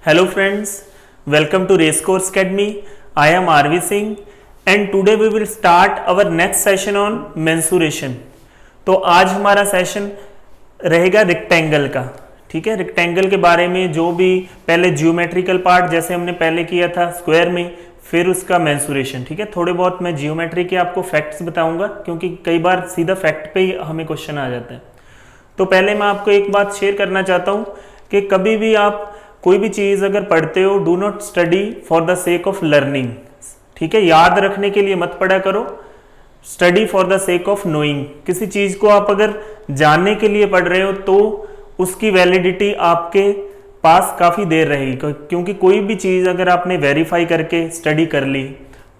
Hello friends, welcome to Racecourse Academy. I am RV Singh and today we will start our next session on mensuration. तो आज हमारा session रहेगा rectangle का। ठीक है, rectangle के बारे में जो भी पहले जियोमेट्रिकल पार्ट जैसे हमने पहले किया था स्क्वायर में, फिर उसका मेंसुरेशन। ठीक है, थोड़े बहुत मैं जियोमेट्री के आपको फैक्ट्स बताऊंगा क्योंकि कई बार सीधा फैक्ट पे ही हमें क्वेश्चन आ जाता है। तो पहले मैं आपको एक बात शेयर करना चाहता हूँ कि कभी भी आप कोई भी चीज़ अगर पढ़ते हो, do not study for the sake of learning. ठीक है, याद रखने के लिए मत पढ़ा करो, study for the sake of knowing. किसी चीज़ को आप अगर जानने के लिए पढ़ रहे हो तो उसकी वैलिडिटी आपके पास काफ़ी देर रहेगी, क्योंकि कोई भी चीज़ अगर आपने वेरीफाई करके स्टडी कर ली,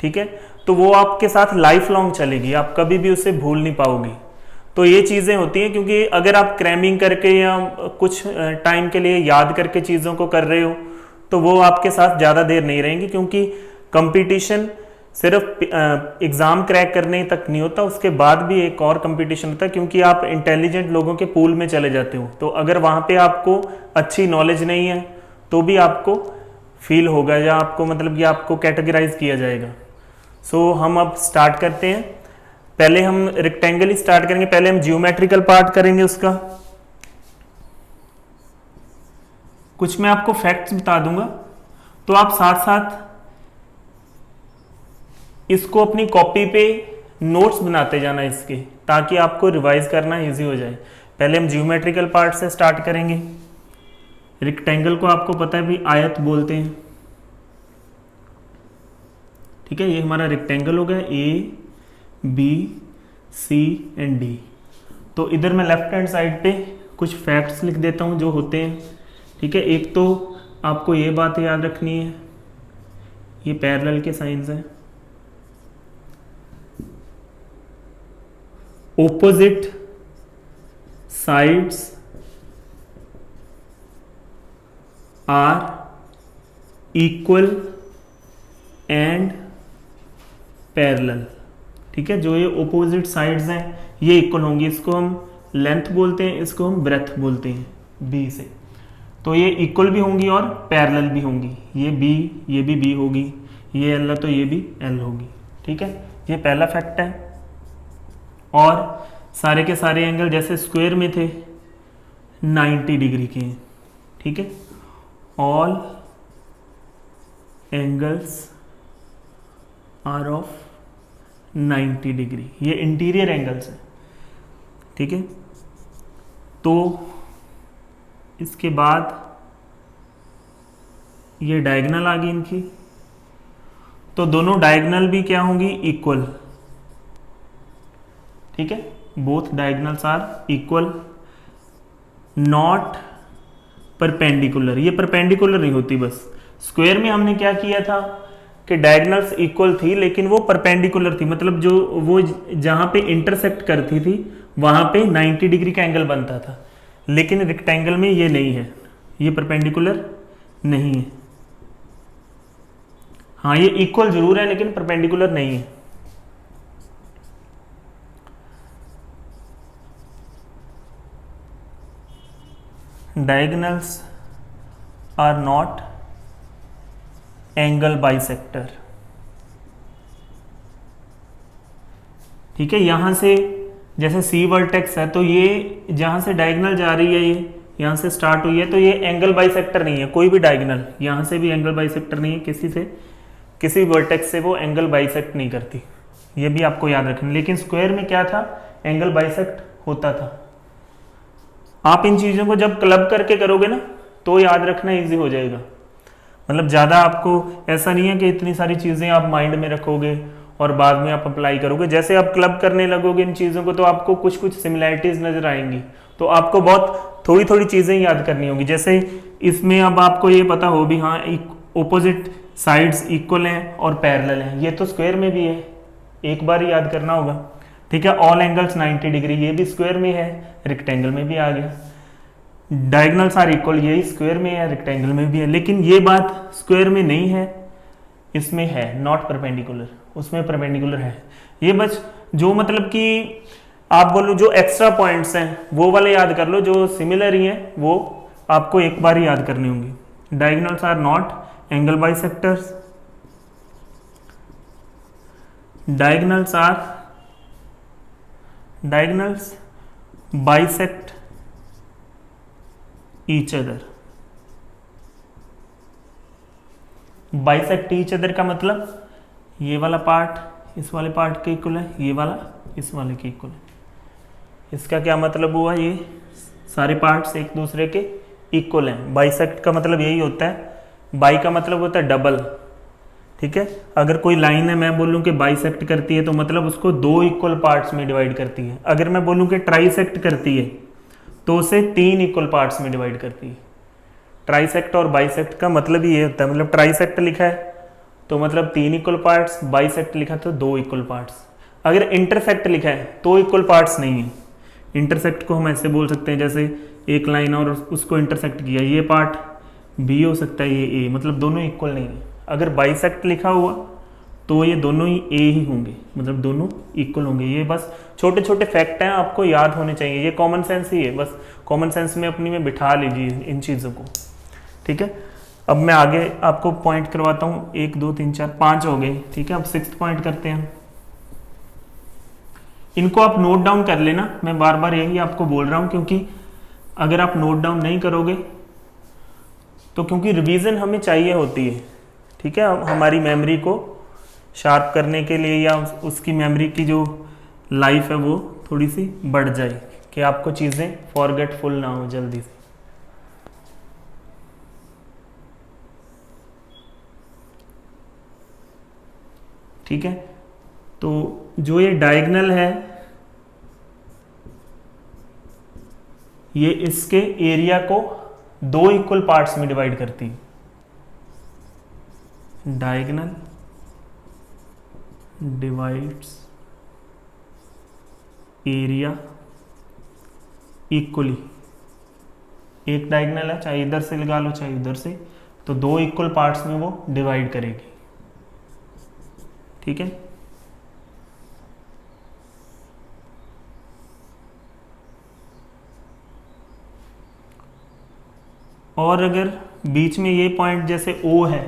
ठीक है, तो वो आपके साथ लाइफ लॉन्ग चलेगी, आप कभी भी उसे भूल नहीं पाओगे। तो ये चीज़ें होती हैं, क्योंकि अगर आप क्रैमिंग करके या कुछ टाइम के लिए याद करके चीज़ों को कर रहे हो तो वो आपके साथ ज़्यादा देर नहीं रहेंगी, क्योंकि कंपटीशन सिर्फ एग्ज़ाम क्रैक करने तक नहीं होता, उसके बाद भी एक और कंपटीशन होता है, क्योंकि आप इंटेलिजेंट लोगों के पूल में चले जाते हो। तो अगर वहाँ पे आपको अच्छी नॉलेज नहीं है तो भी आपको फील होगा या आपको मतलब कि आपको कैटेगराइज किया जाएगा। सो हम अब स्टार्ट करते हैं। पहले हम रेक्टेंगल ही स्टार्ट करेंगे, पहले हम जियोमेट्रिकल पार्ट करेंगे उसका। कुछ मैं आपको फैक्ट्स बता दूंगा, तो आप साथ साथ इसको अपनी कॉपी पे नोट्स बनाते जाना इसके, ताकि आपको रिवाइज करना इजी हो जाए। पहले हम जियोमेट्रिकल पार्ट से स्टार्ट करेंगे। रेक्टेंगल को आपको पता है भी आयत बोलते हैं। ठीक है, ये हमारा रेक्टेंगल हो गया, A B C and D. तो इधर मैं लेफ्ट हैंड साइड पे कुछ फैक्ट्स लिख देता हूँ जो होते हैं। ठीक है, एक तो आपको ये बात याद रखनी है, ये पैरेलल के साइंस हैं। Opposite sides are equal and parallel. ठीक है, जो ये ऑपोजिट साइड्स हैं ये इक्वल होंगी, इसको हम लेंथ बोलते हैं, इसको हम ब्रेथ बोलते हैं बी से। तो ये इक्वल भी होंगी और पैरेलल भी होंगी, ये भी बी होगी, ये एल है तो ये भी एल होगी। ठीक है, ये पहला फैक्ट है। और सारे के सारे एंगल जैसे स्क्वायर में थे 90 डिग्री के हैं। ठीक है, all angles are of 90 degree, ये इंटीरियर एंगल्स है। ठीक है, तो इसके बाद ये डायगोनल आ गई इनकी, तो दोनों डायगोनल भी क्या होंगी, इक्वल। ठीक है, both diagonals are equal, not perpendicular. ये परपेंडिकुलर नहीं होती, बस स्क्वायर में हमने क्या किया था कि डायगोनल्स इक्वल थी लेकिन वो परपेंडिकुलर थी, मतलब जो वो जहां पे इंटरसेक्ट करती थी वहां पे 90 डिग्री का एंगल बनता था। लेकिन रेक्टेंगल में ये नहीं है, ये परपेंडिकुलर नहीं है। हाँ, ये इक्वल जरूर है लेकिन परपेंडिकुलर नहीं है। Diagonals are not angle bisector. ठीक है, यहां से जैसे सी वर्टेक्स है तो ये जहां से डायगोनल जा रही है, ये यहां से स्टार्ट हुई है, तो ये एंगल बाइसेक्टर नहीं है। कोई भी डायगोनल यहां से भी एंगल बाइसेक्टर नहीं है, किसी वर्टेक्स से वो एंगल बाइसेक्ट नहीं करती, ये भी आपको याद रखना। लेकिन स्क्वायर में क्या था, एंगल बाइसेक्ट होता था। आप इन चीजों को जब क्लब करके करोगे ना तो याद रखना इजी हो जाएगा। मतलब ज़्यादा आपको ऐसा नहीं है कि इतनी सारी चीज़ें आप माइंड में रखोगे और बाद में आप अप्लाई करोगे। जैसे आप क्लब करने लगोगे इन चीज़ों को तो आपको कुछ कुछ सिमिलैरिटीज़ नज़र आएंगी, तो आपको बहुत थोड़ी थोड़ी चीज़ें याद करनी होगी। जैसे इसमें अब आपको ये पता हो भी, हाँ ऑपोजिट साइड्स इक्वल हैं और पैरेलल हैं, ये तो स्क्वायर में भी है, एक बार ही याद करना होगा। ठीक है, ऑल एंगल्स 90 डिग्री, ये भी स्क्वायर में है, रेक्टेंगल में भी आ गया। डायगोनल्स आर इक्वल, यही स्क्वायर में है, रेक्टेंगल में भी है, लेकिन ये बात स्क्वायर में नहीं है, इसमें है, नॉट परपेंडिकुलर, उसमें परपेंडिकुलर है। ये बस जो मतलब कि आप बोलो जो एक्स्ट्रा पॉइंट्स हैं वो वाले याद कर लो, जो सिमिलर ही हैं वो आपको एक बार ही याद करने होंगे। diagonals are not angle bisectors. Diagonals bisect each other. Bisect each other का मतलब ये वाला पार्ट इस वाले पार्ट के इक्वल है, ये वाला इस वाले के इक्वल है। इसका क्या मतलब हुआ, ये सारे पार्ट्स एक दूसरे के इक्वल हैं। बाइसेक्ट का मतलब यही होता है, बाई का मतलब होता है डबल, ठीक है। अगर कोई लाइन है मैं बोलूँ कि बाइसेक्ट करती है तो मतलब उसको दो इक्वल पार्ट्स में डिवाइड करती है। अगर मैं बोलूँ कि ट्राइसेक्ट करती है तो उसे तीन इक्वल पार्ट्स में डिवाइड करती है। ट्राइसेक्ट और बाइसेक्ट का मतलब ही ये होता है, मतलब ट्राइसेक्ट लिखा है तो मतलब तीन इक्वल पार्ट्स, बाइसेक्ट लिखा तो दो इक्वल पार्ट्स। अगर इंटरसेक्ट लिखा है तो इक्वल पार्ट्स नहीं है। इंटरसेक्ट को हम ऐसे बोल सकते हैं जैसे एक लाइन और उसको इंटरसेक्ट किया, ये पार्ट बी हो सकता है, ये ए, मतलब दोनों इक्वल नहीं है। अगर बाइसेक्ट लिखा हुआ तो ये दोनों ही ए ही होंगे, मतलब दोनों इक्वल होंगे। ये बस छोटे छोटे फैक्ट हैं, आपको याद होने चाहिए, ये कॉमन सेंस ही है, बस कॉमन सेंस में अपनी में बिठा लीजिए इन चीज़ों को, ठीक है। अब मैं आगे आपको पॉइंट करवाता हूँ, 1 2 3 4 5 हो गए, ठीक है। अब 6th पॉइंट करते हैं। इनको आप नोट डाउन कर लेना, मैं बार बार यही आपको बोल रहा हूँ, क्योंकि अगर आप नोट डाउन नहीं करोगे तो क्योंकि रिवीजन हमें चाहिए होती है, ठीक है, हमारी मेमोरी को शार्प करने के लिए, या उसकी मेमोरी की जो लाइफ है वो थोड़ी सी बढ़ जाए, कि आपको चीज़ें फॉरगेटफुल ना हो जल्दी से। ठीक है, तो जो ये डायगोनल है ये इसके एरिया को दो इक्वल पार्ट्स में डिवाइड करती है। Diagonal divides area equally. एक डायगोनल है, चाहे इधर से लगा लो चाहे उधर से, तो दो इक्वल पार्ट्स में वो डिवाइड करेगी, ठीक है। और अगर बीच में ये पॉइंट जैसे O है,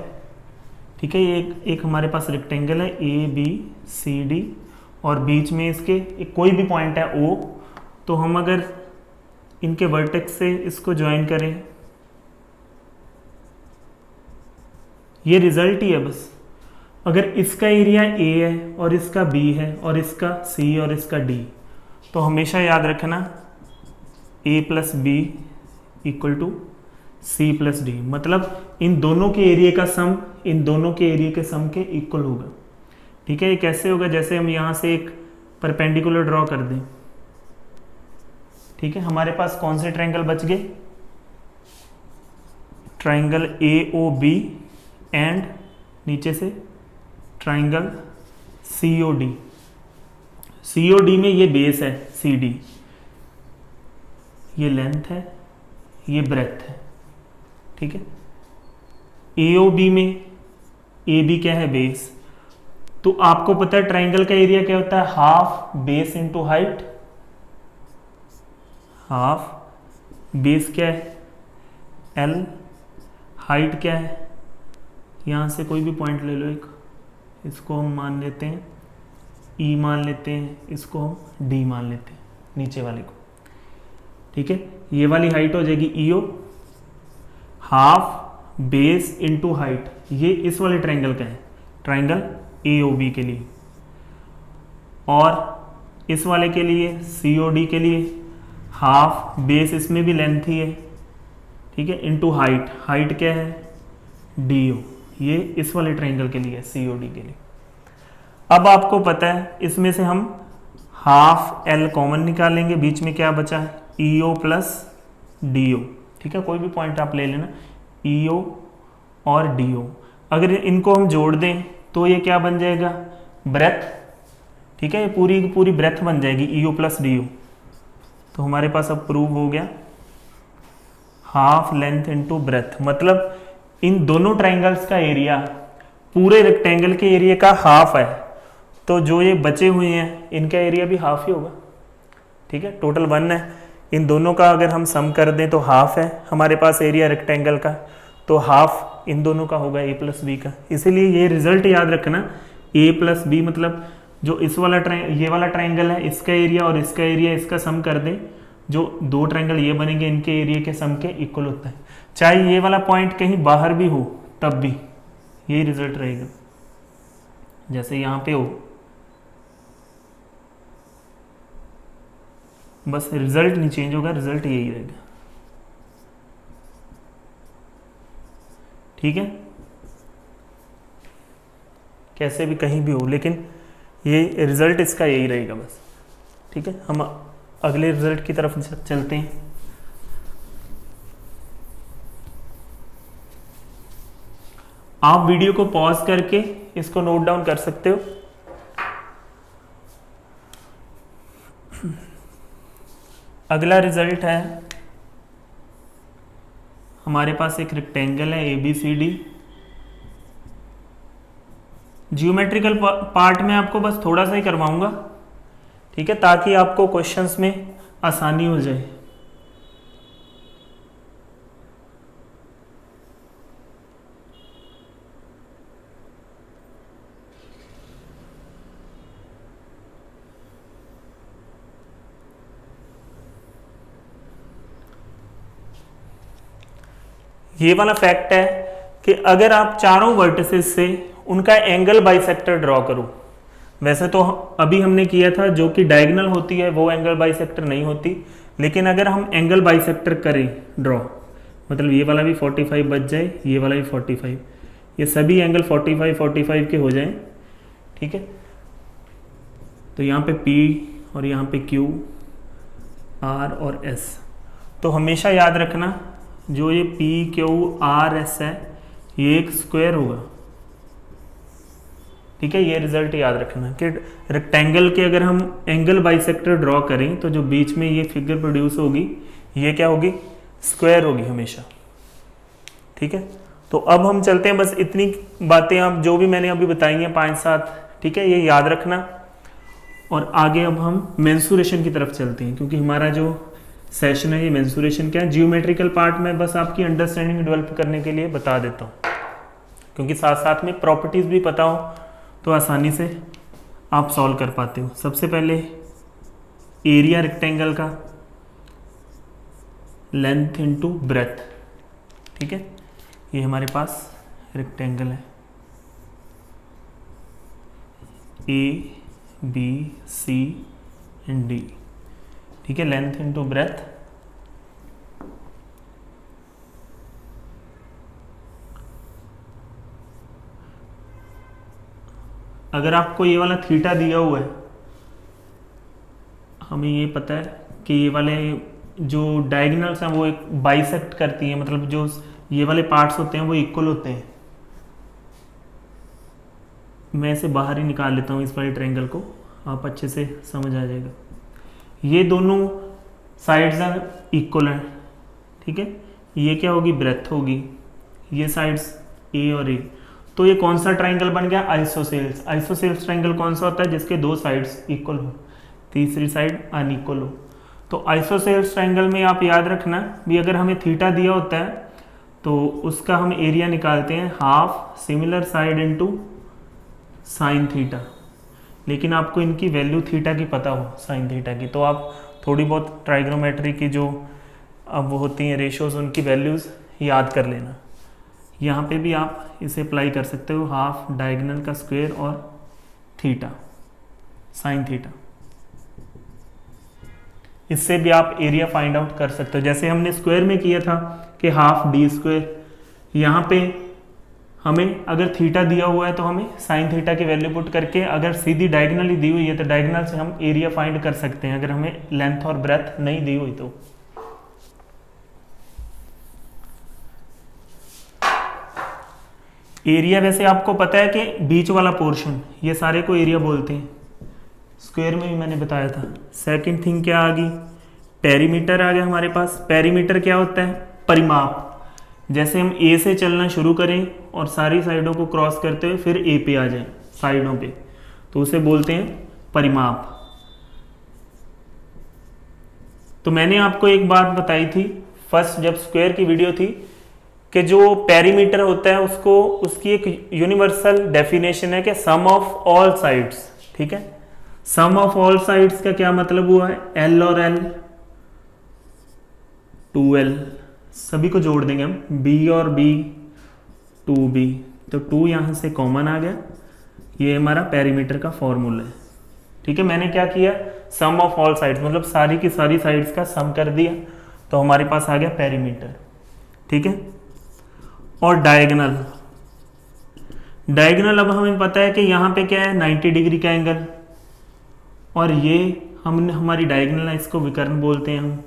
ठीक है, ये एक हमारे पास रेक्टेंगल है ABCD और बीच में इसके एक कोई भी पॉइंट है O, तो हम अगर इनके वर्टेक्स से इसको ज्वाइन करें, ये रिजल्ट ही है बस। अगर इसका एरिया A है और इसका B है और इसका C और इसका D, तो हमेशा याद रखना A + B = C + D, मतलब इन दोनों के एरिया का सम इन दोनों के एरिया के सम के इक्वल होगा, ठीक है। ये कैसे होगा, जैसे हम यहाँ से एक परपेंडिकुलर ड्रॉ कर दें, ठीक है। हमारे पास कौन से ट्रायंगल बच गए, ट्रायंगल AOB एंड नीचे से ट्रायंगल COD। COD में ये बेस है CD, ये लेंथ है, ये ब्रेथ है, ठीक है। AOB में AB क्या है, बेस। तो आपको पता है ट्रायंगल का एरिया क्या होता है, half base into height. Half base क्या है L, हाइट क्या है, यहां से कोई भी पॉइंट ले लो एक, इसको हम मान लेते हैं E मान लेते हैं, इसको हम D मान लेते हैं, नीचे वाले को, ठीक है। ये वाली हाइट हो जाएगी EO, half base into height. ये इस वाले ट्रायंगल का है, ट्रायंगल AOB के लिए। और इस वाले के लिए COD के लिए हाफ बेस, इसमें भी लेंथ ही है, ठीक है, इंटू हाइट। हाइट क्या है DO, ये इस वाले ट्रायंगल के लिए COD के लिए। अब आपको पता है इसमें से हम हाफ L कॉमन निकालेंगे, बीच में क्या बचा है EO + DO, ठीक है। कोई भी पॉइंट आप ले लेना, EO और DO। अगर इनको हम जोड़ दें तो ये क्या बन जाएगा, ब्रेथ, ठीक है। ये पूरी पूरी ब्रेथ बन जाएगी EO + DO। तो हमारे पास अब प्रूव हो गया हाफ लेंथ इंटू ब्रेथ, मतलब इन दोनों ट्रायंगल्स का एरिया पूरे रेक्टेंगल के एरिया का हाफ है, तो जो ये बचे हुए हैं इनका एरिया भी हाफ ही होगा, ठीक है। टोटल 1 है, इन दोनों का अगर हम सम कर दें तो हाफ है हमारे पास एरिया रेक्टेंगल का, तो हाफ इन दोनों का होगा a प्लस बी का। इसीलिए ये रिजल्ट याद रखना, a प्लस बी मतलब जो इस वाला ये वाला ट्राइंगल है, इसका एरिया और इसका एरिया, इसका सम कर दें, जो दो ट्राइंगल ये बनेंगे इनके एरिया के सम के इक्वल होता है। चाहे ये वाला पॉइंट कहीं बाहर भी हो तब भी यही रिजल्ट रहेगा, जैसे यहां पे हो, बस रिजल्ट नहीं चेंज होगा, रिजल्ट यही रहेगा। ठीक है, कैसे भी कहीं भी हो, लेकिन ये रिजल्ट इसका यही रहेगा बस। ठीक है, हम अगले रिजल्ट की तरफ चलते हैं। आप वीडियो को पॉज करके इसको नोट डाउन कर सकते हो। अगला रिजल्ट है, हमारे पास एक रेक्टेंगल है ABCD। जियोमेट्रिकल पार्ट में आपको बस थोड़ा सा ही करवाऊंगा, ठीक है, ताकि आपको क्वेश्चंस में आसानी हो जाए। ये वाला फैक्ट है कि अगर आप चारों वर्टिसेस से उनका एंगल बाइसेक्टर ड्रॉ करो, वैसे तो अभी हमने किया था जो कि डायगोनल होती है वो एंगल बाइसेक्टर नहीं होती, लेकिन अगर हम एंगल बाइसेक्टर करें ड्रॉ, मतलब ये वाला भी 45 बच जाए, ये वाला भी 45, ये सभी एंगल 45 45 के हो जाएं। ठीक है, तो यहाँ पे P और यहाँ पे Q, R और S। तो हमेशा याद रखना जो ये P Q R S है ये एक स्क्वायर होगा। ठीक है, ये रिजल्ट याद रखना कि रेक्टेंगल के अगर हम एंगल बाइसेक्टर ड्रॉ करें तो जो बीच में ये फिगर प्रोड्यूस होगी ये क्या होगी, स्क्वायर होगी हमेशा। ठीक है, तो अब हम चलते हैं, बस इतनी बातें आप जो भी मैंने अभी बताई हैं 5-7, ठीक है, ये याद रखना। और आगे अब हम मेंसुरेशन की तरफ चलते हैं, क्योंकि हमारा जो सेशन है ये मेंसुरेशन क्या है, जियोमेट्रिकल पार्ट में बस आपकी अंडरस्टैंडिंग डेवलप करने के लिए बता देता हूँ, क्योंकि साथ साथ में प्रॉपर्टीज भी पता हो तो आसानी से आप सॉल्व कर पाते हो। सबसे पहले एरिया रेक्टेंगल का लेंथ इनटू ब्रेथ। ठीक है, ये हमारे पास रेक्टेंगल है ABC एंड D। ठीक है, लेंथ इनटू ब्रेथ। अगर आपको ये वाला थीटा दिया हुआ है, हमें ये पता है कि ये वाले जो डायगोनल्स हैं वो एक बाइसेक्ट करती हैं, मतलब जो ये वाले पार्ट्स होते हैं वो इक्वल होते हैं। मैं इसे बाहर ही निकाल लेता हूँ इस वाले ट्रायंगल को, आप अच्छे से समझ आ जाएगा। ये दोनों साइड्स हैं इक्वल हैं। ठीक है, ये क्या होगी, ब्रेथ होगी, ये साइड्स A और A। तो ये कौन सा ट्रायंगल बन गया, आइसोसेल्स। आइसोसेल्स ट्रायंगल कौन सा होता है, जिसके दो साइड्स इक्वल हो, तीसरी साइड अनइक्वल हो। तो आइसोसेल्स ट्रायंगल में आप याद रखना भी, अगर हमें थीटा दिया होता है तो उसका हम एरिया निकालते हैं half similar side into sine theta. लेकिन आपको इनकी वैल्यू थीटा की पता हो, साइन थीटा की, तो आप थोड़ी बहुत ट्राइग्नोमेट्री की जो अब वो होती हैं रेशियोज, उनकी वैल्यूज़ याद कर लेना। यहाँ पे भी आप इसे अप्लाई कर सकते हो, हाफ डायगोनल का स्क्वायर और थीटा, साइन थीटा। इससे भी आप एरिया फाइंड आउट कर सकते हो, जैसे हमने स्क्वायर में किया था कि हाफ D स्क्वायर। यहाँ पे हमें अगर थीटा दिया हुआ है तो हमें साइन थीटा की वैल्यू पुट करके, अगर सीधी डायगोनली दी हुई है तो डायगोनल से हम एरिया फाइंड कर सकते हैं, अगर हमें लेंथ और ब्रेथ नहीं दी हुई तो। एरिया वैसे आपको पता है कि बीच वाला पोर्शन, ये सारे को एरिया बोलते हैं, स्क्वायर में भी मैंने बताया था। सेकंड थिंग क्या आ गई, पेरीमीटर आ गया हमारे पास। पेरीमीटर क्या होता है, परिमाप। जैसे हम A से चलना शुरू करें और सारी साइडों को क्रॉस करते हुए फिर A पे आ जाए साइडों पे, तो उसे बोलते हैं परिमाप। तो मैंने आपको एक बात बताई थी फर्स्ट जब स्क्वायर की वीडियो थी कि जो पेरीमीटर होता है उसको उसकी एक यूनिवर्सल डेफिनेशन है कि सम ऑफ ऑल साइड्स, ठीक है। सम ऑफ ऑल साइड्स का क्या मतलब हुआ है, एल और एल 2l, सभी को जोड़ देंगे हम, b और b 2b, तो 2 यहां से कॉमन आ गया, ये हमारा पेरीमीटर का फॉर्मूला है, ठीक है। मैंने क्या किया, सम ऑफ ऑल साइड्स मतलब सारी की सारी साइड्स का सम कर दिया, तो हमारे पास आ गया पेरीमीटर, ठीक है। और डायगोनल, डायगोनल अब हमें पता है कि यहाँ पे क्या है 90 डिग्री का एंगल, और ये हमने हमारी डायगोनल है, इसको विकर्ण बोलते हैं हम,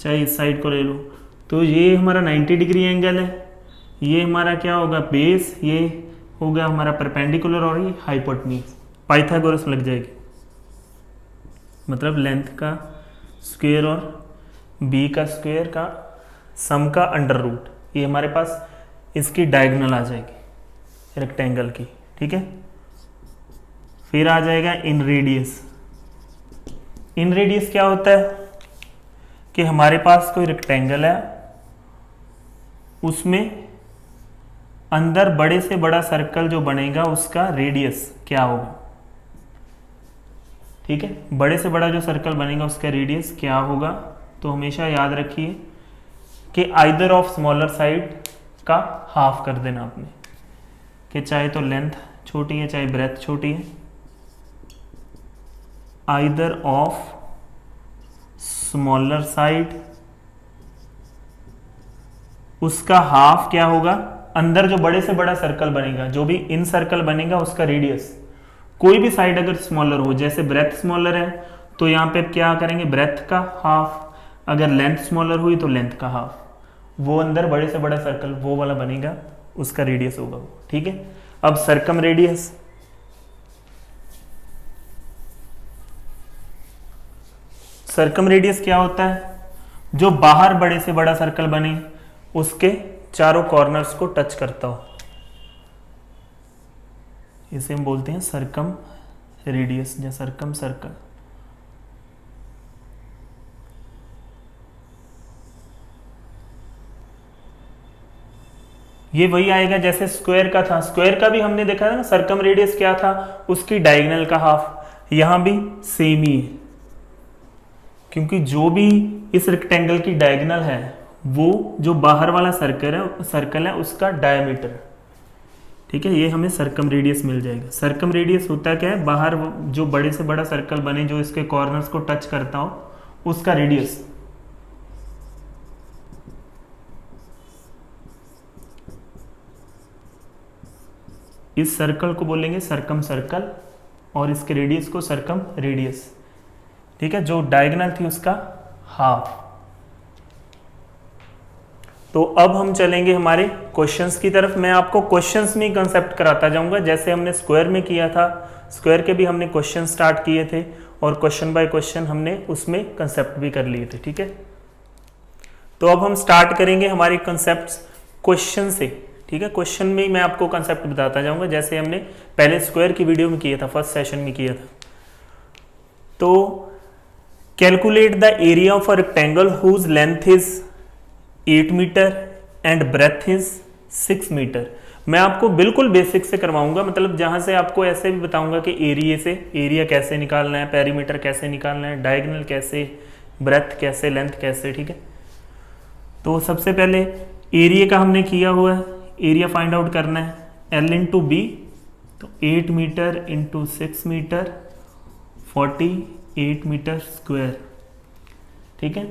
चाहे इस साइड को ले लो, तो ये हमारा 90 डिग्री एंगल है, ये हमारा क्या होगा बेस, ये होगा हमारा परपेंडिकुलर, और ये हाइपोटेन्यूज, पाइथागोरस लग जाएगी, मतलब लेंथ का स्क्वायर और बी का स्क्वायर का सम का अंडर रूट, ये हमारे पास इसकी डायगोनल आ जाएगी रेक्टेंगल की, ठीक है। फिर आ जाएगा इन रेडियस। इन रेडियस क्या होता है कि हमारे पास कोई रेक्टेंगल है, उसमें अंदर बड़े से बड़ा सर्कल जो बनेगा उसका रेडियस क्या होगा, ठीक है। बड़े से बड़ा जो सर्कल बनेगा उसका रेडियस क्या होगा, तो हमेशा याद रखिए कि आइदर ऑफ स्मॉलर साइड का हाफ कर देना आपने, कि चाहे तो लेंथ छोटी है चाहे ब्रेथ छोटी है, आइदर ऑफ स्मॉलर साइड, उसका हाफ क्या होगा, अंदर जो बड़े से बड़ा सर्कल बनेगा, जो भी इन सर्कल बनेगा उसका रेडियस, कोई भी साइड अगर स्मॉलर हो, जैसे ब्रेथ स्मॉलर है तो यहाँ पे क्या करेंगे ब्रेथ का हाफ, अगर लेंथ स्मॉलर हुई तो लेंथ का हाफ, वो अंदर बड़े से बड़ा सर्कल वो वाला बनेगा उसका रेडियस होगा वो, ठीक है। अब सर्कम रेडियस, सर्कम रेडियस क्या होता है, जो बाहर बड़े से बड़ा सर्कल बने उसके चारों कॉर्नर्स को टच करता हो, इसे हम बोलते हैं सर्कम रेडियस या सर्कम सर्कल। ये वही आएगा जैसे स्क्वायर का था, स्क्वायर का भी हमने देखा था ना, सर्कम रेडियस क्या था, उसकी डायगोनल का हाफ, यहां भी सेम ही है, क्योंकि जो भी इस रेक्टेंगल की डायगोनल है वो जो बाहर वाला सर्कल है उसका डायमीटर, ठीक है। ये हमें सर्कम रेडियस मिल जाएगा। सर्कम रेडियस होता क्या है, बाहर जो बड़े से बड़ा सर्कल बने जो इसके कॉर्नर्स को टच करता हो उसका रेडियस, इस सर्कल को बोलेंगे सर्कम सर्कल और इसके रेडियस को सर्कम रेडियस, ठीक है, जो डायगोनल थी उसका हाफ। तो अब हम चलेंगे हमारे क्वेश्चंस की तरफ। मैं आपको क्वेश्चंस में कंसेप्ट कराता जाऊंगा, जैसे हमने स्क्वायर में किया था, स्क्वायर के भी हमने क्वेश्चन स्टार्ट किए थे और क्वेश्चन बाय क्वेश्चन हमने उसमें कंसेप्ट भी कर लिए थे, ठीक है। तो अब हम स्टार्ट करेंगे हमारे कंसेप्ट क्वेश्चन से, ठीक है। क्वेश्चन में ही मैं आपको कंसेप्ट बताता जाऊंगा, जैसे हमने पहले स्क्वायर की वीडियो में किया था, फर्स्ट सेशन में किया था। तो calculate the area of a rectangle whose length is 8 metre and breadth is 6 metre. मैं आपको बिल्कुल बेसिक से करवाऊंगा, मतलब जहां से आपको ऐसे भी बताऊंगा कि एरिया कैसे निकालना है, पेरीमीटर कैसे निकालना है, डायगोनल कैसे, ब्रेथ कैसे, लेंथ कैसे, ठीक है। तो सबसे पहले एरिया का हमने किया हुआ है, एरिया फाइंड आउट करना है, L इंटू बी, तो 8 metre into 6 metre 48 metre square, ठीक है।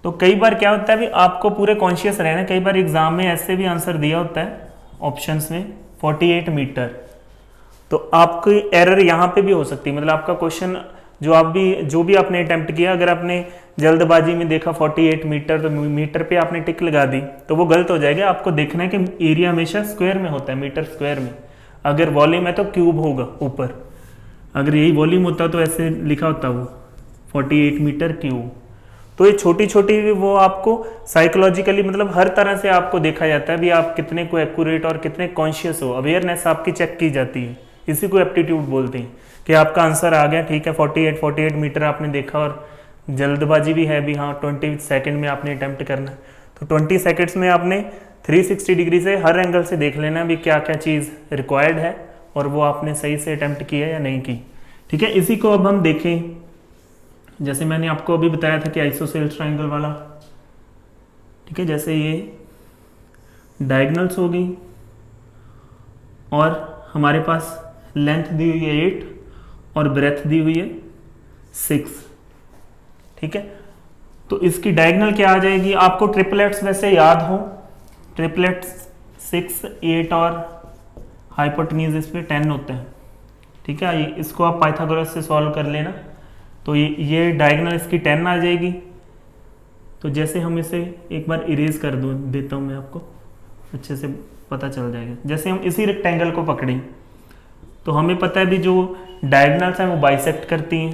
तो कई बार क्या होता है, भी आपको पूरे कॉन्शियस रहना, कई बार एग्जाम में ऐसे भी आंसर दिया होता है ऑप्शंस में 48 मीटर, तो आपकी एरर यहाँ पे भी हो सकती है, मतलब आपका क्वेश्चन जो भी आपने अटेम्प्ट किया, अगर आपने जल्दबाजी में देखा 48 मीटर तो मीटर पे आपने टिक लगा दी तो वो गलत हो जाएगा। आपको देखना है कि एरिया हमेशा स्क्वायर में होता है, मीटर स्क्वायर में, अगर वॉल्यूम है तो क्यूब होगा ऊपर, अगर यही वॉल्यूम होता तो ऐसे लिखा होता वो 48 मीटर क्यूब। तो ये छोटी छोटी वो आपको साइकोलॉजिकली, मतलब हर तरह से आपको देखा जाता है भी आप कितने को एक्यूरेट और कितने कॉन्शियस हो, अवेयरनेस आपकी चेक की जाती है, इसी को एप्टीट्यूड बोलते हैं कि आपका आंसर आ गया, ठीक है, 48 मीटर आपने देखा और जल्दबाजी भी है भी, हाँ 20 सेकंड में आपने अटेम्प्ट करना है, तो 20 सेकेंड्स में आपने 360 डिग्री से हर एंगल से देख लेना भी क्या क्या चीज़ रिक्वायर्ड है और वो आपने सही से अटेम्प्ट की है या नहीं की। ठीक है, इसी को अब हम देखें। जैसे मैंने आपको अभी बताया था कि आइसोसेल्स ट्रायंगल वाला, ठीक है, जैसे ये डायगोनल्स हो गई और हमारे पास लेंथ दी हुई है 8 और ब्रेथ दी हुई है 6। ठीक है, तो इसकी डायगोनल क्या आ जाएगी? आपको ट्रिपलेट्स वैसे याद हो, ट्रिपलेट्स 6, 8 और हाइपोटेन्यूज इस पे 10 होते हैं। ठीक है, इसको आप पाइथागोरस से सॉल्व कर लेना, तो ये डायगोनल इसकी 10 आ जाएगी। तो जैसे हम इसे एक बार इरेज कर देता हूँ मैं, आपको अच्छे से पता चल जाएगा। जैसे हम इसी रेक्टेंगल को पकड़ें तो हमें पता है भी जो डायगोनल्स हैं वो बाइसेक्ट करती हैं,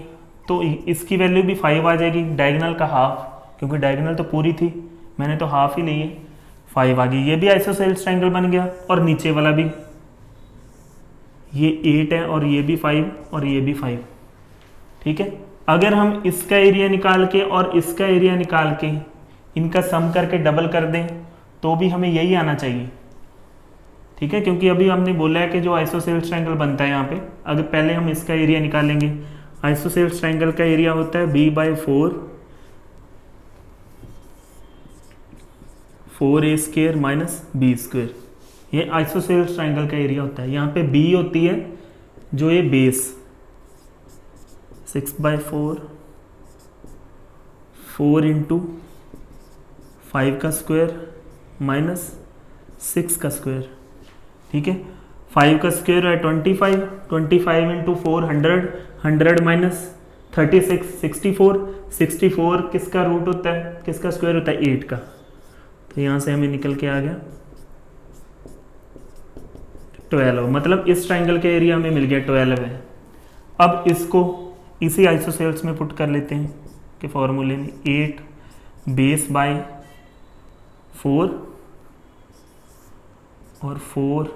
तो इसकी वैल्यू भी 5 आ जाएगी, डायगोनल का हाफ, क्योंकि डायगोनल तो पूरी थी, मैंने तो हाफ ही ली है, 5 आ गई। ये भी आइसोसेल्स ट्रायंगल बन गया। और नीचे वाला भी, ये 8 है और ये भी 5 और ये भी 5। ठीक है, अगर हम इसका एरिया निकाल के और इसका एरिया निकाल के इनका सम करके डबल कर दें तो भी हमें यही आना चाहिए। ठीक है, क्योंकि अभी हमने बोला है कि जो आइसोसेल्स ट्रायंगल बनता है यहाँ पे, अगर पहले हम इसका एरिया निकालेंगे, आइसोसेल्स ट्रायंगल का एरिया होता है b/4 4a² माइनस b²। ये आइसोसेल्स ट्रायंगल का एरिया होता है। यहाँ पे b होती है जो ये बेस 6/4 4 इंटू 5 का स्क्वायर माइनस 6 का स्क्वायर। ठीक है, 5 का स्क्वायर है 25, 25 इंटू 4 100 माइनस 36 64, 64 किसका रूट होता है, किसका स्क्वायर होता है 8 का। तो यहाँ से हमें निकल के आ गया 12, मतलब इस ट्रायंगल के एरिया हमें मिल गया 12 है। अब इसको इसी आइसोसेल्स में पुट कर लेते हैं कि फॉर्मूले में 8 बेस बाय 4 और 4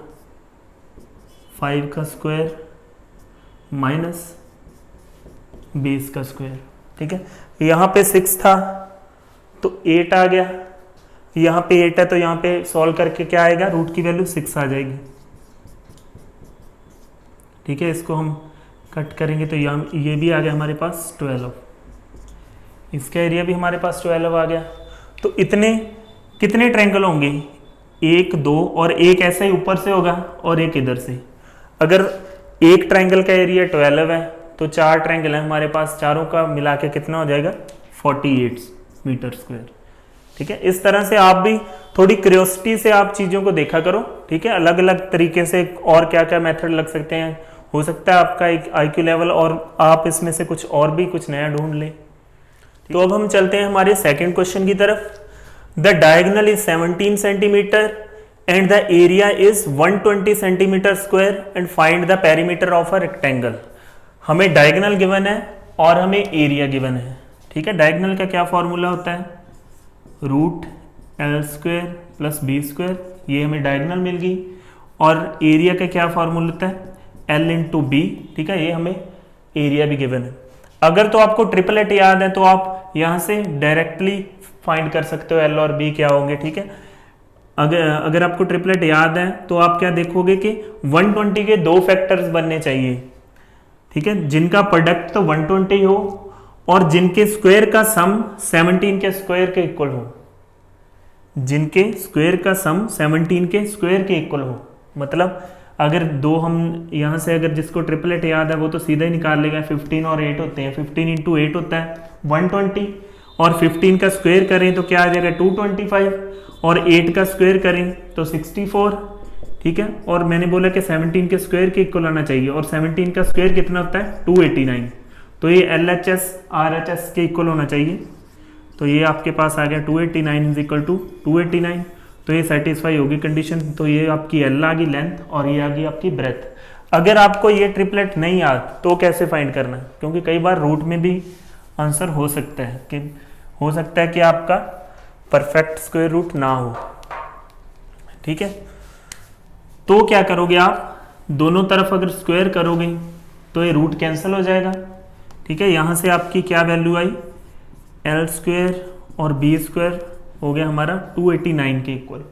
5 का स्क्वायर माइनस बेस का स्क्वायर। ठीक है, यहाँ पे 6 था तो 8 आ गया, यहाँ पे 8 है तो यहाँ पे सॉल्व करके क्या आएगा, रूट की वैल्यू 6 आ जाएगी। ठीक है, इसको हम कट करेंगे तो ये भी आ गया हमारे पास 12, इसका एरिया भी हमारे पास 12 आ गया। तो इतने कितने ट्रायंगल होंगे, 1 2 और एक ऐसे ही ऊपर से होगा और एक इधर से। अगर एक ट्रायंगल का एरिया 12 है तो 4 ट्रायंगल है हमारे पास, चारों का मिला के कितना हो जाएगा 48 मीटर स्क्वायर। ठीक है, इस तरह से आप भी थोड़ी क्यूरियोसिटी से आप चीज़ों को देखा करो। ठीक है, अलग अलग तरीके से और क्या क्या मेथड लग सकते हैं, हो सकता है आपका एक IQ लेवल और आप इसमें से कुछ और भी कुछ नया ढूंढ लें। तो अब हम चलते हैं हमारे सेकंड क्वेश्चन की तरफ। The diagonal is 17 centimetre and the area is 120 centimetre square and find the perimeter of a rectangle. हमें डायगोनल गिवन है और हमें एरिया गिवन है। ठीक है, डायगोनल का क्या फॉर्मूला होता है, रूट L² प्लस b², ये हमें डायगोनल मिल गई। और एरिया का क्या फॉर्मूला होता है, L इंटू बी। ठीक है, ये हमें एरिया भी गिवन है। अगर तो आपको ट्रिपलेट याद है तो आप यहाँ से डायरेक्टली फाइंड कर सकते हो L और B क्या होंगे। ठीक है, अगर आपको ट्रिपलेट याद है तो आप क्या देखोगे कि 120 के 2 फैक्टर्स बनने चाहिए। ठीक है, जिनका प्रोडक्ट तो 120 हो और जिनके स्क्वायर का सम 17 के स्क्वायर के इक्वल हो, जिनके स्क्वायर का सम 17 के स्क्वायर के इक्वल हो। मतलब अगर दो हम यहाँ से अगर जिसको ट्रिपलेट याद है वो तो सीधा ही निकाल लेगा, 15 और 8 होते हैं, 15 इंटू 8 होता है 120 और 15 का स्क्वायर करें तो क्या आ जाएगा 225 और 8 का स्क्वायर करें तो 64। ठीक है, और मैंने बोला कि 17 के स्क्वायर के इक्वल आना चाहिए और 17 का स्क्वायर कितना होता है 289, तो ये LHS RHS के इक्वल होना चाहिए। तो ये आपके पास आ गया 289 इज इक्वल टू 289, तो ये सेटिस्फाई होगी कंडीशन। तो ये आपकी L आ गई लेंथ और ये आ गई आपकी ब्रेथ। अगर आपको ये ट्रिपलेट नहीं याद तो कैसे फाइंड करना है, क्योंकि कई बार रूट में भी आंसर हो सकता है कि आपका परफेक्ट स्क्वायर रूट ना हो। ठीक है, तो क्या करोगे आप, दोनों तरफ अगर स्क्वायर करोगे तो ये रूट कैंसिल हो जाएगा। ठीक है, यहाँ से आपकी क्या वैल्यू आई, L² और B² हो गया हमारा 289 के इक्वल।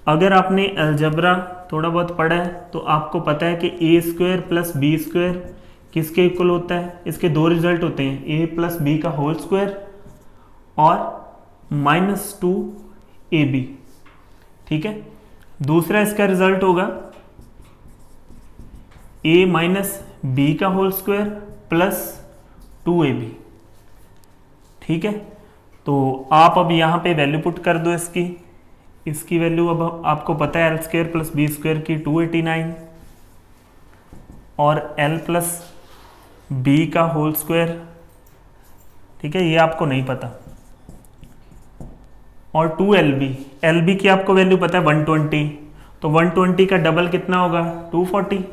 अगर आपने अलजबरा थोड़ा बहुत पढ़ा है तो आपको पता है कि ए स्क्वायर प्लस बी स्क्वायर किसके इक्वल होता है। इसके दो रिजल्ट होते हैं, ए प्लस बी का होल स्क्वायर और -2ab। ठीक है, दूसरा इसका रिजल्ट होगा a माइनस बी का होल स्क्वायर प्लस 2ab। ठीक है, तो आप अब यहाँ पे वैल्यू पुट कर दो इसकी वैल्यू अब आपको पता है L square plus B square की 289 और एल प्लस बी का होल स्क्वायर। ठीक है, ये आपको नहीं पता। और 2lb की आपको वैल्यू पता है 120, तो 120 का डबल कितना होगा 240।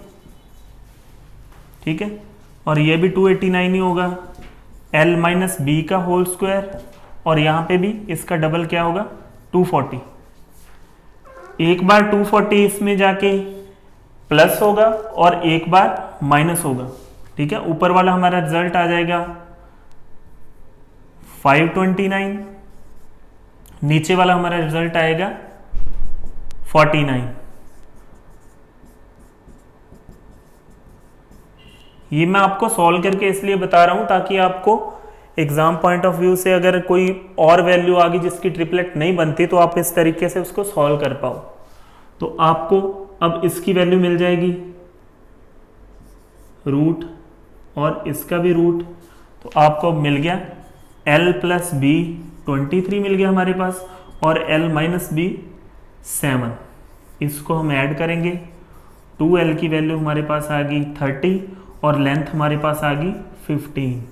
ठीक है, और ये भी 289 ही होगा, l माइनस बी का होल स्क्वायर और यहाँ पे भी इसका डबल क्या होगा 240। एक बार 240 इसमें जाके प्लस होगा और एक बार माइनस होगा। ठीक है, ऊपर वाला हमारा रिजल्ट आ जाएगा 529, नीचे वाला हमारा रिजल्ट आएगा 49। ये मैं आपको सॉल्व करके इसलिए बता रहा हूं ताकि आपको एग्जाम पॉइंट ऑफ व्यू से अगर कोई और वैल्यू आ गई जिसकी ट्रिपलेट नहीं बनती तो आप इस तरीके से उसको सॉल्व कर पाओ। तो आपको अब इसकी वैल्यू मिल जाएगी रूट और इसका भी रूट, तो आपको मिल गया l प्लस बी 23 मिल गया हमारे पास और l माइनस बी 7। इसको हम ऐड करेंगे, 2l की वैल्यू हमारे पास आ गई 30 और लेंथ हमारे पास आ गई 15।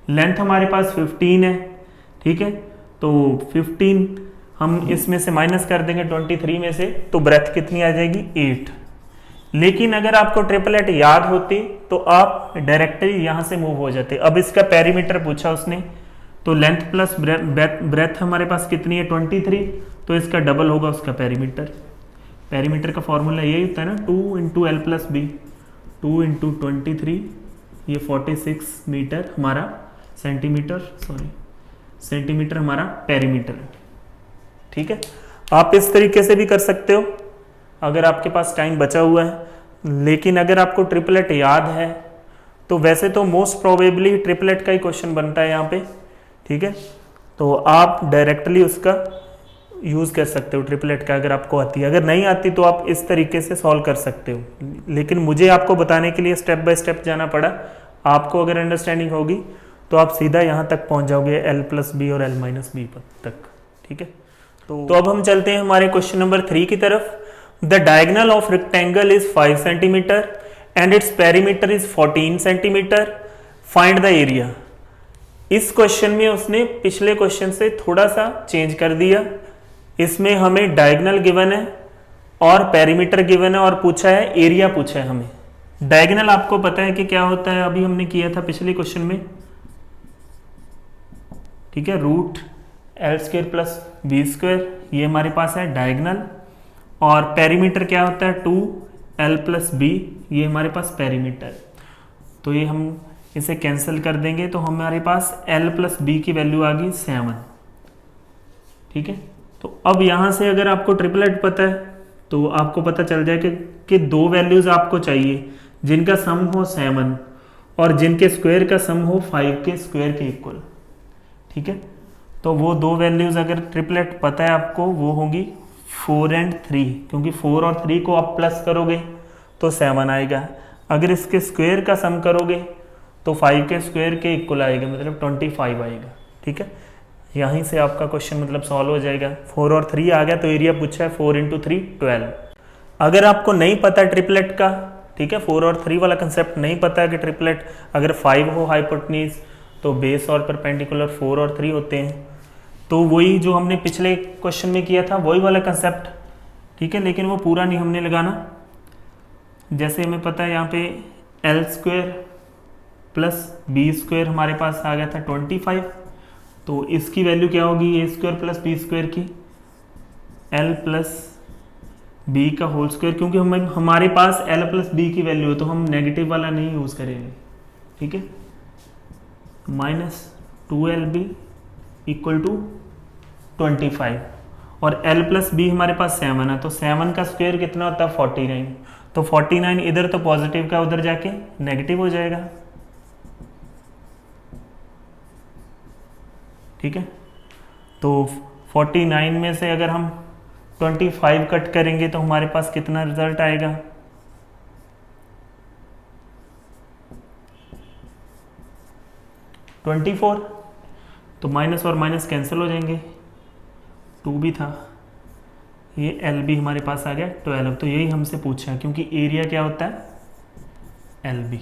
लेंथ हमारे पास 15 है। ठीक है, तो 15 हम इसमें से माइनस कर देंगे 23 में से, तो ब्रेथ कितनी आ जाएगी 8। लेकिन अगर आपको ट्रिपलेट याद होती तो आप डायरेक्टली यहां से मूव हो जाते। अब इसका पेरीमीटर पूछा उसने, तो लेंथ प्लस ब्रेथ हमारे पास कितनी है 23, तो इसका डबल होगा उसका पेरीमीटर। पेरीमीटर का फॉर्मूला यही होता है ना, 2 into L plus B, 2 into 23, ये 46 मीटर हमारा सेंटीमीटर हमारा पेरीमीटर है। ठीक है, आप इस तरीके से भी कर सकते हो अगर आपके पास टाइम बचा हुआ है। लेकिन अगर आपको ट्रिपलेट याद है तो वैसे तो मोस्ट प्रोबेबली ट्रिपलेट का ही क्वेश्चन बनता है यहाँ पे। ठीक है, तो आप डायरेक्टली उसका यूज़ कर सकते हो ट्रिपलेट का अगर आपको आती है। अगर नहीं आती तो आप इस तरीके से सॉल्व कर सकते हो, लेकिन मुझे आपको बताने के लिए स्टेप बाय स्टेप जाना पड़ा। आपको अगर अंडरस्टैंडिंग होगी तो आप सीधा यहाँ तक पहुँच जाओगे l प्लस बी और l माइनस बी तक। ठीक है, तो अब हम चलते हैं हमारे क्वेश्चन नंबर 3 की तरफ। The diagonal of rectangle is 5 centimetre and its perimeter is 14 centimetre, find the area. इस क्वेश्चन में उसने पिछले क्वेश्चन से थोड़ा सा चेंज कर दिया। इसमें हमें डायगोनल गिवन है और पेरीमीटर गिवन है और पूछा है एरिया पूछा है हमें। डायगोनल आपको पता है कि क्या होता है, अभी हमने किया था पिछले क्वेश्चन में। ठीक है, root L square plus B square, ये हमारे पास है डायगोनल। और पेरीमीटर क्या होता है 2l प्लस बी, ये हमारे पास पेरीमीटर। तो ये हम इसे कैंसिल कर देंगे तो हमारे पास l प्लस बी की वैल्यू आ गई 7। ठीक है, तो अब यहाँ से अगर आपको ट्रिपलेट पता है तो आपको पता चल जाए कि दो वैल्यूज आपको चाहिए जिनका सम हो 7 और जिनके स्क्वायर का सम हो 5 के स्क्वायर के इक्वल। ठीक है, तो वो दो वैल्यूज अगर ट्रिपलेट पता है आपको वो होगी 4 और 3, क्योंकि 4 और 3 को आप प्लस करोगे तो 7 आएगा। अगर इसके स्क्वायर का सम करोगे तो 5 के स्क्वायर के इक्वल आएगा, मतलब 25 आएगा। ठीक है, यहीं से आपका क्वेश्चन मतलब सॉल्व हो जाएगा। 4 और 3 आ गया तो एरिया पूछा है 4 इंटू 3 12। अगर आपको नहीं पता ट्रिपलेट का, ठीक है, 4 और 3 वाला कंसेप्ट नहीं पता है कि ट्रिपलेट अगर 5 हो हाइपोटेन्यूज तो बेस और परपेंडिकुलर 4 और 3 होते हैं, तो वही जो हमने पिछले क्वेश्चन में किया था वही वाला कंसेप्ट। ठीक है, लेकिन वो पूरा नहीं हमने लगाना। जैसे हमें पता है यहाँ पे L square plus B square हमारे पास आ गया था 25, तो इसकी वैल्यू क्या होगी ए स्क्वायर प्लस बी स्क्वायर की, एल प्लस बी का होल स्क्वायर। क्योंकि हमारे पास एल प्लस बी की वैल्यू है तो हम नेगेटिव वाला नहीं यूज़ करेंगे। ठीक है, माइनस 2lb इक्वल टू 25 और l प्लस बी हमारे पास 7 है, तो 7 का स्क्वायर कितना होता है 49। तो 49 इधर तो पॉजिटिव का उधर जाके नेगेटिव हो जाएगा, ठीक है। तो 49 में से अगर हम 25 कट करेंगे तो हमारे पास कितना रिजल्ट आएगा, $24। तो माइनस और माइनस कैंसिल हो जाएंगे, 2 भी था, ये एल बी हमारे पास आ गया 12। तो यही हमसे पूछा क्योंकि एरिया क्या होता है एल बी,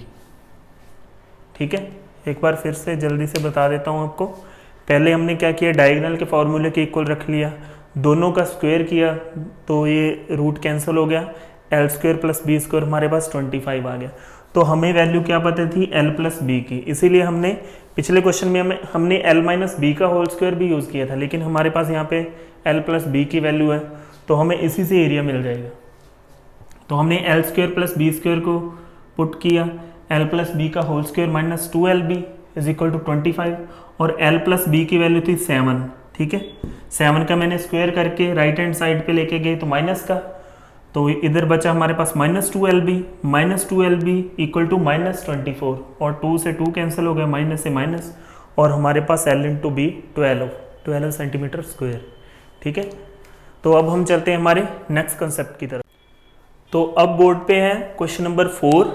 ठीक है। एक बार फिर से जल्दी से बता देता हूँ आपको। पहले हमने क्या किया, डायगोनल के फॉर्मूले के इक्वल रख लिया, दोनों का स्क्वायर किया तो ये रूट कैंसिल हो गया, L square plus B square हमारे पास 25 आ गया। तो हमें वैल्यू क्या पता थी एल प्लस बी की, इसीलिए हमने पिछले क्वेश्चन में हमने एल माइनस बी का होल स्क्वायर भी यूज़ किया था, लेकिन हमारे पास यहाँ पे एल प्लस बी की वैल्यू है तो हमें इसी से एरिया मिल जाएगा। तो हमने L square plus B square को पुट किया, एल प्लस बी का whole square minus 2LB is equal to 25 और एल प्लस बी की वैल्यू थी 7, ठीक है। 7 का मैंने स्क्वायर करके राइट हैंड साइड पे लेके गए तो माइनस का, तो इधर बचा हमारे पास minus two L B equal to -24 और 2 से 2 कैंसिल हो गया, माइनस से माइनस, और हमारे पास L into B 12 centimetre square, ठीक है। तो अब हम चलते हैं हमारे नेक्स्ट कंसेप्ट की तरफ। तो अब बोर्ड पे है क्वेश्चन नंबर 4,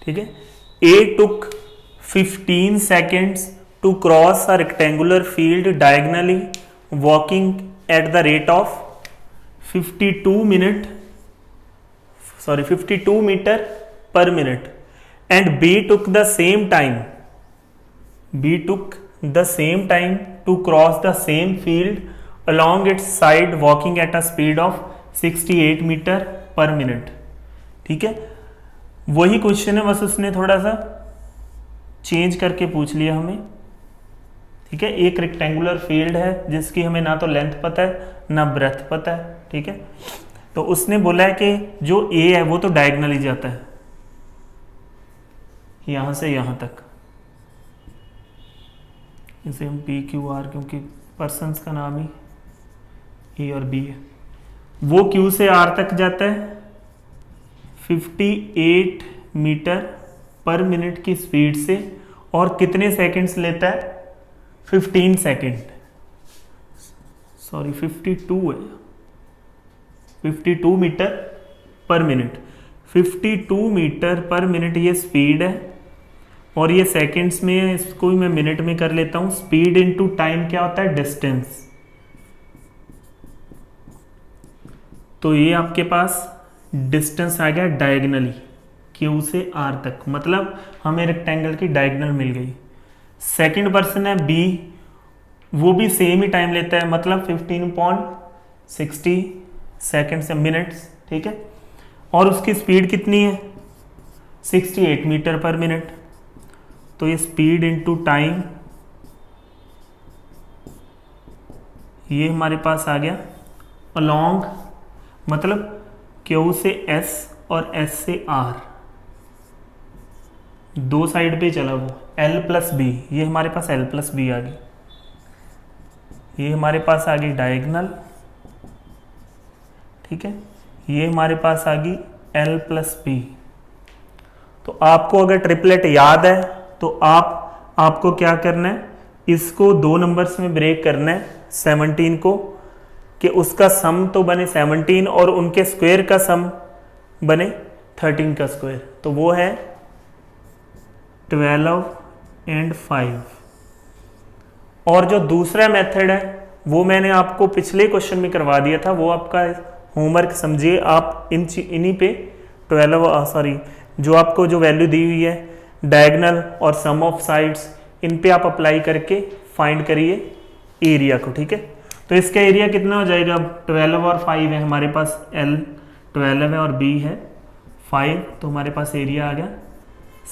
ठीक है। A took 15 seconds to cross a rectangular field diagonally walking at the rate of 52 meter per minute and B took the same time to cross the same field along its side walking at a speed of 68 meter per minute, ठीक है। वही question है, बस उसने थोड़ा सा change करके पूछ लिया हमें, ठीक है। एक रेक्टेंगुलर फील्ड है जिसकी हमें ना तो लेंथ पता है ना ब्रेथ पता है, ठीक है। तो उसने बोला है कि जो ए है वो तो डायगनली जाता है यहां से यहां तक, इसे हम पी क्यू आर, क्योंकि पर्सन्स का नाम ही ए और बी है। वो क्यू से आर तक जाता है 58 मीटर पर मिनट की स्पीड से, और कितने सेकंड्स लेता है 15 सेकंड, सॉरी 52 है, 52 metre per minute, 52 metre per minute ये स्पीड है, और ये सेकंड्स में है, इसको भी मैं मिनट में कर लेता हूं। स्पीड इनटू टाइम क्या होता है डिस्टेंस, तो ये आपके पास डिस्टेंस आ गया डायगनली क्यू से आर तक, मतलब हमें रेक्टेंगल की डायगनल मिल गई। सेकंड पर्सन है बी, वो भी सेम ही टाइम लेता है, मतलब 15.60 सेकंड से मिनट्स, ठीक है। और उसकी स्पीड कितनी है 68 मीटर पर मिनट, तो ये स्पीड इनटू टाइम ये हमारे पास आ गया अलोंग, मतलब क्यू से एस और एस से आर, दो साइड पे चला वो एल प्लस बी, ये हमारे पास एल प्लस बी आ गई, ये हमारे पास आ गई डायगनल, ठीक है। ये हमारे पास आ गई एल प्लस बी। तो आपको अगर ट्रिपलेट याद है तो आपको क्या करना है, इसको 2 नंबर्स में ब्रेक करना है 17 को, कि उसका सम तो बने 17 और उनके स्क्वायर का सम बने 13 का स्क्वायर, तो वो है 12 and 5। और जो दूसरा मेथड है वो मैंने आपको पिछले क्वेश्चन में करवा दिया था, वो आपका होमवर्क समझिए आप इन्हीं पे 12 जो आपको जो वैल्यू दी हुई है डायगोनल और सम ऑफ साइड्स, इन पे आप अप्लाई करके फाइंड करिए एरिया को, ठीक है। तो इसका एरिया कितना हो जाएगा, 12 और 5 है हमारे पास, L 12 है और B है 5, तो हमारे पास एरिया आ गया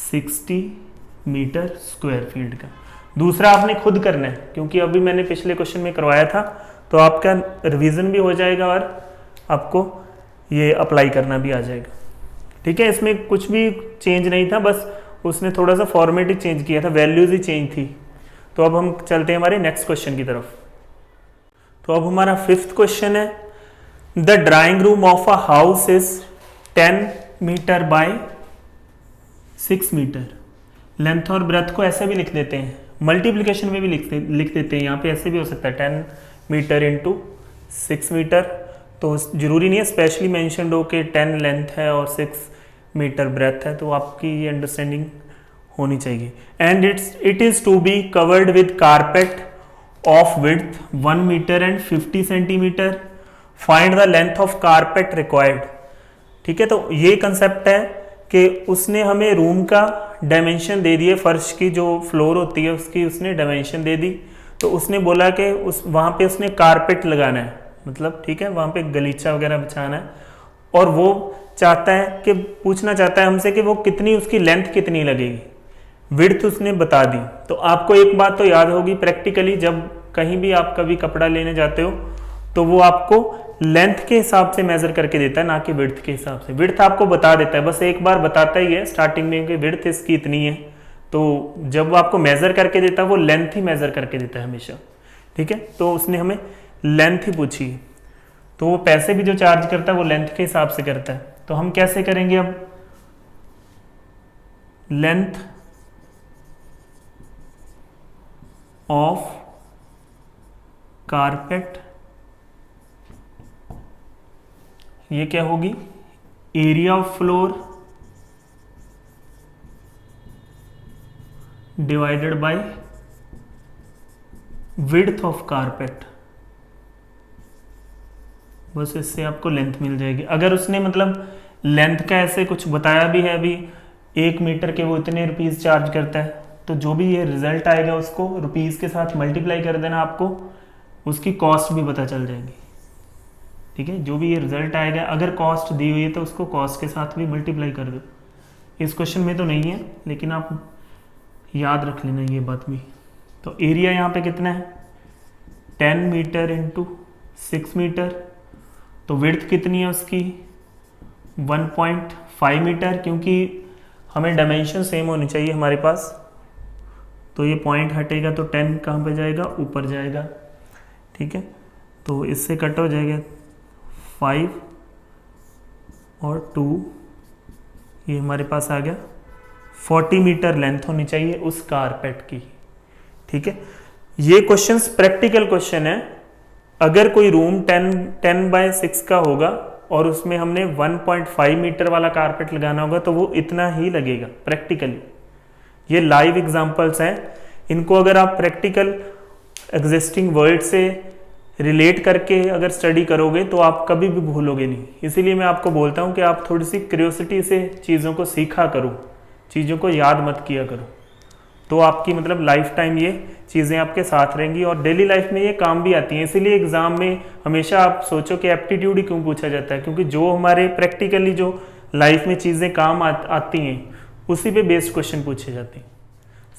60 मीटर स्क्वायर फील्ड का। दूसरा आपने खुद करना है, क्योंकि अभी मैंने पिछले क्वेश्चन में करवाया था, तो आपका रिवीजन भी हो जाएगा और आपको ये अप्लाई करना भी आ जाएगा, ठीक है। इसमें कुछ भी चेंज नहीं था, बस उसने थोड़ा सा फॉर्मेट ही चेंज किया था, वैल्यूज ही चेंज थी। तो अब हम चलते हैं हमारे नेक्स्ट क्वेश्चन की तरफ। तो अब हमारा फिफ्थ क्वेश्चन है, the drawing room of a house is 10 metre by 6 metre. Length और ब्रेथ को ऐसे भी लिख देते हैं, मल्टीप्लिकेशन में भी लिख देते हैं, यहाँ पे ऐसे भी हो सकता है 10 मीटर इंटू 6 मीटर। तो जरूरी नहीं है स्पेशली मेंशन्ड हो कि 10 लेंथ है और 6 मीटर ब्रेथ है, तो आपकी ये अंडरस्टैंडिंग होनी चाहिए। And it is to be covered with carpet of width 1 metre and 50 centimetre. Find the length of carpet required. ठीक है, तो ये कंसेप्ट है कि उसने हमें रूम का डायमेंशन दे दिए, फर्श की जो फ्लोर होती है उसकी उसने डायमेंशन दे दी। तो उसने बोला कि उस वहाँ पे उसने कारपेट लगाना है, मतलब ठीक है, वहाँ पे गलीचा वगैरह बिछाना है, और वो चाहता है कि पूछना चाहता है हमसे कि वो कितनी, उसकी लेंथ कितनी लगेगी। विड्थ उसने बता दी। तो आपको एक बात तो याद होगी, प्रैक्टिकली जब कहीं भी आप कभी कपड़ा लेने जाते हो तो वो आपको लेंथ के हिसाब से मेजर करके देता है, ना कि विड्थ के हिसाब से। विड्थ आपको बता देता है, बस एक बार बताता ही है स्टार्टिंग में कि विड्थ इसकी इतनी है। तो जब वो आपको मेजर करके देता है वो लेंथ ही मेजर करके देता है हमेशा। ठीक है, तो उसने हमें लेंथ ही पूछी, तो वो पैसे भी जो चार्ज करता है वो लेंथ के हिसाब से करता है। तो हम कैसे करेंगे अब, लेंथ ऑफ कारपेट, ये क्या होगी, area of floor divided by width of carpet. बस इससे आपको लेंथ मिल जाएगी। अगर उसने मतलब लेंथ का ऐसे कुछ बताया भी है, अभी 1 मीटर के वो इतने रुपीस चार्ज करता है, तो जो भी ये रिजल्ट आएगा उसको रुपीस के साथ मल्टीप्लाई कर देना, आपको उसकी कॉस्ट भी पता चल जाएगी। ठीक है, जो भी ये रिजल्ट आएगा, अगर कॉस्ट दी हुई है तो उसको कॉस्ट के साथ भी मल्टीप्लाई कर दो। इस क्वेश्चन में तो नहीं है, लेकिन आप याद रख लेना ये बात भी। तो एरिया यहाँ पे कितना है, 10 मीटर इंटू 6 मीटर। तो विड्थ कितनी है उसकी, 1.5 मीटर, क्योंकि हमें डायमेंशन सेम होनी चाहिए हमारे पास। तो ये पॉइंट हटेगा तो 10 कहाँ पे जाएगा, ऊपर जाएगा। ठीक है, तो इससे कट हो जाएगा 5 और 2, ये हमारे पास आ गया 40 मीटर लेंथ होनी चाहिए उस कारपेट की। ठीक है, ये क्वेश्चंस प्रैक्टिकल क्वेश्चन है। अगर कोई रूम 10 बाय 6 का होगा और उसमें हमने 1.5 मीटर वाला कारपेट लगाना होगा तो वो इतना ही लगेगा प्रैक्टिकली। ये लाइव एग्जांपल्स हैं, इनको अगर आप प्रैक्टिकल एग्जिस्टिंग वर्ल्ड से रिलेट करके अगर स्टडी करोगे तो आप कभी भी भूलोगे नहीं। इसीलिए मैं आपको बोलता हूँ कि आप थोड़ी सी क्यूरियोसिटी से चीज़ों को सीखा करो, चीज़ों को याद मत किया करो, तो आपकी मतलब लाइफ टाइम ये चीज़ें आपके साथ रहेंगी और डेली लाइफ में ये काम भी आती हैं। इसीलिए एग्ज़ाम में हमेशा आप सोचो कि एप्टीट्यूड ही क्यों पूछा जाता है, क्योंकि जो हमारे प्रैक्टिकली जो लाइफ में चीज़ें काम आती हैं उसी पे बेस्ड क्वेश्चन पूछे जाते हैं।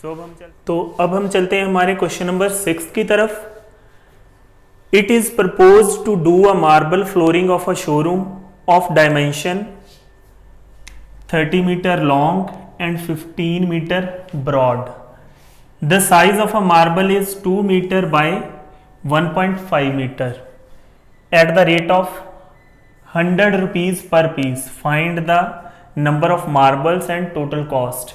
अब हम चलते हैं हमारे क्वेश्चन नंबर 6 की तरफ। It is propose to do a marble flooring of a showroom of dimension 30 metre long and 15 metre broad. The size of a marble is 2 metre by 1.5 metre at the rate of 100 rupees per piece. Find the number of marbles and total cost.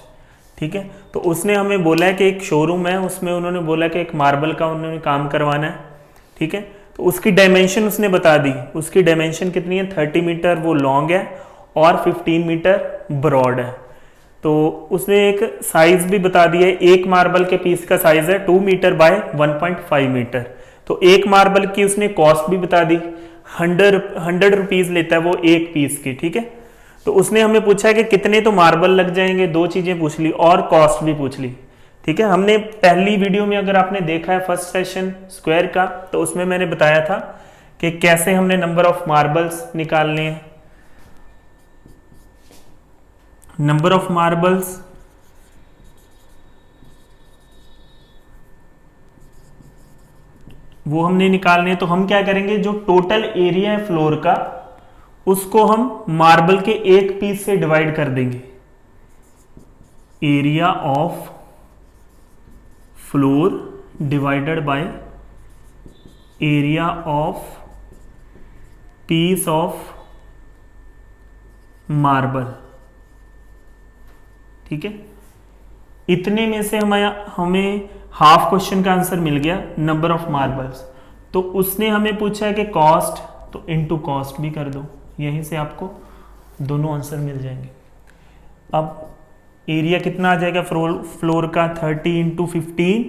ठीक है, तो उसने हमें बोला है कि एक showroom है, उसमें उन्होंने बोला कि एक मार्बल का उन्होंने काम करवाना है। ठीक है, तो उसकी डायमेंशन उसने बता दी। उसकी डायमेंशन कितनी है, 30 मीटर वो लॉन्ग है और 15 मीटर ब्रॉड है। तो उसने एक साइज भी बता दिया है, एक मार्बल के पीस का साइज है 2 मीटर बाय 1.5 मीटर। तो एक मार्बल की उसने कॉस्ट भी बता दी, 100 रुपीज लेता है वो एक पीस की। ठीक है, तो उसने हमें पूछा है कि कितने तो मार्बल लग जाएंगे, दो चीजें पूछ ली और कॉस्ट भी पूछ ली। ठीक है, हमने पहली वीडियो में अगर आपने देखा है फर्स्ट सेशन स्क्वायर का, तो उसमें मैंने बताया था कि कैसे हमने नंबर ऑफ मार्बल्स निकालने हैं। नंबर ऑफ मार्बल्स वो हमने निकालने हैं, तो हम क्या करेंगे, जो टोटल एरिया है फ्लोर का उसको हम मार्बल के एक पीस से डिवाइड कर देंगे। Area of floor divided by area of peace of marble. ठीक है, इतने में से हमें हाफ क्वेश्चन का आंसर मिल गया, नंबर ऑफ मार्बल्स। तो उसने हमें पूछा है कि कॉस्ट, तो इनटू कॉस्ट भी कर दो, यहीं से आपको दोनों आंसर मिल जाएंगे। अब एरिया कितना आ जाएगा फ्लोर का 30 इंटू 15,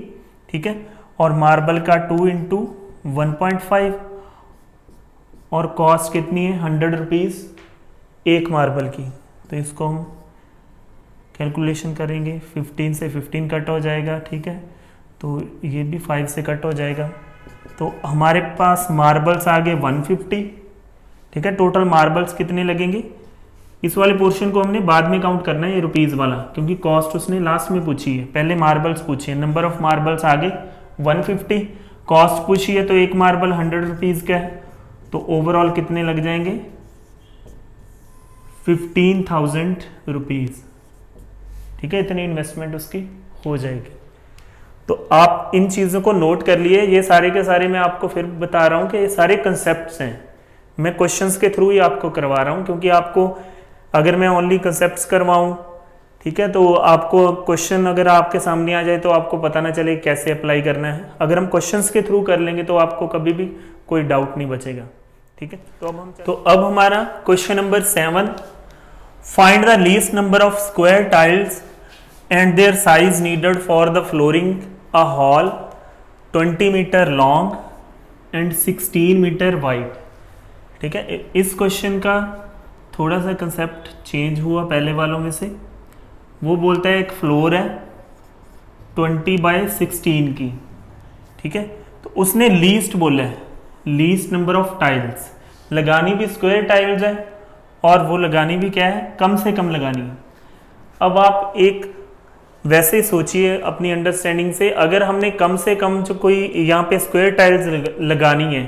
ठीक है, और मार्बल का 2 इंटू 1.5, और कॉस्ट कितनी है 100 रुपीज़ एक मार्बल की। तो इसको हम कैलकुलेशन करेंगे, 15 से 15 कट हो जाएगा, ठीक है, तो ये भी 5 से कट हो जाएगा। तो हमारे पास मार्बल्स आ गए 150, ठीक है। टोटल मार्बल्स कितने लगेंगे, इस वाले पोर्शन को हमने बाद में काउंट करना है, ये रुपीज़ वाला, क्योंकि कॉस्ट उसने लास्ट में पूछी है, पहले मार्बल्स पूछी है। नंबर ऑफ मार्बल्स आ गए 150, कॉस्ट पूछी है तो एक मार्बल 100 रुपीज़ का है, तो ओवरऑल कितने लग जाएंगे 15,000 रुपीज़, ठीक है, इतनी इन्वेस्टमेंट उसकी हो जाएगी। तो आप इन चीज़ों को नोट कर लिए, ये सारे के सारे मैं आपको फिर बता रहा हूँ कि ये सारे कंसेप्ट्स हैं, मैं क्वेश्चंस के थ्रू ही आपको करवा रहा हूँ, क्योंकि आपको अगर मैं ओनली कंसेप्ट्स करवाऊँ, ठीक है, तो आपको क्वेश्चन अगर आपके सामने आ जाए तो आपको पता ना चले कैसे अप्लाई करना है। अगर हम क्वेश्चंस के थ्रू कर लेंगे तो आपको कभी भी कोई डाउट नहीं बचेगा, ठीक है। तो अब हमारा question number 7, find the least number of square tiles and their size needed for the flooring a hall 20 metre long and 16 metre wide. ठीक है, इस क्वेश्चन का थोड़ा सा कंसेप्ट चेंज हुआ पहले वालों में से। वो बोलता है एक फ्लोर है 20 बाय 16 की, ठीक है, तो उसने लीस्ट बोला है, लीस्ट नंबर ऑफ टाइल्स, लगानी भी स्क्वायर टाइल्स है और वो लगानी भी क्या है, कम से कम लगानी है। अब आप एक वैसे सोचिए अपनी अंडरस्टैंडिंग से, अगर हमने कम से कम जो कोई यहाँ पे स्क्वायर टाइल्स लगानी है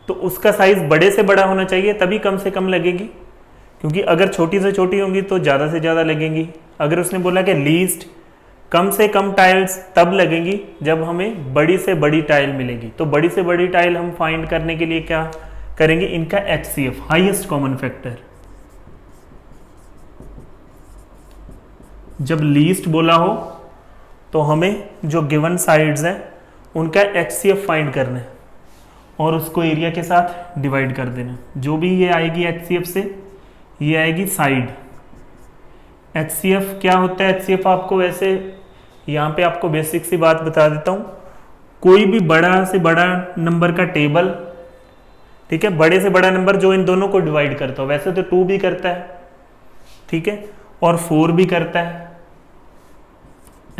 तो उसका साइज बड़े से बड़ा होना चाहिए, तभी कम से कम लगेगी, क्योंकि अगर छोटी से छोटी होंगी तो ज़्यादा से ज़्यादा लगेंगी। अगर उसने बोला कि लीस्ट कम से कम टाइल्स तब लगेंगी जब हमें बड़ी से बड़ी टाइल मिलेगी। तो बड़ी से बड़ी टाइल हम फाइंड करने के लिए क्या करेंगे, इनका HCF, हाईएस्ट कॉमन फैक्टर। जब लीस्ट बोला हो तो हमें जो गिवन साइड्स हैं उनका HCF फाइंड करना है और उसको एरिया के साथ डिवाइड कर देना। जो भी ये आएगी HCF से, ये आएगी साइड। HCF क्या होता है, HCF आपको वैसे यहाँ पे आपको बेसिक सी बात बता देता हूँ। कोई भी बड़ा से बड़ा नंबर का टेबल, ठीक है, बड़े से बड़ा नंबर जो इन दोनों को डिवाइड करता हो, वैसे तो 2 भी करता है, ठीक है, और 4 भी करता है।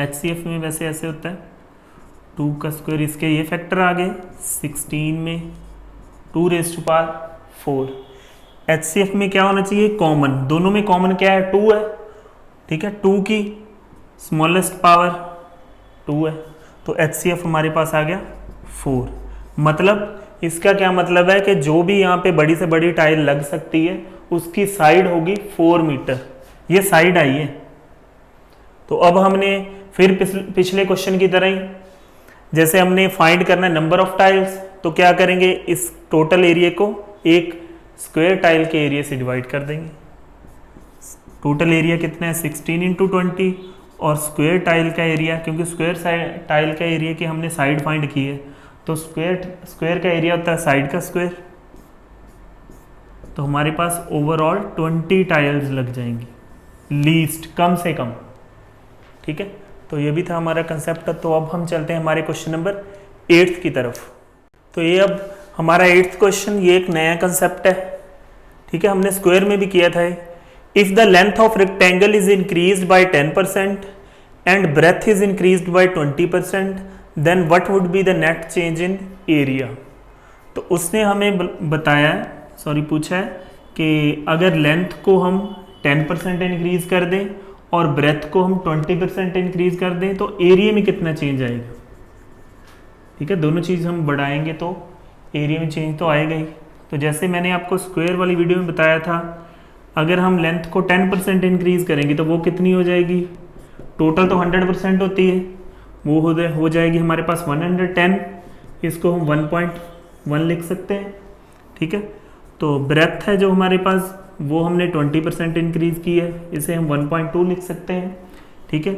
HCF में वैसे ऐसे होता है 2 का स्क्वायर, इसके ये फैक्टर आ गए, 16 में 2 रेज़ टू पावर 4। HCF में क्या होना चाहिए, कॉमन, दोनों में कॉमन क्या है, 2 है, ठीक है, 2 की स्मॉलेस्ट पावर 2 है, तो HCF हमारे पास आ गया 4। मतलब इसका क्या मतलब है कि जो भी यहाँ पे बड़ी से बड़ी टाइल लग सकती है उसकी साइड होगी 4 मीटर, ये साइड आई है। तो अब हमने फिर पिछले क्वेश्चन की तरह ही, जैसे हमने फाइंड करना है नंबर ऑफ टाइल्स, तो क्या करेंगे, इस टोटल एरिया को एक स्क्वायर टाइल के एरिया से डिवाइड कर देंगे। टोटल एरिया कितना है 16 इंटू 20, और स्क्वायर टाइल का एरिया, क्योंकि स्क्वायर टाइल का एरिया की हमने साइड फाइंड की है, तो स्क्वायर का एरिया होता है साइड का स्क्वायर। तो हमारे पास ओवरऑल 20 टाइल्स लग जाएंगी, लीस्ट, कम से कम, ठीक है। तो ये भी था हमारा कंसेप्ट। तो अब हम चलते हैं हमारे क्वेश्चन नंबर 8 की तरफ। तो ये अब हमारा 8th क्वेश्चन, ये एक नया कंसेप्ट है, ठीक है, हमने स्क्वायर में भी किया था। If the length of rectangle is increased by 10% and breadth is increased by 20%, then what would be the net change in area. तो उसने हमें बताया, पूछा है कि अगर लेंथ को हम 10% इंक्रीज कर दें और ब्रेथ को हम 20% इंक्रीज कर दें तो एरिया में कितना चेंज आएगा, ठीक है। दोनों चीज़ हम बढ़ाएंगे तो एरिया में चेंज तो आएगा ही। तो जैसे मैंने आपको स्क्वायर वाली वीडियो में बताया था, अगर हम लेंथ को 10% इंक्रीज करेंगे तो वो कितनी हो जाएगी, टोटल तो 100% होती है, वो हो जाएगी हमारे पास 110, इसको हम 1 लिख सकते हैं, ठीक है। तो ब्रेथ है जो हमारे पास वो हमने 20% इंक्रीज की है, इसे हम 1.2 लिख सकते हैं, ठीक है।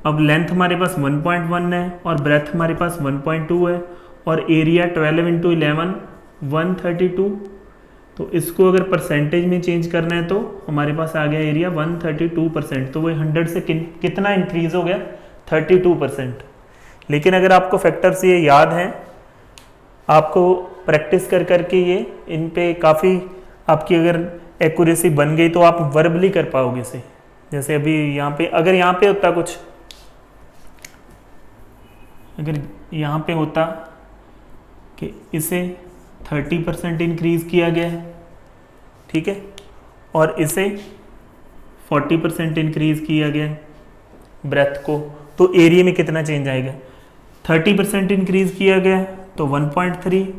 अब लेंथ हमारे पास 1.1 है और ब्रेथ हमारे पास 1.2 है और एरिया 12 इंटू 11 132। तो इसको अगर परसेंटेज में चेंज करना है तो हमारे पास आ गया एरिया 132%। तो वो 100 से कितना इंक्रीज हो गया, 32%। लेकिन अगर आपको फैक्टर्स ये याद हैं, आपको प्रैक्टिस कर करके ये इन पे काफ़ी आपकी अगर एक्यूरेसी बन गई तो आप वर्बली कर पाओगे इसे। जैसे अभी यहाँ पे अगर यहाँ पे होता कुछ, अगर यहाँ पे होता कि इसे 30% इंक्रीज किया गया है, ठीक है, और इसे 40% इंक्रीज किया गया है ब्रेथ को, तो एरिया में कितना चेंज आएगा। 30% इंक्रीज किया गया तो 1.3,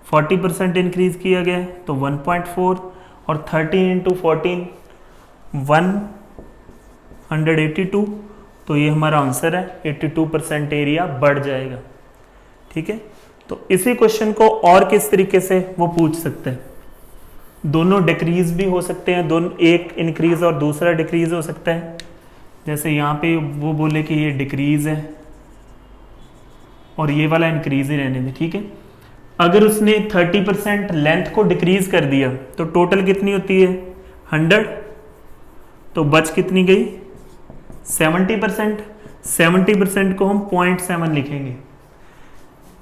40% इंक्रीज किया गया तो 1.4 और 13 इंटू 14 182। तो ये हमारा आंसर है, 82% एरिया बढ़ जाएगा, ठीक है। तो इसी क्वेश्चन को और किस तरीके से वो पूछ सकते हैं, दोनों डिक्रीज भी हो सकते हैं, दोनों एक इंक्रीज और दूसरा डिक्रीज हो सकता है। जैसे यहाँ पे वो बोले कि ये डिक्रीज है और ये वाला इंक्रीज ही रहने दे, ठीक है। अगर उसने 30% लेंथ को डिक्रीज कर दिया तो टोटल कितनी होती है 100, तो बच कितनी गई 70%। 70% को हम 0.7 लिखेंगे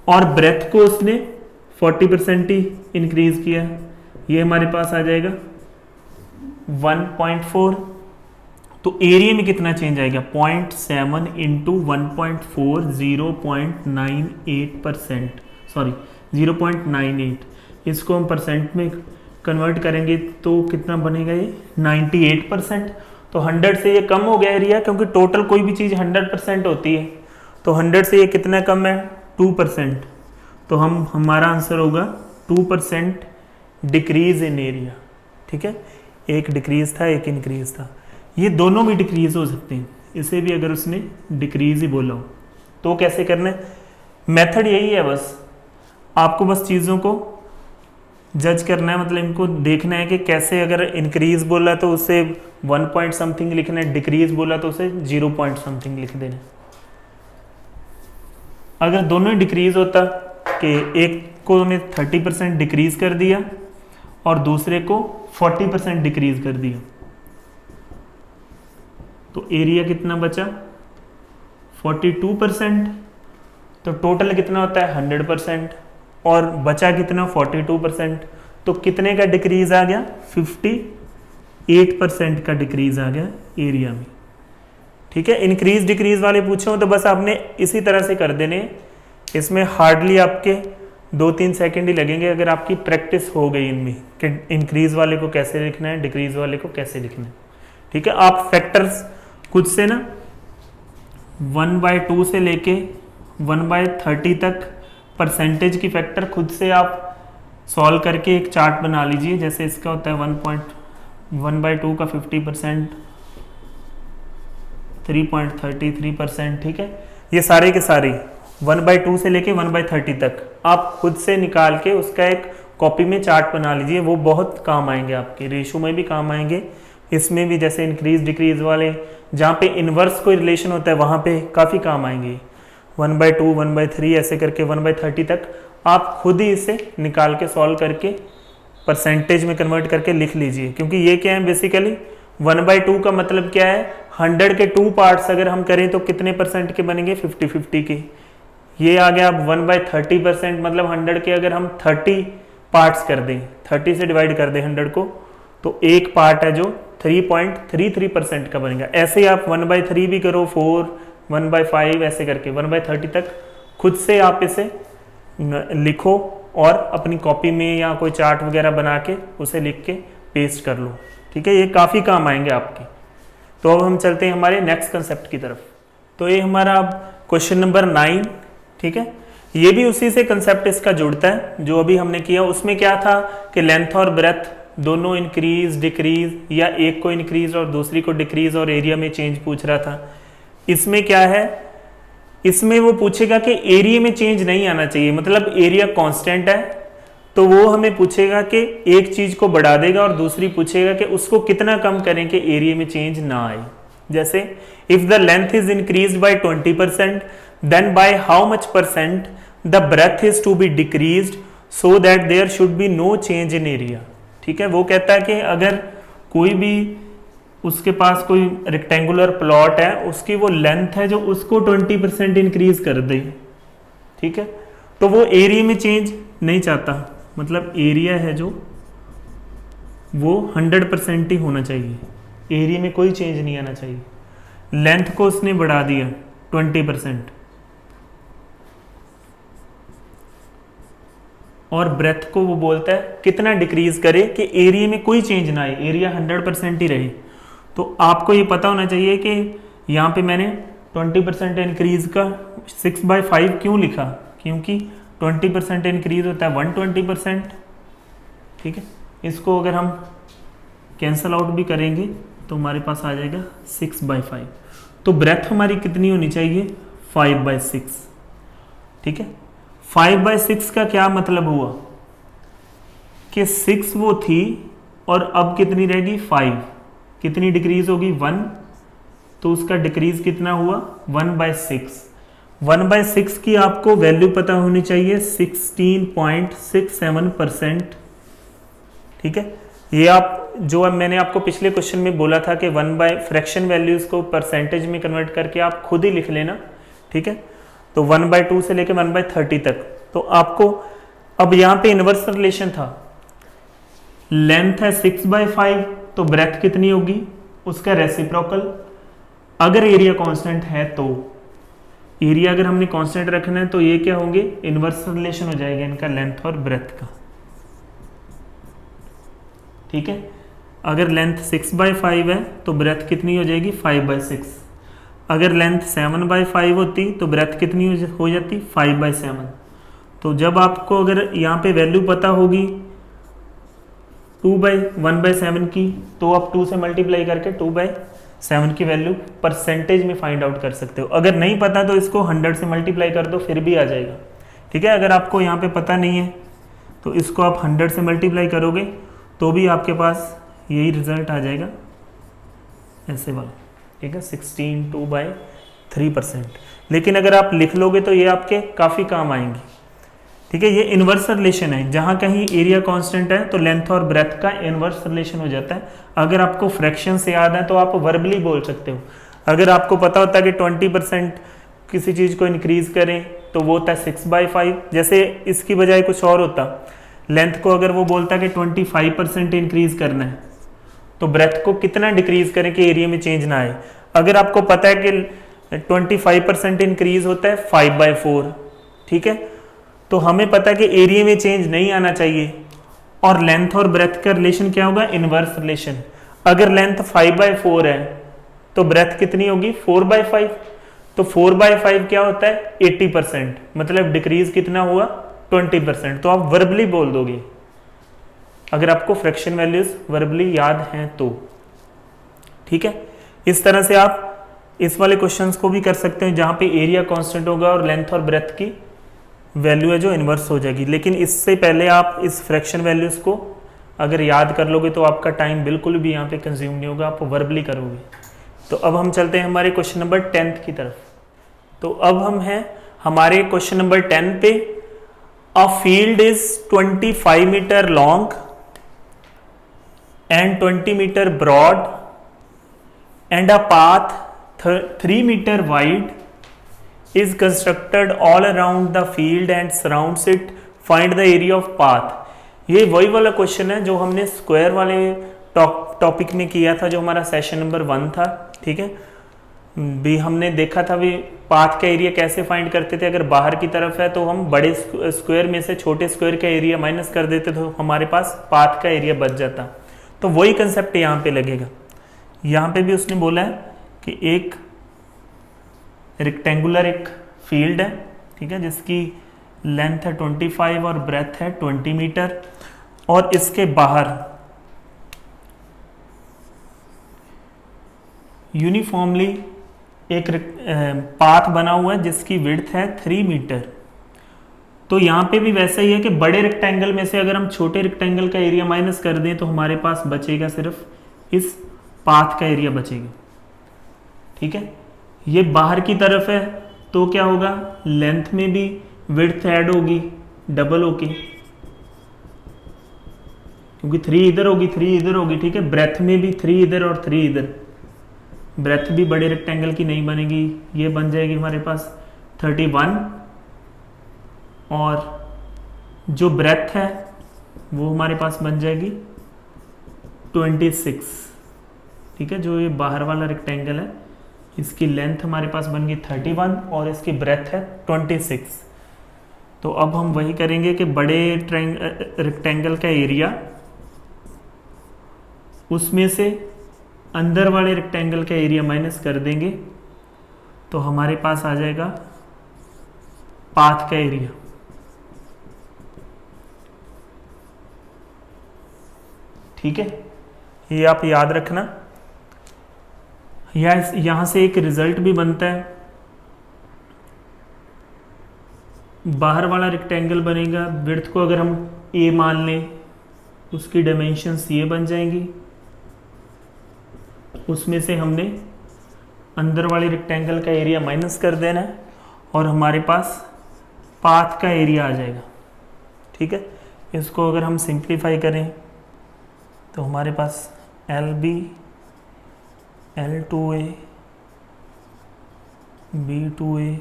और ब्रेथ को उसने 40% ही इंक्रीज किया, ये हमारे पास आ जाएगा 1.4। तो एरिया में कितना चेंज आएगा 0.7 इंटू 1.4 0.98%, सॉरी 0.98। इसको हम परसेंट में कन्वर्ट करेंगे तो कितना बनेगा ये 98%। तो 100 से ये कम हो गया एरिया, क्योंकि टोटल कोई भी चीज़ 100% होती है, तो 100 से ये कितना कम है 2%। तो हमारा आंसर होगा 2% डिक्रीज इन एरिया, ठीक है। एक डिक्रीज था एक इंक्रीज था, ये दोनों भी डिक्रीज हो सकते हैं। इसे भी अगर उसने डिक्रीज ही बोला हो तो कैसे करना है, मेथड यही है, बस आपको बस चीज़ों को जज करना है, मतलब इनको देखना है कि कैसे, अगर इंक्रीज बोला तो उसे 1 पॉइंट समथिंग लिखना है, डिक्रीज बोला तो उसे 0 पॉइंट समथिंग लिख देना है। अगर दोनों ही डिक्रीज होता कि एक को ने 30% डिक्रीज कर दिया और दूसरे को 40% डिक्रीज कर दिया, तो एरिया कितना बचा 42%। तो टोटल कितना होता है 100% और बचा कितना 42%। तो कितने का डिक्रीज आ गया 58% का डिक्रीज आ गया एरिया में, ठीक है। इंक्रीज डिक्रीज वाले पूछे हो तो बस आपने इसी तरह से कर देने, इसमें हार्डली आपके 2-3 सेकंड ही लगेंगे अगर आपकी प्रैक्टिस हो गई इनमें कि इंक्रीज वाले को कैसे लिखना है, डिक्रीज वाले को कैसे लिखना है, ठीक है। आप फैक्टर्स खुद से ना 1/2 से लेके 1/30 तक परसेंटेज की फैक्टर खुद से आप सॉल्व करके एक चार्ट बना लीजिए। जैसे इसका होता है 1/2 का 50%, 3.33%, ठीक है। ये सारे के सारे 1/2 से लेके 1/30 तक आप खुद से निकाल के उसका एक कॉपी में चार्ट बना लीजिए, वो बहुत काम आएंगे, आपके रेशो में भी काम आएंगे, इसमें भी जैसे इंक्रीज डिक्रीज वाले जहाँ पे इन्वर्स कोई रिलेशन होता है वहाँ पे काफ़ी काम आएंगे। 1/2, 1/3 ऐसे करके 1/30 तक आप खुद ही इसे निकाल के सॉल्व करके परसेंटेज में कन्वर्ट करके लिख लीजिए, क्योंकि ये क्या है बेसिकली 1/2 का मतलब क्या है 100 के 2 पार्ट्स अगर हम करें तो कितने परसेंट के बनेंगे 50-50 के। ये आ गया अब 1/30%, मतलब 100 के अगर हम 30 पार्ट्स कर दें, 30 से डिवाइड कर दें 100 को, तो एक पार्ट है जो 3.33% का बनेगा। ऐसे ही आप 1/3 भी करो, 4, 1/5 ऐसे करके 1/30 तक खुद से आप इसे लिखो और अपनी कॉपी में या कोई चार्ट वगैरह बना के उसे लिख के पेस्ट कर लो, ठीक है। ये काफ़ी काम आएंगे आपके। तो अब हम चलते हैं हमारे नेक्स्ट कंसेप्ट की तरफ। तो ये हमारा अब क्वेश्चन नंबर 9, ठीक है। ये भी उसी से कंसेप्ट इसका जुड़ता है जो अभी हमने किया। उसमें क्या था कि लेंथ और ब्रेथ दोनों इंक्रीज डिक्रीज, या एक को इंक्रीज और दूसरी को डिक्रीज और एरिया में चेंज पूछ रहा था। इसमें क्या है इसमें वो पूछेगा कि एरिया में चेंज नहीं आना चाहिए, मतलब एरिया कांस्टेंट है, तो वो हमें पूछेगा कि एक चीज को बढ़ा देगा और दूसरी पूछेगा कि उसको कितना कम करें कि एरिया में चेंज ना आए। जैसे if the length is increased by 20% then by how much percent the breadth is to be decreased so that there should be no change in area. ठीक है, वो कहता है कि अगर कोई भी उसके पास कोई रेक्टेंगुलर प्लॉट है, उसकी वो लेंथ है जो उसको 20% इंक्रीज कर दे, ठीक है, तो वो एरिया में चेंज नहीं चाहता, मतलब एरिया है जो वो 100% ही होना चाहिए, एरिया में कोई चेंज नहीं आना चाहिए। लेंथ को उसने बढ़ा दिया 20% और ब्रेथ को वो बोलता है कितना डिक्रीज करे कि एरिया में कोई चेंज ना आए, एरिया 100% ही रहे। तो आपको ये पता होना चाहिए कि यहाँ पे मैंने 20% इंक्रीज का 6/5 क्यों लिखा, क्योंकि 20% इंक्रीज होता है 120%। ठीक है, इसको अगर हम कैंसल आउट भी करेंगे तो हमारे पास आ जाएगा 6/5। तो ब्रेथ हमारी कितनी होनी चाहिए, 5/6। ठीक है, 5/6 का क्या मतलब हुआ कि 6 वो थी और अब कितनी रहेगी 5, कितनी डिक्रीज होगी 1, तो उसका डिक्रीज कितना हुआ 1/6। 1/6 की आपको वैल्यू पता होनी चाहिए 16.67%। ठीक है, ये आप जो अब मैंने आपको पिछले क्वेश्चन में बोला था कि 1 फ्रैक्शन वैल्यूज को परसेंटेज में कन्वर्ट करके आप खुद ही लिख लेना। ठीक है, तो 1/2 से लेकर 1/30 तक। तो आपको अब यहाँ पे इनवर्स रिलेशन था, लेंथ है 6/5 तो ब्रेथ कितनी होगी उसका रेसिप्रोकल। अगर एरिया कांस्टेंट है तो एरिया अगर हमने कांस्टेंट रखना है तो ये क्या होंगे, इनवर्स रिलेशन हो जाएगा इनका लेंथ और ब्रेथ का। ठीक है, अगर लेंथ 6/5 है तो ब्रेथ कितनी हो जाएगी 5/6। अगर लेंथ 7/5 होती तो ब्रेथ कितनी हो जाती 5/7। तो जब आपको अगर यहाँ पे वैल्यू पता होगी 1/7 की, तो आप 2 से मल्टीप्लाई करके 2/7 की वैल्यू परसेंटेज में फाइंड आउट कर सकते हो। अगर नहीं पता तो इसको 100 से मल्टीप्लाई कर दो फिर भी आ जाएगा। ठीक है, अगर आपको यहाँ पे पता नहीं है तो इसको आप 100 से मल्टीप्लाई करोगे तो भी आपके पास यही रिजल्ट आ जाएगा, ऐसे वाला। ठीक है, 16/3%। लेकिन अगर आप लिख लोगे तो ये आपके काफ़ी काम आएंगी। ठीक है, ये इनवर्स रिलेशन है, जहां कहीं एरिया कांस्टेंट है तो लेंथ और ब्रेथ का इनवर्स रिलेशन हो जाता है। अगर आपको फ्रैक्शन से याद है तो आप वर्बली बोल सकते हो। अगर आपको पता होता है कि 20% किसी चीज़ को इंक्रीज करें तो वो होता है 6/5। जैसे इसकी बजाय कुछ और होता, लेंथ को अगर वो बोलता कि 25% इंक्रीज करना है तो ब्रेथ को कितना डिक्रीज करें कि एरिया में चेंज ना आए। अगर आपको पता है कि 25% इंक्रीज होता है 5/4, ठीक है, तो हमें पता है कि एरिया में चेंज नहीं आना चाहिए और लेंथ और ब्रेथ का रिलेशन क्या होगा, इनवर्स रिलेशन। अगर लेंथ 5/4 है तो ब्रेथ कितनी होगी 4/5। तो 4/5 क्या होता है 80%, मतलब डिक्रीज कितना हुआ 20%। तो आप वर्बली बोल दोगे अगर आपको फ्रैक्शन वैल्यूज वर्बली याद हैं तो। ठीक है, इस तरह से आप इस वाले क्वेश्चंस को भी कर सकते हैं जहां पे एरिया कांस्टेंट होगा और लेंथ और ब्रेथ की वैल्यू है जो इन्वर्स हो जाएगी। लेकिन इससे पहले आप इस फ्रैक्शन वैल्यूज को अगर याद कर लोगे तो आपका टाइम बिल्कुल भी यहाँ पे कंज्यूम नहीं होगा, आप वर्बली करोगे। तो अब हम चलते हैं हमारे क्वेश्चन नंबर 10 की तरफ। तो अब हम हैं हमारे क्वेश्चन नंबर 10 पे। A field is 25 metre long and 20 meter broad and a path 3 meter wide is constructed all around the field and surrounds it. Find the area of path. ये वही वाला क्वेश्चन है जो हमने स्क्वायर वाले topic में किया था, जो हमारा सेशन नंबर 1 था। ठीक है, भी हमने देखा था भी पाथ का एरिया कैसे फाइंड करते थे। अगर बाहर की तरफ है तो हम बड़े स्क्वायर में से छोटे स्क्वायर का एरिया माइनस कर देते तो हमारे पास पाथ का एरिया बच जाता। तो वही कंसेप्ट यहाँ पे लगेगा। यहाँ पे भी उसने बोला है कि एक रेक्टेंगुलर एक फील्ड है, ठीक है, जिसकी लेंथ है 25 और ब्रेथ है 20 मीटर, और इसके बाहर यूनिफॉर्मली एक पाथ बना हुआ है जिसकी विड्थ है 3 मीटर। तो यहाँ पे भी वैसा ही है कि बड़े रेक्टेंगल में से अगर हम छोटे रेक्टेंगल का एरिया माइनस कर दें तो हमारे पास बचेगा सिर्फ इस पाथ का एरिया बचेगा। ठीक है, ये बाहर की तरफ है तो क्या होगा, लेंथ में भी विड्थ ऐड होगी डबल होगी, क्योंकि 3 इधर होगी 3 इधर होगी। ठीक है, ब्रेथ में भी 3 इधर और 3 इधर, ब्रेथ भी बड़े रेक्टेंगल की नहीं बनेगी, ये बन जाएगी हमारे पास 31, और जो ब्रेथ है वो हमारे पास बन जाएगी 26। ठीक है, जो ये बाहर वाला रेक्टेंगल है इसकी लेंथ हमारे पास बन गई 31 और इसकी ब्रेथ है 26। तो अब हम वही करेंगे कि बड़े रेक्टेंगल का एरिया उसमें से अंदर वाले रेक्टेंगल का एरिया माइनस कर देंगे तो हमारे पास आ जाएगा पाथ का एरिया। ठीक है, ये आप याद रखना। यहां से एक रिजल्ट भी बनता है, बाहर वाला रेक्टेंगल बनेगा, विड्थ को अगर हम a मान लें उसकी डायमेंशंस ये बन जाएंगी, उसमें से हमने अंदर वाले रेक्टेंगल का एरिया माइनस कर देना है और हमारे पास पाथ का एरिया आ जाएगा। ठीक है, इसको अगर हम सिंप्लीफाई करें तो हमारे पास LB L2A B2A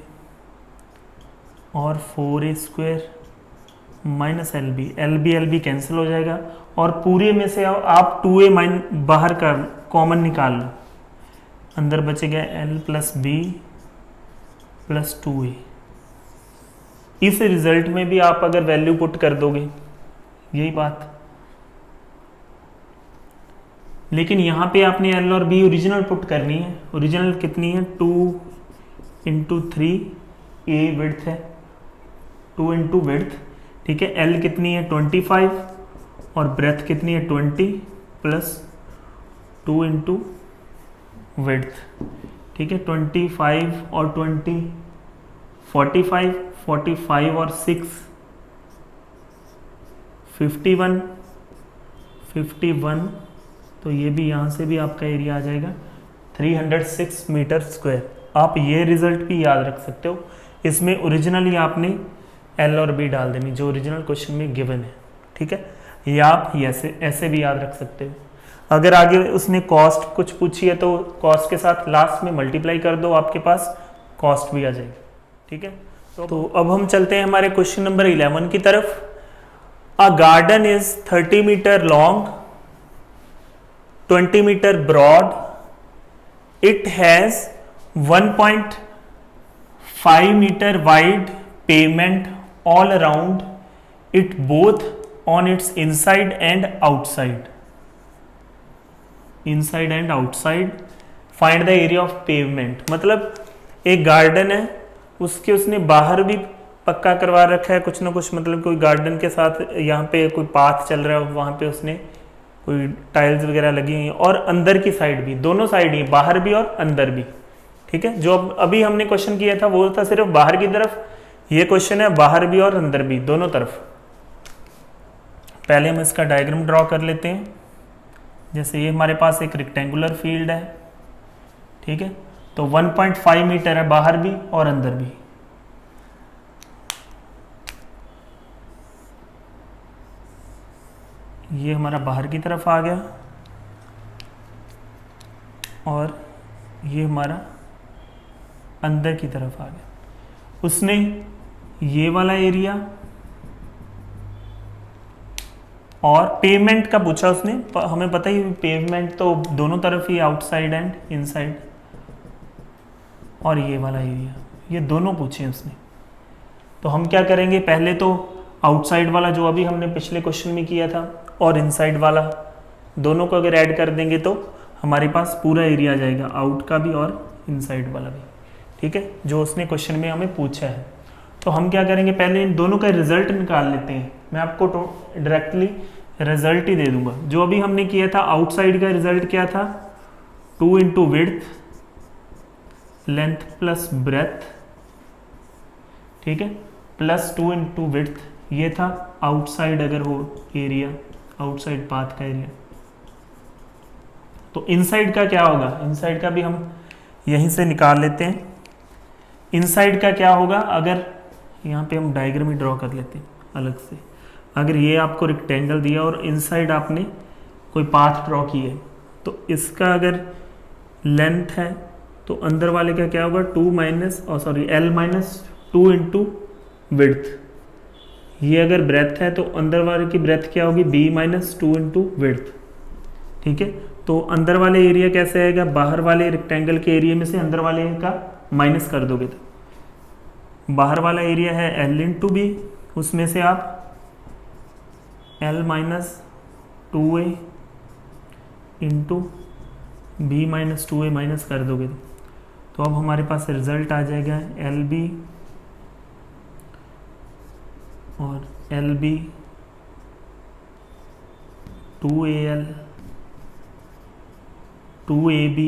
और 4A square minus LB cancel हो जाएगा और पूरे में से आप 2A बाहर का कॉमन निकाल लो, अंदर बचेगा L plus B plus 2A। इस रिजल्ट में भी आप अगर वैल्यू पुट कर दोगे यही बात, लेकिन यहाँ पे आपने L और B ओरिजिनल पुट करनी है। ओरिजिनल कितनी है, 2 इंटू 3A विड्थ है, 2 इंटू विड्थ। ठीक है, L कितनी है 25 और ब्रेथ कितनी है 20 प्लस 2 इंटू विड्थ। ठीक है, 25 और 20 45, 45 और 6 51, 51। तो ये भी यहाँ से भी आपका एरिया आ जाएगा 306 मीटर स्क्वायर। आप ये रिजल्ट भी याद रख सकते हो, इसमें ओरिजिनली आपने L और B डाल देनी जो ओरिजिनल क्वेश्चन में गिवन है। ठीक है, ये आप ऐसे भी याद रख सकते हो। अगर आगे उसने कॉस्ट कुछ पूछी है तो कॉस्ट के साथ लास्ट में मल्टीप्लाई कर दो, आपके पास कॉस्ट भी आ जाएगी। ठीक है, तो अब हम चलते हैं हमारे क्वेश्चन नंबर 11 की तरफ। A garden is 30 metre long, 20 metre broad, it has 1.5 metre wide pavement all around it both on its inside and outside. Inside and outside. Find the area of pavement. मतलब एक garden है, उसके उसने बाहर भी पक्का करवा रखा है कुछ ना कुछ, मतलब कोई गार्डन के साथ यहाँ पे कोई पाथ चल रहा है, वहाँ पे उसने कोई टाइल्स वगैरह लगी हुई हैं, और अंदर की साइड भी, दोनों साइड ही, बाहर भी और अंदर भी। ठीक है, जो अभी हमने क्वेश्चन किया था वो था सिर्फ बाहर की तरफ, ये क्वेश्चन है बाहर भी और अंदर भी, दोनों तरफ। पहले हम इसका डायग्राम ड्रॉ कर लेते हैं। जैसे ये हमारे पास एक रेक्टेंगुलर फील्ड है। ठीक है, तो 1.5 मीटर है बाहर भी और अंदर भी। ये हमारा बाहर की तरफ आ गया और ये हमारा अंदर की तरफ आ गया। उसने ये वाला एरिया और पेवमेंट का पूछा उसने, हमें पता ही पेवमेंट तो दोनों तरफ ही, आउटसाइड एंड इनसाइड, और ये वाला एरिया, ये दोनों पूछे उसने। तो हम क्या करेंगे, पहले तो आउटसाइड वाला जो अभी हमने पिछले क्वेश्चन में किया था और इनसाइड वाला, दोनों को अगर ऐड कर देंगे तो हमारे पास पूरा एरिया आ जाएगा, आउट का भी और इनसाइड वाला भी। ठीक है, जो उसने क्वेश्चन में हमें पूछा है। तो हम क्या करेंगे, पहले इन दोनों का रिजल्ट निकाल लेते हैं। मैं आपको डायरेक्टली रिजल्ट ही दे दूंगा। जो अभी हमने किया था आउटसाइड का रिजल्ट क्या था, 2 into width length plus breadth, ठीक है, प्लस 2 इंटू विड्थ, ये था आउटसाइड अगर हो एरिया, आउटसाइड पाथ का एरिया। तो इनसाइड का क्या होगा, इनसाइड का भी हम यहीं से निकाल लेते हैं। इनसाइड का क्या होगा, अगर यहाँ पे हम डायग्राम ही ड्रॉ कर लेते हैं अलग से। अगर ये आपको रेक्टेंगल दिया और इनसाइड आपने कोई पाथ ड्रॉ किया है, तो इसका अगर लेंथ है तो अंदर वाले का क्या होगा, एल माइनस 2 इंटू विड्थ। ये अगर ब्रेथ है तो अंदर वाले की ब्रेथ क्या होगी, बी माइनस 2 इंटू विड्थ, ठीक है। तो अंदर वाले एरिया कैसे आएगा, बाहर वाले रेक्टेंगल के एरिया में से अंदर वाले का माइनस कर दोगे तो बाहर वाला एरिया है एल इंटू बी, उसमें से आप L minus 2a into B minus 2a minus कर दोगे तो अब हमारे पास रिजल्ट आ जाएगा एल बी और L B 2al 2ab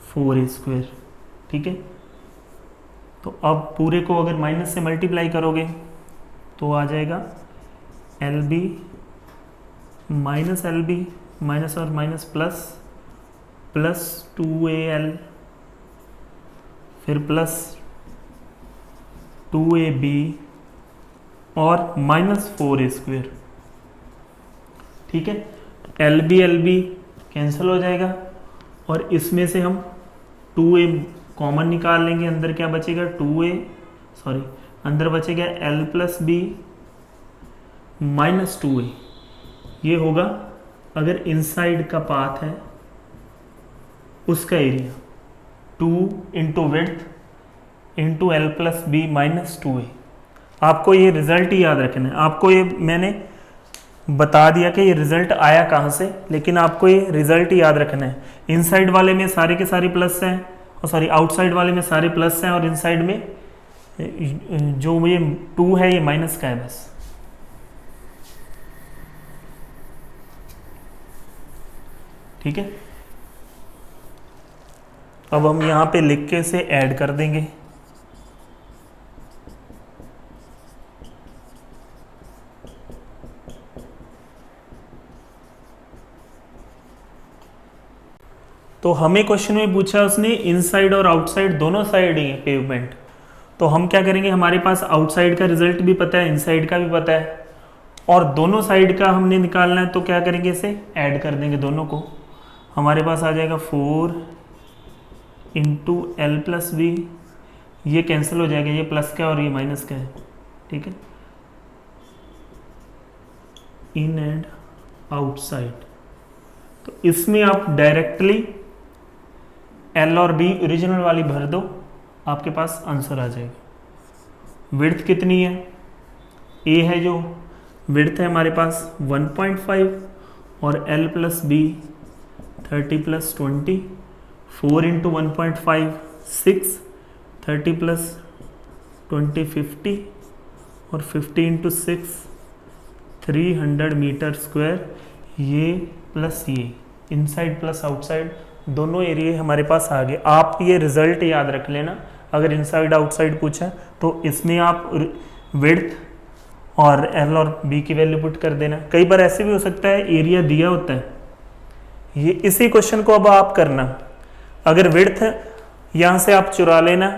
4a², ठीक है। तो अब पूरे को अगर माइनस से मल्टीप्लाई करोगे तो आ जाएगा एल बी माइनस और माइनस प्लस 2al फिर प्लस 2ab और माइनस 4a², ठीक है। एल बी कैंसिल हो जाएगा और इसमें से हम 2a कॉमन निकाल लेंगे, अंदर क्या बचेगा, अंदर बचेगा L plus B minus 2a। ये होगा अगर इनसाइड का पाथ है उसका area 2 into width into L plus B minus 2a। आपको ये रिजल्ट ही याद रखना है। आपको ये मैंने बता दिया कि ये रिजल्ट आया कहाँ से, लेकिन आपको ये रिजल्ट ही याद रखना है। इनसाइड वाले में सारे के सारे प्लस हैं और आउटसाइड वाले में सारे प्लस हैं और इनसाइड में जो ये 2 है ये माइनस का है बस। ठीक है, अब हम यहां पे लिख के से ऐड कर देंगे। तो हमें क्वेश्चन में पूछा उसने इनसाइड और आउटसाइड दोनों साइड ही है पेवमेंट, तो हम क्या करेंगे, हमारे पास आउटसाइड का रिजल्ट भी पता है, इनसाइड का भी पता है और दोनों साइड का हमने निकालना है, तो क्या करेंगे, इसे ऐड कर देंगे दोनों को। हमारे पास आ जाएगा 4 इंटू एल प्लस बी, ये कैंसिल हो जाएगा, ये प्लस का और ये माइनस का है। ठीक है, इन एंड आउटसाइड। तो इसमें आप डायरेक्टली एल और बी ओरिजिनल वाली भर दो, आपके पास आंसर आ जाएगा। विड्थ कितनी है, ए है जो विड्थ है हमारे पास 1.5 और L plus B 30 plus 20, 4 into 1.5 6, 30 plus 20 50 और 50 इंटू 6 300 मीटर स्क्वायर। ये प्लस ये इनसाइड प्लस आउटसाइड दोनों एरिया हमारे पास आ गए। आप ये रिजल्ट याद रख लेना, अगर इनसाइड आउटसाइड पूछा तो इसमें आप विड्थ और एल और बी की वैल्यू पुट कर देना। कई बार ऐसे भी हो सकता है एरिया दिया होता है, ये इसी क्वेश्चन को अब आप करना, अगर विड्थ यहाँ से आप चुरा लेना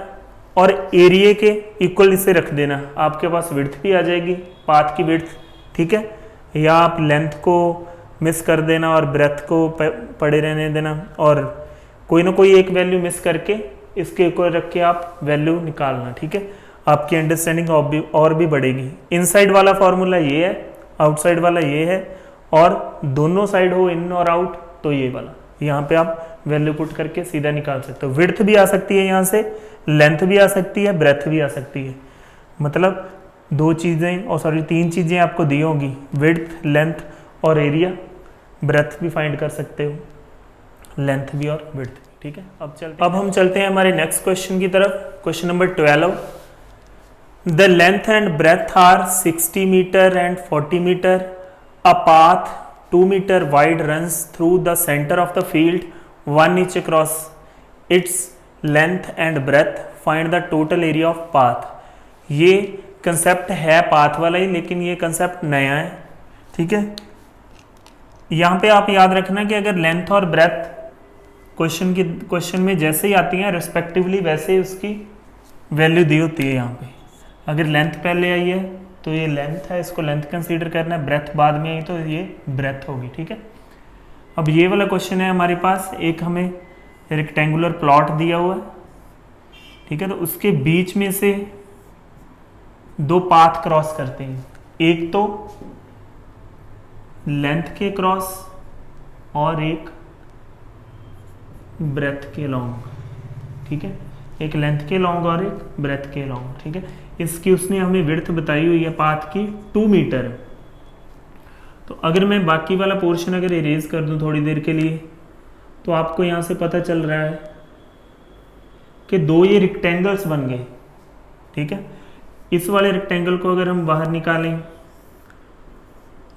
और एरिया के इक्वल इसे रख देना, आपके पास विड्थ भी आ जाएगी, पाथ की विड्थ। ठीक है, या आप लेंथ को मिस कर देना और ब्रेथ को पड़े रहने देना और कोई ना कोई एक वैल्यू मिस करके इसके इक्वल रख के आप वैल्यू निकालना। ठीक है, आपकी अंडरस्टैंडिंग और भी बढ़ेगी। इनसाइड वाला फॉर्मूला ये है, आउटसाइड वाला ये है, और दोनों साइड हो इन और आउट तो ये वाला, यहाँ पे आप वैल्यू पुट करके सीधा निकाल सकते हो। विड्थ भी आ सकती है यहाँ से, लेंथ भी आ सकती है, ब्रेथ भी आ सकती है। मतलब दो चीज़ें और तीन चीज़ें आपको दी होंगी, विड्थ, लेंथ और एरिया। ब्रेथ भी फाइंड कर सकते हो, लेंथ भी और विड्थ। ठीक है, अब हम चलते हैं हमारे नेक्स्ट क्वेश्चन की तरफ। Question number 12, the length and breadth are 60 metre and 40 metre. A path 2 metre wide runs through the center of the field. 1 inch across its length and breadth, find the total area of path. ये concept है path वाला ही, लेकिन ये concept नया है, ठीक है। यहाँ पे आप याद रखना कि अगर लेंथ और ब्रेथ क्वेश्चन में जैसे ही आती हैं रिस्पेक्टिवली, वैसे ही उसकी वैल्यू दी होती है। यहाँ पे अगर लेंथ पहले आई है तो ये लेंथ है, इसको लेंथ कंसीडर करना है, ब्रेथ बाद में आई तो ये ब्रेथ होगी, ठीक है। अब ये वाला क्वेश्चन है हमारे पास, एक हमें रेक्टेंगुलर प्लॉट दिया हुआ है, ठीक है। तो उसके बीच में से दो पाथ क्रॉस करते हैं, एक तो लेंथ के क्रॉस और एक ब्रेथ के लॉन्ग, ठीक है। एक लेंथ के लॉन्ग और एक ब्रेथ के लॉन्ग, ठीक है। इसकी उसने हमें विड्थ बताई हुई है पाथ की 2 मीटर। तो अगर मैं बाकी वाला पोर्शन अगर इरेज कर दूं थोड़ी देर के लिए, तो आपको यहां से पता चल रहा है कि दो ये रेक्टेंगल्स बन गए, ठीक है। इस वाले रेक्टेंगल को अगर हम बाहर निकालें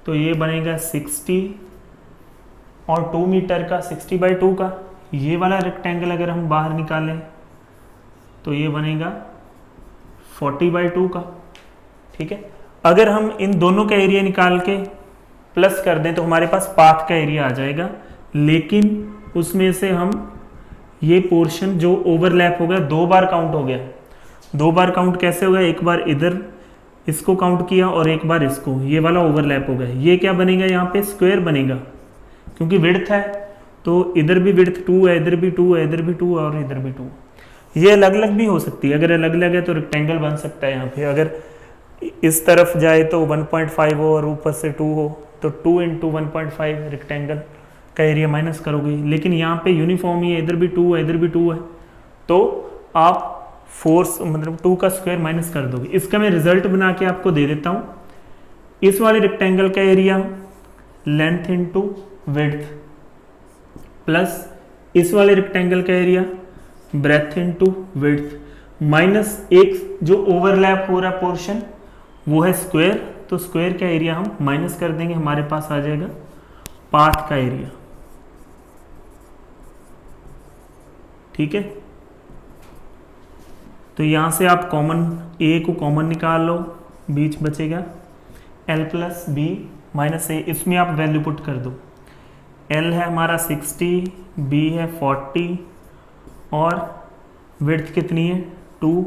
तो ये बनेगा 60 और 2 मीटर का 60/2 का। ये वाला रेक्टेंगल अगर हम बाहर निकालें तो ये बनेगा 40/2 का, ठीक है। अगर हम इन दोनों का एरिया निकाल के प्लस कर दें तो हमारे पास पाथ का एरिया आ जाएगा, लेकिन उसमें से हम ये पोर्शन जो ओवरलैप हो गया 2 बार काउंट हो गया। 2 बार काउंट कैसे हो गया, एक बार इधर इसको काउंट किया और एक बार इसको, ये वाला ओवरलैप हो गया। ये क्या बनेगा, यहाँ पे स्क्वायर बनेगा, क्योंकि विड्थ है तो इधर भी विड्थ 2 है, इधर भी 2 है, इधर भी 2 है और इधर भी 2। ये अलग अलग भी हो सकती है, अगर अलग अलग है तो रेक्टेंगल बन सकता है। यहाँ पे अगर इस तरफ जाए तो 1.5 हो और ऊपर से 2 हो तो 2 × 1.5 रेक्टेंगल का एरिया माइनस करोगे। लेकिन यहाँ पे यूनिफॉर्म ही है, इधर भी 2 है, इधर भी 2 है, तो आप फोर्स मतलब 2 का स्क्वायर माइनस कर दोगे। इसका मैं रिजल्ट बना के आपको दे देता हूँ। इस वाले रेक्टेंगल का area length into width plus इस वाले रेक्टेंगल का area breath into width minus एक जो ओवरलैप हो रहा पोर्शन वो है स्क्वायर, तो स्क्वायर का एरिया हम माइनस कर देंगे, हमारे पास आ जाएगा पाथ का एरिया, ठीक है। तो यहां से आप कॉमन ए को कॉमन निकाल लो, बीच बचेगा l प्लस बी माइनस ए, इसमें आप वैल्यू पुट कर दो। l है हमारा 60, b है 40 और विड्थ कितनी है 2,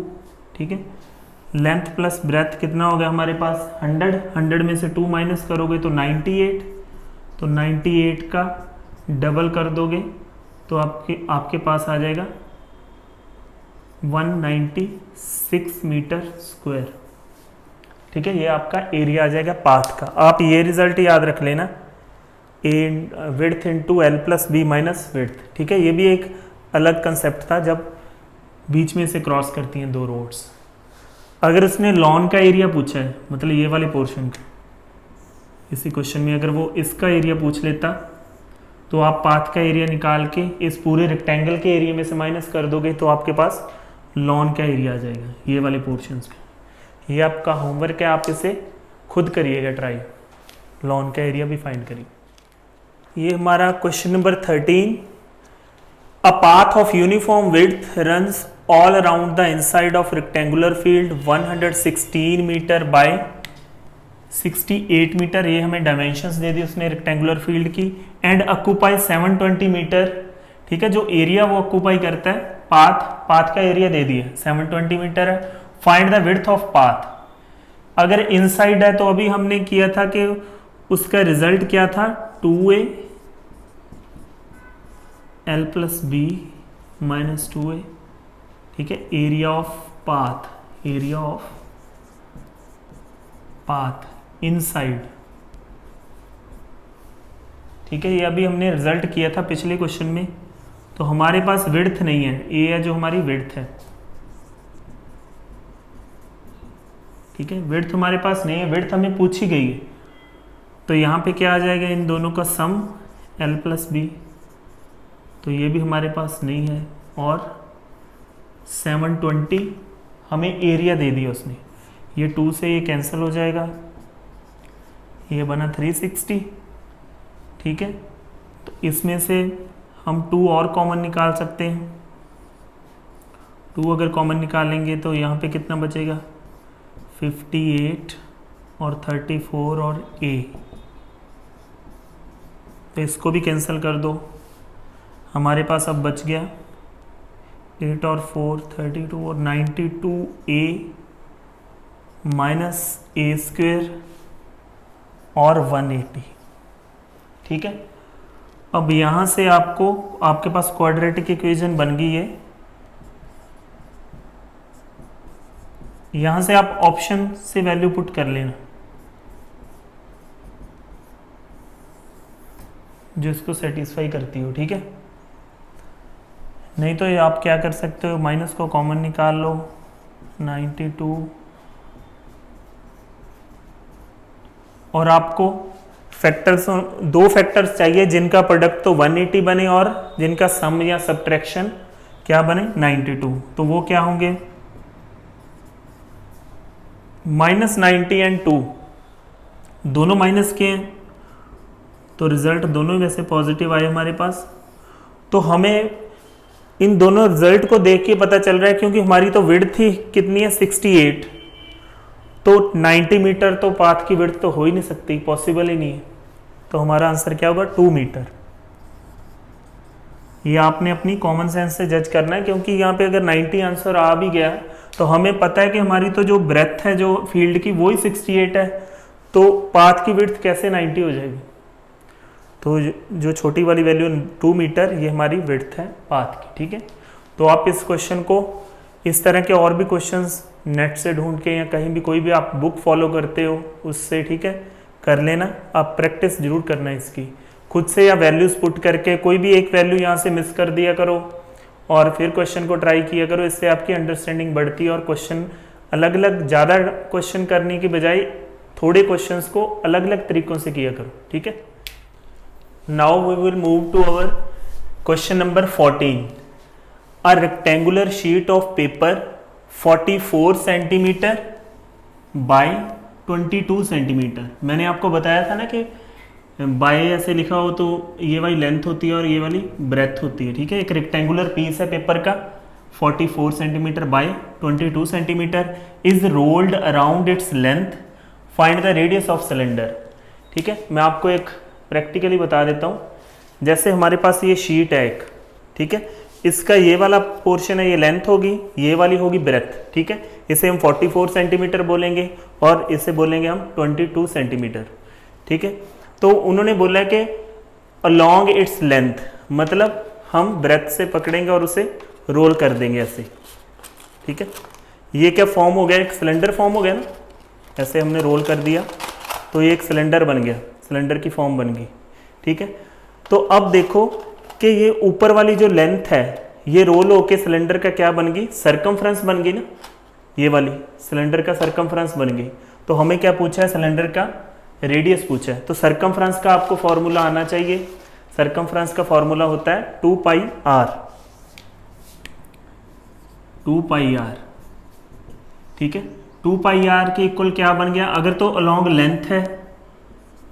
ठीक है। लेंथ प्लस ब्रेथ कितना हो गया हमारे पास 100 में से 2 माइनस करोगे तो 98, तो 98 का डबल कर दोगे तो आपके पास आ जाएगा 196 मीटर स्क्वायर, ठीक है। ये आपका एरिया आ जाएगा पाथ का। आप ये रिजल्ट याद रख लेना, a width into L plus B minus width, ठीक है। ये भी एक अलग कंसेप्ट था जब बीच में से क्रॉस करती हैं दो रोड्स। अगर उसने लॉन का एरिया पूछा है, मतलब ये वाले पोर्शन का, इसी क्वेश्चन में अगर वो इसका एरिया पूछ लेता तो आप पाथ का एरिया निकाल के इस पूरे रेक्टेंगल के एरिया में से माइनस कर दोगे तो आपके पास लॉन का एरिया आ जाएगा ये वाले पोर्शंस का। ये आपका होमवर्क है, आप इसे खुद करिएगा ट्राई, लॉन का एरिया भी फाइंड करिए। ये हमारा question number 13। A path of uniform width runs all around the inside of rectangular field 116 metre by 68 metre, ये हमें डायमेंशंस दे दी उसने रेक्टेंगुलर फील्ड की, एंड ऑक्यूपाई 720 मीटर, ठीक है। जो एरिया वो ऑक्यूपाई करता है पाथ का एरिया दे दिया 720 मीटर है। Find the width of path. अगर इनसाइड है तो अभी हमने किया था कि उसका रिजल्ट क्या था 2a l plus B minus 2a, ठीक है। एरिया ऑफ पाथ इनसाइड, ठीक है। ये अभी हमने रिजल्ट किया था पिछले क्वेश्चन में। तो हमारे पास विड्थ नहीं है, ए है जो हमारी विड्थ है, ठीक है। विड्थ हमारे पास नहीं है, विड्थ हमें पूछी गई है, तो यहाँ पे क्या आ जाएगा इन दोनों का सम l प्लस बी, तो ये भी हमारे पास नहीं है। और 720 हमें एरिया दे दिया उसने, ये 2 से ये कैंसिल हो जाएगा, ये बना 360, ठीक है। तो इसमें से हम 2 और कॉमन निकाल सकते हैं। 2 अगर कॉमन निकालेंगे तो यहाँ पे कितना बचेगा, 58 और 34 और a, तो इसको भी कैंसिल कर दो। हमारे पास अब बच गया 8 और 4 32 और 92a माइनस a स्क्वेयर और 180। ठीक है, अब यहाँ से आपको, आपके पास क्वाड्रेटिक इक्वेशन बन गई है। यहाँ से आप ऑप्शन से वैल्यू पुट कर लेना जो इसको सेटिस्फाई करती हो। ठीक है, नहीं तो ये आप क्या कर सकते हो, माइनस को कॉमन निकाल लो, 92 और आपको फैक्टर्स, 2 फैक्टर्स चाहिए जिनका प्रोडक्ट तो 180 बने और जिनका सम या सब्ट्रैक्शन क्या बने, 92। तो वो क्या होंगे, -90 एंड 2 दोनों माइनस के हैं, तो रिजल्ट दोनों वैसे पॉजिटिव आए हमारे पास। तो हमें इन दोनों रिजल्ट को देख के पता चल रहा है, क्योंकि हमारी तो विड्थ थी कितनी है, 68, तो 90 मीटर तो पाथ की विड्थ तो हो ही नहीं सकती, पॉसिबल ही नहीं है। तो हमारा आंसर क्या होगा, 2 मीटर। ये आपने अपनी कॉमन सेंस से जज करना है, क्योंकि यहाँ पे अगर 90 आंसर आ भी गया तो हमें पता है कि हमारी तो जो ब्रेथ है जो फील्ड की वो ही 68 है, तो पाथ की विड्थ कैसे 90 हो जाएगी। तो जो छोटी वाली वैल्यू 2 मीटर ये हमारी विड्थ है पाथ की। ठीक है, तो आप इस क्वेश्चन को, इस तरह के और भी क्वेश्चंस नेट से ढूंढ के या कहीं भी कोई भी आप बुक फॉलो करते हो उससे, ठीक है, कर लेना। आप प्रैक्टिस जरूर करना है इसकी खुद से, या वैल्यूज पुट करके कोई भी एक वैल्यू यहाँ से मिस कर दिया करो और फिर क्वेश्चन को ट्राई किया करो। इससे आपकी अंडरस्टैंडिंग बढ़ती है और क्वेश्चन अलग अलग, ज़्यादा क्वेश्चन करने की बजाय थोड़े क्वेश्चंस को अलग अलग तरीकों से किया करो। ठीक है, now we will move to our question number 14। A rectangular sheet of paper 44 centimetre by 22 centimetre. मैंने आपको बताया था ना कि बाय ऐसे लिखा हो तो ये वाली लेंथ होती है और ये वाली ब्रेथ होती है। ठीक है, एक रेक्टेंगुलर पीस है पेपर का 44 centimetre by 22 centimetre, is rolled around its length, find the radius of cylinder. ठीक है, मैं आपको एक प्रैक्टिकली बता देता हूँ। जैसे हमारे पास ये शीट है एक, ठीक है, इसका ये वाला पोर्शन है, ये लेंथ होगी, ये वाली होगी ब्रेथ। ठीक है, इसे हम 44 सेंटीमीटर बोलेंगे और इसे बोलेंगे हम 22 सेंटीमीटर। ठीक है, तो उन्होंने बोला कि अलोंग इट्स लेंथ, मतलब हम ब्रेथ से पकड़ेंगे और उसे रोल कर देंगे ऐसे। ठीक है, ये क्या फॉर्म हो गया, एक सिलेंडर फॉर्म हो गया ना, ऐसे हमने रोल कर दिया तो ये एक सिलेंडर बन गया, सिलेंडर की फॉर्म बन गई। ठीक है, तो अब देखो कि ये ऊपर वाली जो लेंथ है ये रोल होके सिलेंडर का क्या बन गई, सरकमफ्रेंस बन गई ना, ये वाली सिलेंडर का सरकमफ्रेंस बन गई। तो हमें क्या पूछा है, सिलेंडर का रेडियस पूछा है। तो सरकमफ्रेंस का आपको फॉर्मूला आना चाहिए। सरकमफ्रेंस का फॉर्मूला होता है 2 पाई आर, 2 पाई आर। ठीक है, 2 पाई आर के इक्वल क्या बन गया, अगर तो अलोंग लेंथ है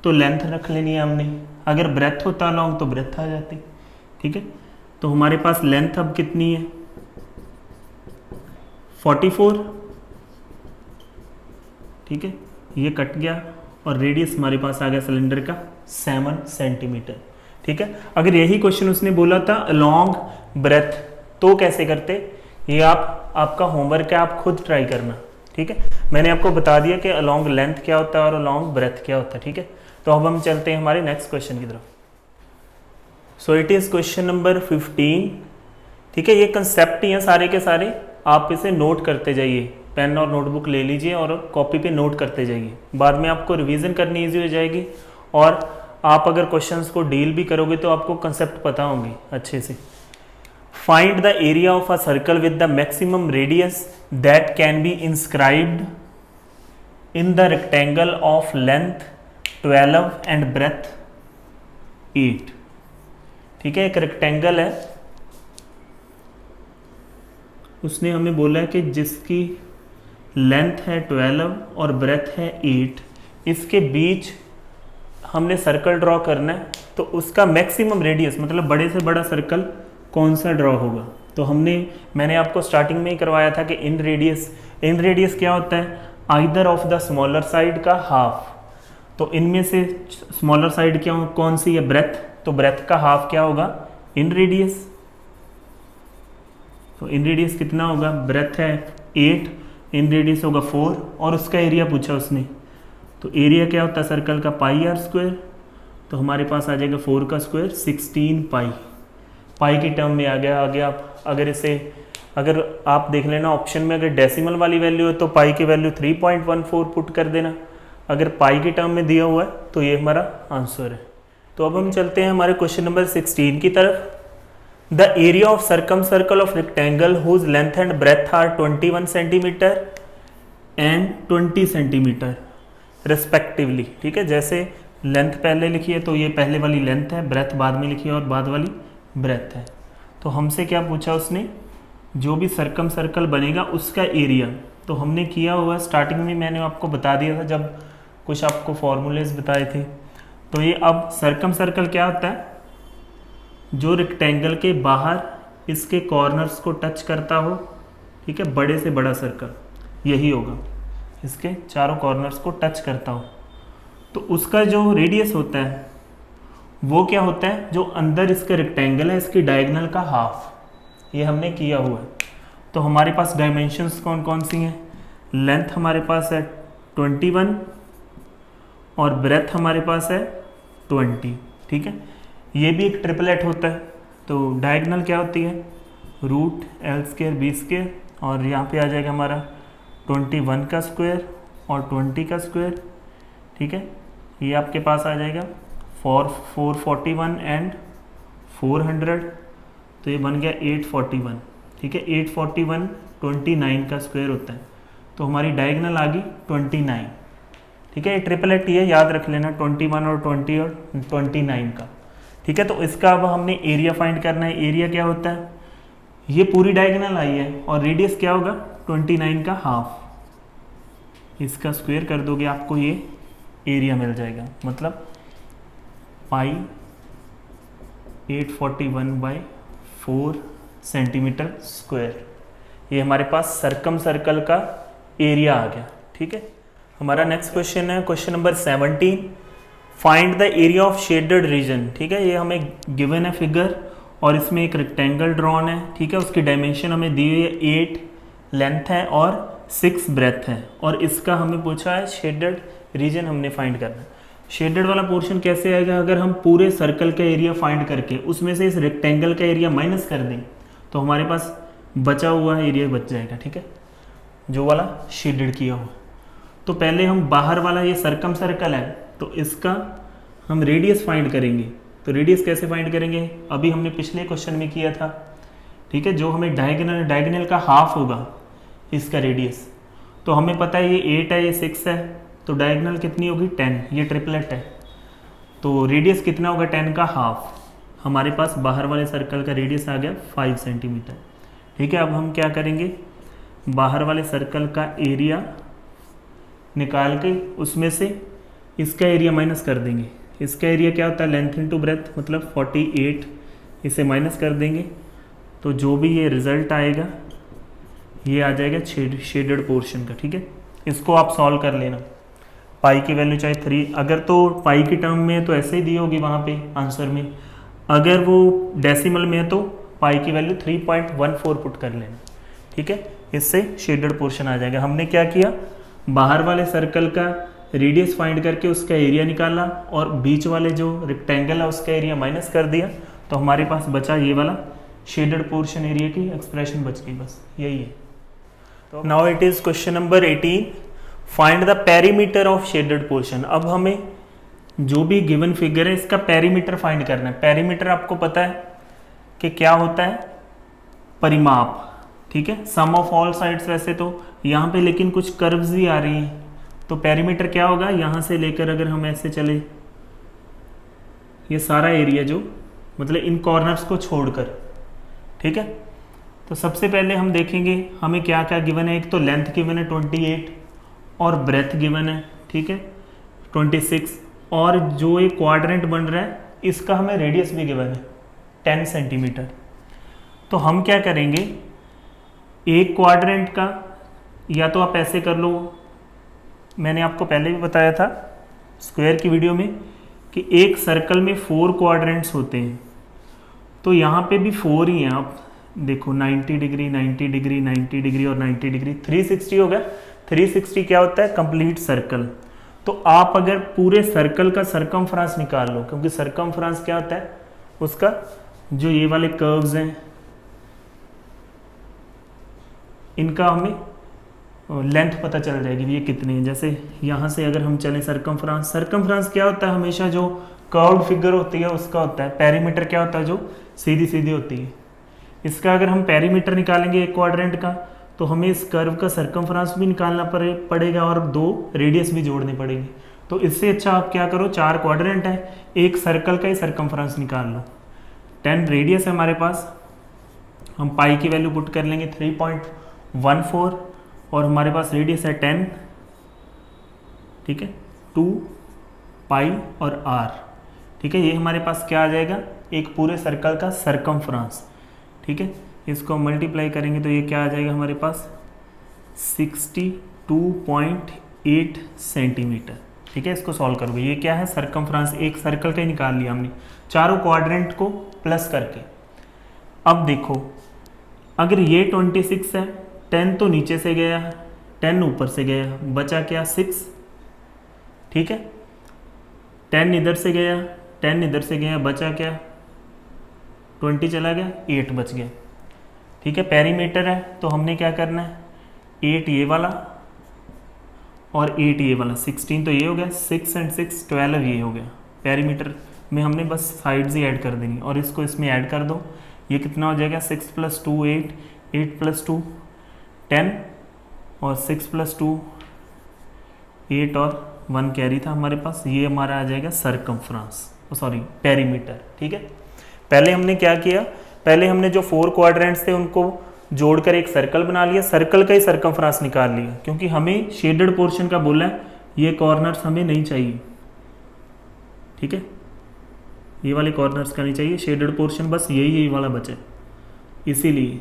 तो लेंथ रख लेनी है हमने, अगर ब्रेथ होता अलोंग तो ब्रेथ आ जाती। ठीक है, तो हमारे पास लेंथ अब कितनी है, 44। ठीक है, ये कट गया और रेडियस हमारे पास आ गया सिलेंडर का 7 सेंटीमीटर। ठीक है, अगर यही क्वेश्चन उसने बोला था अलोंग ब्रेथ तो कैसे करते, ये आपका होमवर्क है, आप खुद ट्राई करना। ठीक है, मैंने आपको बता दिया कि अलोंग लेंथ क्या होता है और अलोंग ब्रेथ क्या होता है। ठीक है, तो अब हम चलते हैं हमारे नेक्स्ट क्वेश्चन की तरफ। So it is question number 15। ठीक है, ये कंसेप्ट ही हैं सारे के सारे, आप इसे नोट करते जाइए, पेन और नोटबुक ले लीजिए और कॉपी पे नोट करते जाइए, बाद में आपको रिवीजन करनी इजी हो जाएगी और आप अगर क्वेश्चंस को डील भी करोगे तो आपको कंसेप्ट पता होंगे अच्छे से। Find the area of a circle with the maximum radius that can be inscribed in the rectangle of length 12 and breadth 8। ठीक है, एक रेक्टेंगल है, उसने हमें बोला है कि जिसकी लेंथ है 12 और ब्रेथ है 8, इसके बीच हमने सर्कल ड्रॉ करना है तो उसका मैक्सिमम रेडियस मतलब बड़े से बड़ा सर्कल कौन सा ड्रॉ होगा। तो मैंने आपको स्टार्टिंग में ही करवाया था कि इन रेडियस क्या होता है, either of the smaller side का हाफ। तो इनमें से स्मॉलर साइड क्या कौन सी है, ब्रेथ, तो ब्रेथ का हाफ क्या होगा, इन रेडियस। तो इन रेडियस कितना होगा, ब्रेथ है 8, इन रेडियस होगा 4 और उसका एरिया पूछा उसने। तो एरिया क्या होता है सर्कल का, पाई आर स्क्वायर। तो हमारे पास आ जाएगा 4 का स्क्वायर 16 पाई। पाई की टर्म में आ गया। आगे आप अगर आप देख लेना ऑप्शन में, अगर डेसिमल वाली वैल्यू है तो पाई की वैल्यू 3.14 पुट कर देना। अगर पाई की टर्म में दिया हुआ है तो ये हमारा आंसर है। तो अब हम चलते हैं हमारे क्वेश्चन नंबर 16 की तरफ। The area of circle of rectangle whose length and breadth are 21 centimetre and 20 centimetre respectively. ठीक है, जैसे लेंथ पहले लिखी है तो ये पहले वाली लेंथ है, ब्रेथ बाद में लिखी है और बाद वाली ब्रेथ है। तो हमसे क्या पूछा उसने, जो भी सर्कल बनेगा उसका एरिया। तो हमने किया हुआ स्टार्टिंग में, मैंने आपको बता दिया था जब कुछ आपको फॉर्मूलेज बताए थे। तो ये अब सर्कल क्या होता है, जो रेक्टेंगल के बाहर इसके कॉर्नर्स को टच करता हो। ठीक है, बड़े से बड़ा सर्कल यही होगा, इसके चारों कॉर्नर्स को टच करता हो। तो उसका जो रेडियस होता है वो क्या होता है, जो अंदर इसका रेक्टेंगल है इसकी डायगोनल का हाफ। ये हमने किया हुआ है। तो हमारे पास डायमेंशंस कौन कौन सी हैं, लेंथ हमारे पास है 21 और ब्रेथ हमारे पास है 20। ठीक है, ये भी एक ट्रिपलेट होता है। तो डायगोनल क्या होती है, रूट L² B² और यहाँ पे आ जाएगा हमारा 21 का स्क्वायर और 20 का स्क्वायर। ठीक है, ये आपके पास आ जाएगा 441 एंड 400। तो ये बन गया 841। ठीक है, 841 29 का स्क्वायर होता है। तो हमारी डायगोनल आ गई 29। ठीक है, ये ट्रिपलेट ये याद रख लेना, 21 और 20 और 29 का। ठीक है, तो इसका अब हमने एरिया फाइंड करना है। एरिया क्या होता है, ये पूरी डायगोनल आई है और रेडियस क्या होगा 29 का हाफ। इसका स्क्वायर कर दोगे आपको ये एरिया मिल जाएगा, मतलब पाई 841/4 सेंटीमीटर स्क्वायर। ये हमारे पास सर्कल का एरिया आ गया। ठीक है, हमारा नेक्स्ट क्वेश्चन है question number 17। Find the area of shaded region. ठीक है, ये हमें गिवन है फिगर और इसमें एक रेक्टेंगल ड्रॉन है। ठीक है, उसकी डायमेंशन हमें दी हुई है 8 लेंथ है और 6 ब्रेथ है और इसका हमें पूछा है शेडेड रीजन हमने फाइंड करना है। शेडेड वाला पोर्शन कैसे आएगा, अगर हम पूरे सर्कल का एरिया फाइंड करके उसमें से इस रेक्टेंगल का एरिया माइनस कर दें तो हमारे पास बचा हुआ एरिया बच जाएगा। ठीक है, जो वाला शेडेड किया हुआ। तो पहले हम बाहर वाला ये सर्कल है तो इसका हम रेडियस फाइंड करेंगे। तो रेडियस कैसे फाइंड करेंगे, अभी हमने पिछले क्वेश्चन में किया था। ठीक है, जो हमें डायगोनल का हाफ होगा इसका रेडियस। तो हमें पता है ये 8 है, ये 6 है, तो डायगोनल कितनी होगी 10। ये ट्रिपलेट है तो रेडियस कितना होगा 10 का हाफ। हमारे पास बाहर वाले सर्कल का रेडियस आ गया 5 सेंटीमीटर। ठीक है, अब हम क्या करेंगे, बाहर वाले सर्कल का एरिया निकाल के उसमें से इसका एरिया माइनस कर देंगे। इसका एरिया क्या होता है, लेंथ इनटू ब्रेथ, मतलब 48। इसे माइनस कर देंगे तो जो भी ये रिजल्ट आएगा ये आ जाएगा शेडेड पोर्शन का। ठीक है, इसको आप सॉल्व कर लेना। पाई की वैल्यू चाहे 3, अगर तो पाई की टर्म में है तो ऐसे ही दी होगी वहाँ पे आंसर में। अगर वो डेसिमल में है तो पाई की वैल्यू 3.14 पुट कर लेना। ठीक है, इससे शेडेड पोर्शन आ जाएगा। हमने क्या किया, बाहर वाले सर्कल का रेडियस फाइंड करके उसका एरिया निकाला और बीच वाले जो रेक्टेंगल है उसका एरिया माइनस कर दिया तो हमारे पास बचा ये वाला शेडेड पोर्शन एरिया की एक्सप्रेशन बच गई। बस यही है। तो now it is question number 18। Find the perimeter of shaded portion. अब हमें जो भी गिवन फिगर है इसका पेरीमीटर फाइंड करना है। पेरीमीटर आपको पता है कि क्या होता है, परिमाप। ठीक है, सम ऑफ ऑल साइड्स। वैसे तो यहाँ पे लेकिन कुछ कर्व्स भी आ रही हैं तो पेरीमीटर क्या होगा, यहाँ से लेकर अगर हम ऐसे चले ये सारा एरिया जो मतलब इन कॉर्नर्स को छोड़कर। ठीक है, तो सबसे पहले हम देखेंगे हमें क्या क्या गिवन है। एक तो लेंथ गिवन है 28 और ब्रेथ गिवन है। ठीक है, 26 और जो ये क्वाड्रेंट बन रहा है इसका हमें रेडियस भी गिवन है 10 सेंटीमीटर। तो हम क्या करेंगे, एक क्वाड्रेंट का या तो आप ऐसे कर लो, मैंने आपको पहले भी बताया था स्क्वायर की वीडियो में कि एक सर्कल में 4 क्वाड्रेंट्स होते हैं, तो यहाँ पे भी 4 ही हैं। आप देखो 90 डिग्री 90 डिग्री 90 डिग्री और 90 डिग्री 360 हो गया। 360 क्या होता है, कंप्लीट सर्कल। तो आप अगर पूरे सर्कल का सरकमफ्रेंस निकाल लो, क्योंकि सरकमफ्रेंस क्या होता है, उसका जो ये वाले कर्व्स हैं इनका हमें लेंथ पता चल जाएगी ये कितने हैं। जैसे यहाँ से अगर हम चलें सरकमफ्रेंस, सरकमफ्रेंस क्या होता है, हमेशा जो कर्व्ड फिगर होती है उसका होता है। पेरीमीटर क्या होता है, जो सीधी सीधी होती है। इसका अगर हम पेरीमीटर निकालेंगे एक क्वाड्रेंट का, तो हमें इस कर्व का सरकमफ्रेंस भी निकालना पड़ेगा और 2 रेडियस भी जोड़नी पड़ेगी। तो इससे अच्छा आप क्या करो, 4 क्वाड्रेंट है, एक सर्कल का ही सरकमफ्रेंस निकाल लो। 10 रेडियस है हमारे पास, हम पाई की वैल्यू पुट कर लेंगे 3.14 और हमारे पास रेडियस है 10, ठीक है, 2 पाई और r, ठीक है। ये हमारे पास क्या आ जाएगा, एक पूरे सर्कल का सरकमफ्रेंस, ठीक है। इसको मल्टीप्लाई करेंगे तो ये क्या आ जाएगा हमारे पास 62.8 सेंटीमीटर, ठीक है। इसको सॉल्व करोगे, ये क्या है, सरकमफ्रेंस, एक सर्कल का ही निकाल लिया हमने चारों क्वाड्रेंट को प्लस करके। अब देखो अगर ये 26 है, 10 तो नीचे से गया, 10 ऊपर से गया, बचा क्या 6, ठीक है। 10 इधर से गया, 10 इधर से गया, बचा क्या 20 चला गया, 8 बच गया, ठीक है। पेरीमीटर है तो हमने क्या करना है, 8 ये वाला और 8 ये वाला, 16 तो ये हो गया, 6 and 6 12 ये हो गया। पेरीमीटर में हमने बस साइड्स ही ऐड कर देनी और इसको इसमें ऐड कर दो, ये कितना हो जाएगा 6 + 2 8, 8 + 2 10 और 6 + 2 8 और 1 कैरी था हमारे पास। ये हमारा आ जाएगा सरकमफ्रेंस, सॉरी पेरीमीटर, ठीक है। पहले हमने क्या किया, पहले हमने जो 4 क्वाड्रेंट्स थे उनको जोड़कर एक सर्कल बना लिया, सर्कल का ही सरकमफ्रेंस निकाल लिया, क्योंकि हमें शेडेड पोर्शन का बोला है, ये कॉर्नर्स हमें नहीं चाहिए, ठीक है। ये वाले कॉर्नर्स का नहीं चाहिए, शेडेड पोर्शन बस यही वाला बचे। इसीलिए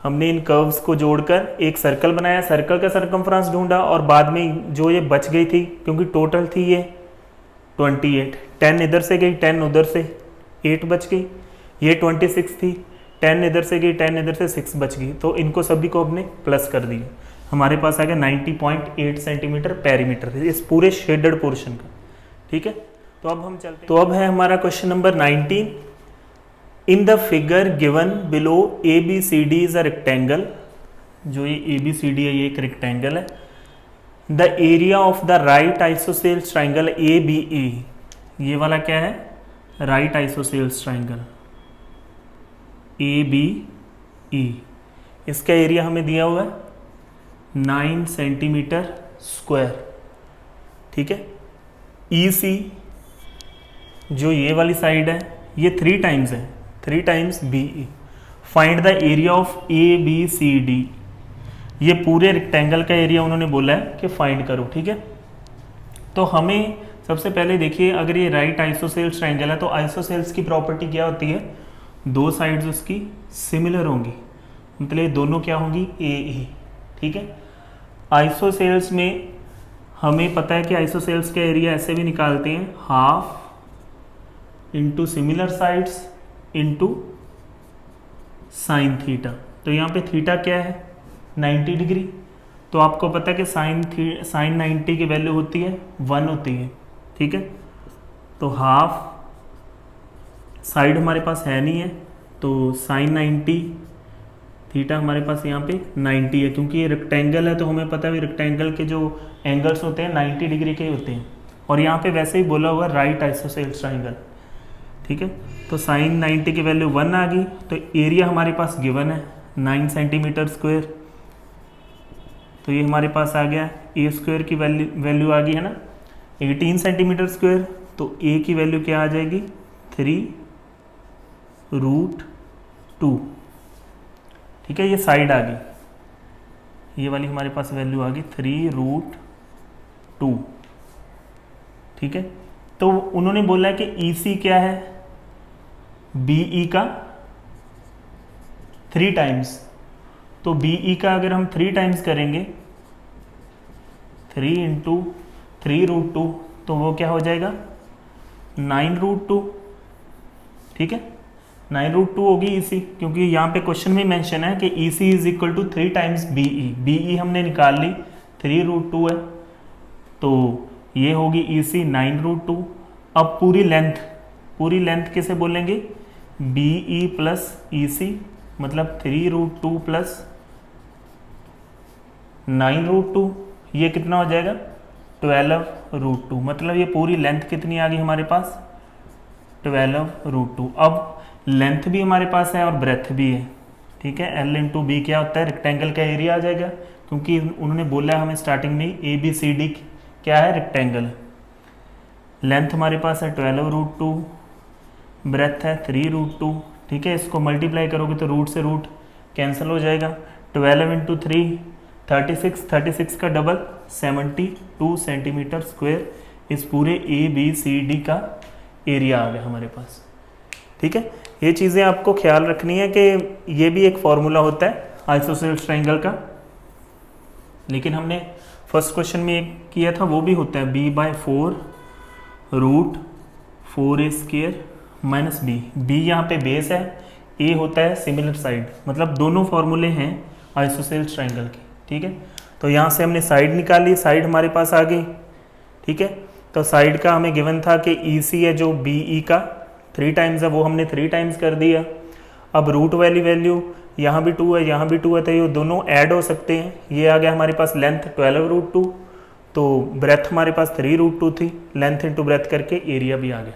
हमने इन कर्व्स को जोड़कर एक सर्कल बनाया, सर्कल का सरकमफ्रेंस ढूंढा और बाद में जो ये बच गई थी, क्योंकि टोटल थी ये 28, 10 इधर से गई, 10 उधर से, 8 बच गई। ये 26 थी, 10 इधर से गई, 10 इधर से, 6 बच गई। तो इनको सभी को हमने प्लस कर दिया, हमारे पास आ गया 90.8 सेंटीमीटर पेरीमीटर इस पूरे शेडेड पोर्शन का, ठीक है। तो अब हम चलते हैं, तो अब है हमारा question number 19। In the figure given below ABCD is a rectangle, जो ये ABCD है ये एक रेक्टेंगल है। The area of the right isosceles triangle ABE, ये वाला क्या है, राइट आइसोसेल्स ट्राइंगल ABE, इसका एरिया हमें दिया हुआ है 9 सेंटीमीटर स्क्वायर, ठीक है। EC जो ये वाली साइड है ये 3 टाइम्स है, 3 times BE। Find the area of ABCD, ये पूरे रेक्टेंगल का एरिया उन्होंने बोला है कि फाइंड करो, ठीक है। तो हमें सबसे पहले देखिए, अगर ये राइट आइसोसेल्स ट्राइंगल है तो आइसोसेल्स की प्रॉपर्टी क्या होती है, 2 साइड्स उसकी सिमिलर होंगी, मतलब ये दोनों क्या होंगी AE, ठीक है। आइसोसेल्स में हमें पता है कि आइसोसेल्स का एरिया ऐसे भी निकालते हैं, half into similar sides into sine theta. तो यहाँ पे थीटा क्या है 90 डिग्री, तो आपको पता है कि साइन 90 की वैल्यू होती है 1 होती है, ठीक है। तो हाफ साइड हमारे पास है नहीं है, तो साइन 90 थीटा हमारे पास यहाँ पे 90 है, क्योंकि ये रेक्टेंगल है तो हमें पता है रेक्टेंगल के जो एंगल्स होते हैं 90 डिग्री के होते हैं, और यहाँ पे वैसे ही बोला हुआ राइट आइसोसेल्स ट्राइंगल, ठीक है। तो साइन 90 की वैल्यू 1 आ गई, तो एरिया हमारे पास गिवन है 9 सेंटीमीटर स्क्वायर, तो ये हमारे पास आ गया A स्क्वायर की वैल्यू आ गई है ना 18 सेंटीमीटर स्क्वायर, तो A की वैल्यू क्या आ जाएगी 3√2, ठीक है। ये साइड आ गई, ये वाली हमारे पास वैल्यू आ गई 3√2, ठीक है। तो उन्होंने बोला कि EC क्या है, BE का 3 टाइम्स। तो BE का अगर हम 3 टाइम्स करेंगे, 3 इंटू 3√2, तो वो क्या हो जाएगा 9√2। ठीक है, 9√2 होगी EC, क्योंकि यहाँ पे क्वेश्चन में मेंशन है कि EC is equal to 3 times BE। BE हमने निकाल ली, 3√2 है, तो ये होगी EC 9√2। अब पूरी लेंथ किसे बोलेंगे, BE प्लस EC, मतलब 3√2 प्लस 9√2, ये कितना हो जाएगा 12√2। मतलब ये पूरी लेंथ कितनी आ गई हमारे पास, 12√2। अब लेंथ भी हमारे पास है और ब्रेथ भी है। ठीक है, L इंटू बी क्या होता है, रेक्टेंगल का एरिया आ जाएगा, क्योंकि उन्होंने बोला है हमें स्टार्टिंग में ABCD क्या है, रेक्टेंगल। लेंथ हमारे पास है 12√2, ब्रेथ है 3√2। ठीक है, इसको मल्टीप्लाई करोगे तो रूट से रूट कैंसिल हो जाएगा। 12 इंटू 3 36, 36 का डबल 72 सेंटीमीटर स्क्वायर इस पूरे ABCD का एरिया आ गया हमारे पास। ठीक है, ये चीज़ें आपको ख्याल रखनी है कि ये भी एक फॉर्मूला होता है आइसोसेलेस ट्रायंगल का, लेकिन हमने फर्स्ट क्वेश्चन में एक किया था, वो भी होता है b/4√4a² माइनस बी। बी यहाँ पे बेस है, ए होता है सिमिलर साइड, मतलब दोनों फॉर्मूले हैं आइसोसेलेस ट्रायंगल के। ठीक है, तो यहाँ से हमने साइड निकाली, साइड हमारे पास आ गई। ठीक है, तो साइड का हमें गिवन था कि EC है जो BE का 3 टाइम्स है, वो हमने 3 टाइम्स कर दिया। अब रूट वाली वैल्यू यहाँ भी 2 है, यहाँ भी 2 है, तो ये दोनों ऐड हो सकते हैं। ये आ गया हमारे पास लेंथ 12√2, तो ब्रेथ हमारे पास 3√2 थी, लेंथ इंटू ब्रेथ करके एरिया भी आ गया।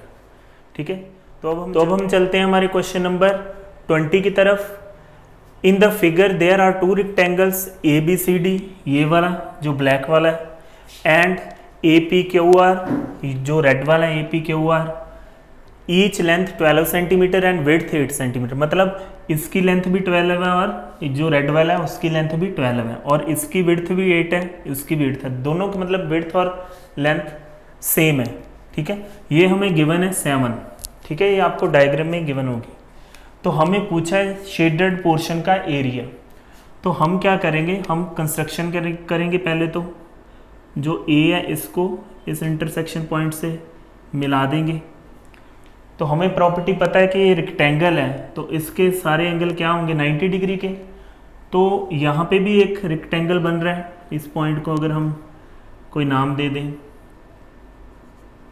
ठीक है, तो अब हम चलते हैं हमारे क्वेश्चन नंबर 20 की तरफ। In the figure there are 2 rectangles ABCD, ये वाला जो ब्लैक वाला है, एंड APQR, जो रेड वाला है APQR। Each length 12 centimetre and width 8 centimetre, मतलब इसकी लेंथ भी 12 है और जो रेड वाला है उसकी लेंथ भी 12 है, और इसकी विड्थ भी 8 है, इसकी भी 8 है, दोनों की मतलब विड्थ और लेंथ सेम है। ठीक है, ये हमें गिवन है 7। ठीक है, ये आपको डायग्राम में गिवन होगी। तो हमें पूछा है शेडेड पोर्शन का एरिया। तो हम क्या करेंगे, हम कंस्ट्रक्शन करेंगे पहले। तो जो A है इसको इस इंटरसेक्शन पॉइंट से मिला देंगे। तो हमें प्रॉपर्टी पता है कि ये रेक्टेंगल है, तो इसके सारे एंगल क्या होंगे 90 डिग्री के। तो यहाँ पे भी एक रेक्टेंगल बन रहा है, इस पॉइंट को अगर हम कोई नाम दे दें,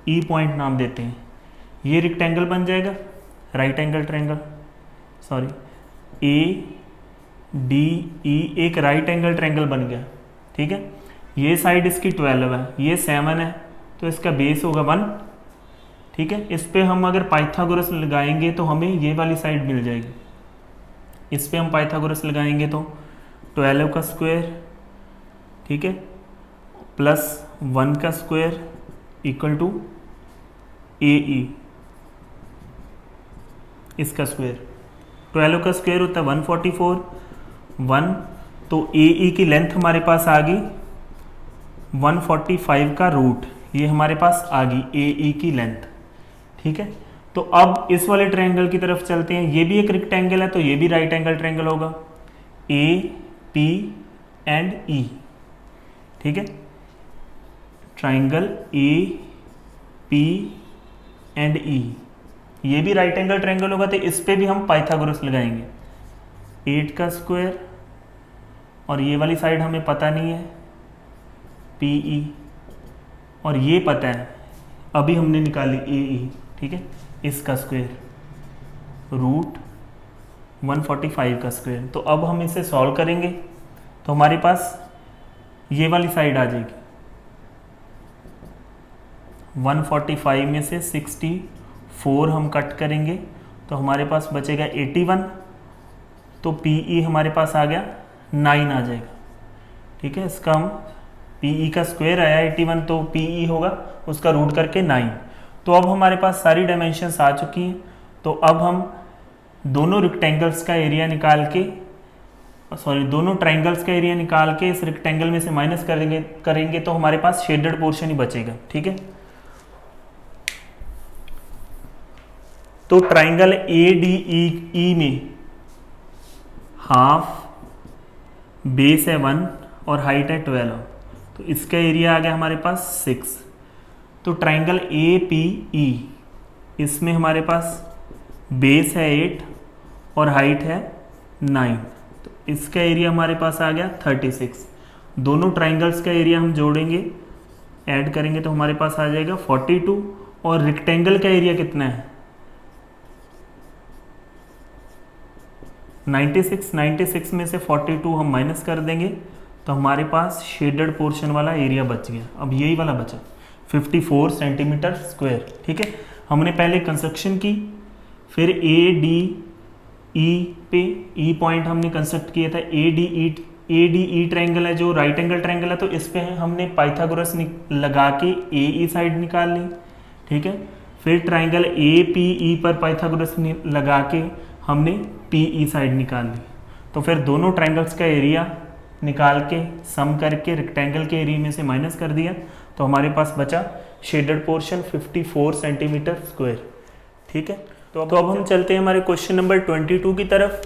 E पॉइंट नाम देते हैं, ये रेक्टेंगल बन जाएगा, right angle triangle, sorry ADE एक राइट एंगल ट्रायंगल बन गया। ठीक है, ये साइड इसकी 12 है, ये 7 है, तो इसका बेस होगा 1। ठीक है, इस पे हम अगर पाइथागोरस लगाएंगे तो हमें ये वाली साइड मिल जाएगी। इस पे हम पाइथागोरस लगाएंगे तो 12 का स्क्वायर, ठीक है, प्लस 1 का स्क्वायर इक्वल टू AE, इसका स्क्वायर। 12 का स्क्वायर होता है 144, 1, तो AE की लेंथ हमारे पास आ गई 145 का रूट, ये हमारे पास आ गई AE की लेंथ। ठीक है, तो अब इस वाले ट्रायंगल की तरफ चलते हैं। ये भी एक रेक्टेंगल है, तो ये भी राइट एंगल ट्रायंगल होगा, AP एंड E। ठीक है, ट्रायंगल AP एंड E, ये भी राइट एंगल ट्रायंगल होगा, तो इस पे भी हम पाइथागोरस लगाएंगे। 8 का स्क्वायर, और ये वाली साइड हमें पता नहीं है PE, और ये पता है अभी हमने निकाली AE। ठीक है, इसका स्क्वायर रूट 145 का स्क्वायर। तो अब हम इसे सॉल्व करेंगे तो हमारे पास ये वाली साइड आ जाएगी, 145 में से 64 हम कट करेंगे तो हमारे पास बचेगा 81, तो PE हमारे पास आ गया 9 आ जाएगा। ठीक है, इसका हम PE का स्क्वायर आया 81, तो PE होगा उसका रूट करके 9। तो अब हमारे पास सारी डायमेंशंस आ चुकी हैं। तो अब हम दोनों रेक्टेंगल्स का एरिया निकाल के, सॉरी दोनों ट्रायंगल्स का एरिया निकाल के इस रेक्टेंगल में से माइनस करेंगे तो हमारे पास शेडेड पोर्शन ही बचेगा। ठीक है, तो ट्राइंगल ADE में हाफ, बेस है 1 और हाइट है 12, तो इसका एरिया आ गया हमारे पास 6। तो ट्राइंगल APE, इसमें हमारे पास बेस है 8 और हाइट है 9, तो इसका एरिया हमारे पास आ गया 36। दोनों ट्राइंगल्स का एरिया हम जोड़ेंगे, ऐड करेंगे तो हमारे पास आ जाएगा 42। और रेक्टेंगल का एरिया कितना है 96। 96 में से 42 हम माइनस कर देंगे तो हमारे पास शेडेड पोर्शन वाला एरिया बच गया। अब यही वाला बचा 54 सेंटीमीटर स्क्वायर। ठीक है, हमने पहले कंस्ट्रक्शन की, फिर ADE पे ई पॉइंट हमने कंस्ट्रक्ट किया था। ADE ट्रायंगल है जो राइट एंगल ट्रायंगल है, तो इस पे हमने पाइथागोरस लगा के AE साइड निकाल ली। ठीक है, फिर ट्रायंगल APE पर पाइथागोरस लगा के हमने PE साइड निकाल ली। तो फिर दोनों ट्रायंगल्स का एरिया निकाल के सम करके रेक्टेंगल के एरिया में से माइनस कर दिया, तो हमारे पास बचा शेडेड पोर्शन 54 सेंटीमीटर स्क्वायर। ठीक है, तो अब हम चलते हैं हमारे क्वेश्चन नंबर 22 की तरफ।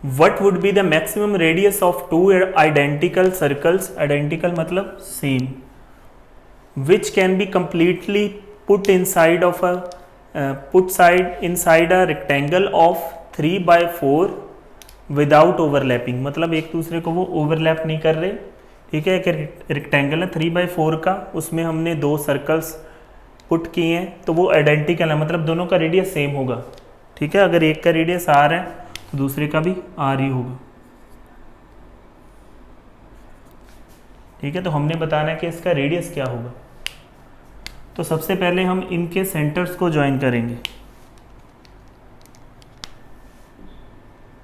What would be the maximum radius of two identical circles, identical मतलब same, which can be completely put inside of inside a rectangle of 3/4 without overlapping, मतलब एक दूसरे को वो ओवरलैप नहीं कर रहे। ठीक है, एक रेक्टेंगल है 3/4 का, उसमें हमने दो सर्कल्स पुट किए हैं, तो वो आइडेंटिकल है, मतलब दोनों का रेडियस सेम होगा। ठीक है, अगर एक का रेडियस R है तो दूसरे का भी R ही होगा। ठीक है, तो हमने बताना है कि इसका रेडियस क्या होगा। तो सबसे पहले हम इनके सेंटर्स को ज्वाइन करेंगे।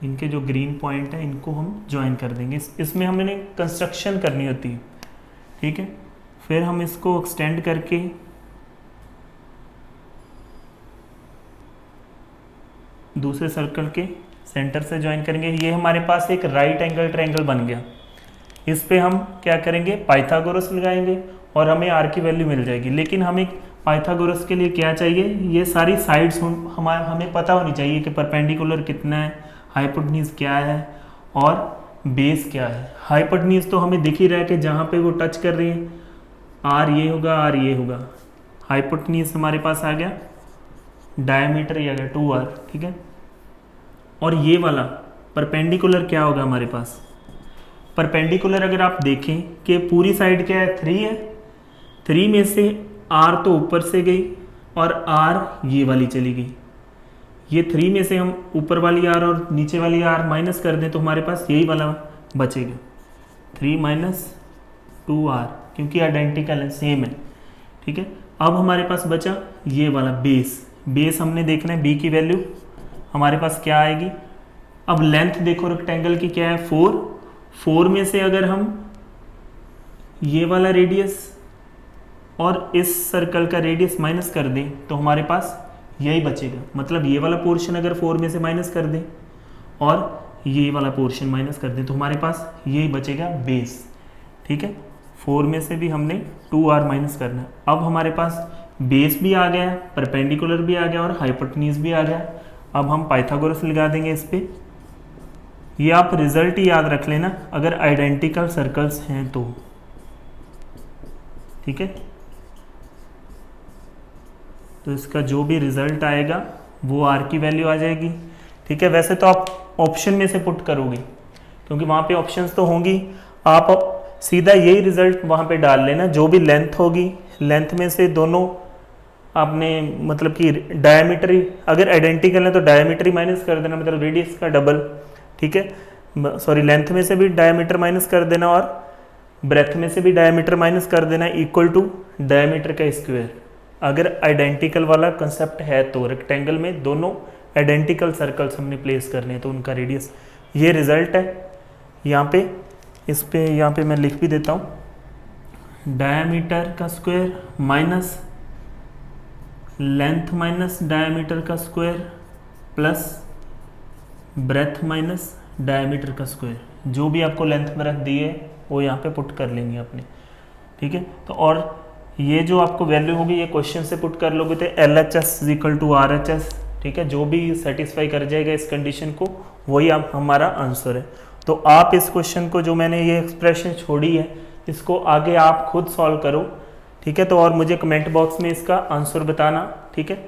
इनके जो ग्रीन पॉइंट है इनको हम ज्वाइन कर देंगे। इसमें हमने कंस्ट्रक्शन करनी होती है। ठीक है, फिर हम इसको एक्सटेंड करके दूसरे सर्कल के सेंटर से ज्वाइन करेंगे। ये हमारे पास एक राइट एंगल ट्रायंगल बन गया। इस पे हम क्या करेंगे, पाइथागोरस लगाएंगे और हमें R की वैल्यू मिल जाएगी। लेकिन हमें पाइथागोरस के लिए क्या चाहिए, ये सारी साइड्स हमें पता होनी चाहिए कि परपेंडिकुलर कितना है, हाइपोटेन्यूज क्या है और बेस क्या है। हाइपोटेन्यूज तो हमें दिख ही रहा है कि जहाँ पे वो टच कर रही है R ये होगा, R ये होगा। हाइपोटेन्यूज हमारे पास आ गया, डायमीटर ये आ गया 2R। ठीक है, और ये वाला परपेंडिकुलर क्या होगा हमारे पास, परपेंडिकुलर अगर आप देखें कि पूरी साइड क्या है 3 है, 3 में से R तो ऊपर से गई और R ये वाली चली गई। ये 3 में से हम ऊपर वाली R और नीचे वाली R माइनस कर दें तो हमारे पास यही वाला बचेगा 3 - 2R, क्योंकि आइडेंटिकल है, सेम है। ठीक है, अब हमारे पास बचा ये वाला बेस। बेस हमने देखना है, B की वैल्यू हमारे पास क्या आएगी। अब लेंथ देखो रेक्टेंगल की क्या है 4 में से अगर हम ये वाला रेडियस और इस सर्कल का रेडियस माइनस कर दें तो हमारे पास यही बचेगा। मतलब ये वाला पोर्शन अगर 4 में से माइनस कर दें और ये वाला पोर्शन माइनस कर दें तो हमारे पास यही बचेगा बेस। ठीक है, 4 में से भी हमने 2R माइनस करना है। अब हमारे पास बेस भी आ गया, परपेंडिकुलर भी आ गया और हाइपोटेन्यूज भी आ गया। अब हम पाइथागोरस लगा देंगे इस पे। ये आप रिजल्ट ही याद रख लेना अगर आइडेंटिकल सर्कल्स हैं तो। ठीक है, तो इसका जो भी रिजल्ट आएगा वो R की वैल्यू आ जाएगी। ठीक है, वैसे तो आप ऑप्शन में से पुट करोगे क्योंकि वहाँ पे ऑप्शंस तो होंगी, आप सीधा यही रिजल्ट वहाँ पे डाल लेना। जो भी लेंथ होगी, लेंथ में से दोनों आपने मतलब कि डायमीटर, अगर आइडेंटिकल है तो डायमीटर माइनस कर देना, मतलब रेडियस का डबल। ठीक है, सॉरी, लेंथ में से भी डायमीटर माइनस कर देना और ब्रेथ में से भी डायमीटर माइनस कर देना, इक्वल टू डायमीटर का स्क्वायर। अगर आइडेंटिकल वाला कंसेप्ट है तो रेक्टेंगल में दोनों आइडेंटिकल सर्कल्स हमने प्लेस करने हैं तो उनका रेडियस, ये रिजल्ट है। यहाँ पे इस पे यहाँ पे मैं लिख भी देता हूँ, डायमीटर का square minus length minus diameter का square plus breadth minus diameter का स्क्वायर। जो भी आपको लेंथ ब्रेथ दी है वो यहाँ पे पुट कर लेंगे अपने। ठीक है, तो और ये जो आपको वैल्यू होगी ये क्वेश्चन से पुट कर लोगे तो LHS = RHS, ठीक है, जो भी सेटिस्फाई कर जाएगा इस कंडीशन को वही आप हमारा आंसर है। तो आप इस क्वेश्चन को, जो मैंने ये एक्सप्रेशन छोड़ी है, इसको आगे आप खुद सॉल्व करो, ठीक है। तो और मुझे कमेंट बॉक्स में इसका आंसर बताना, ठीक है।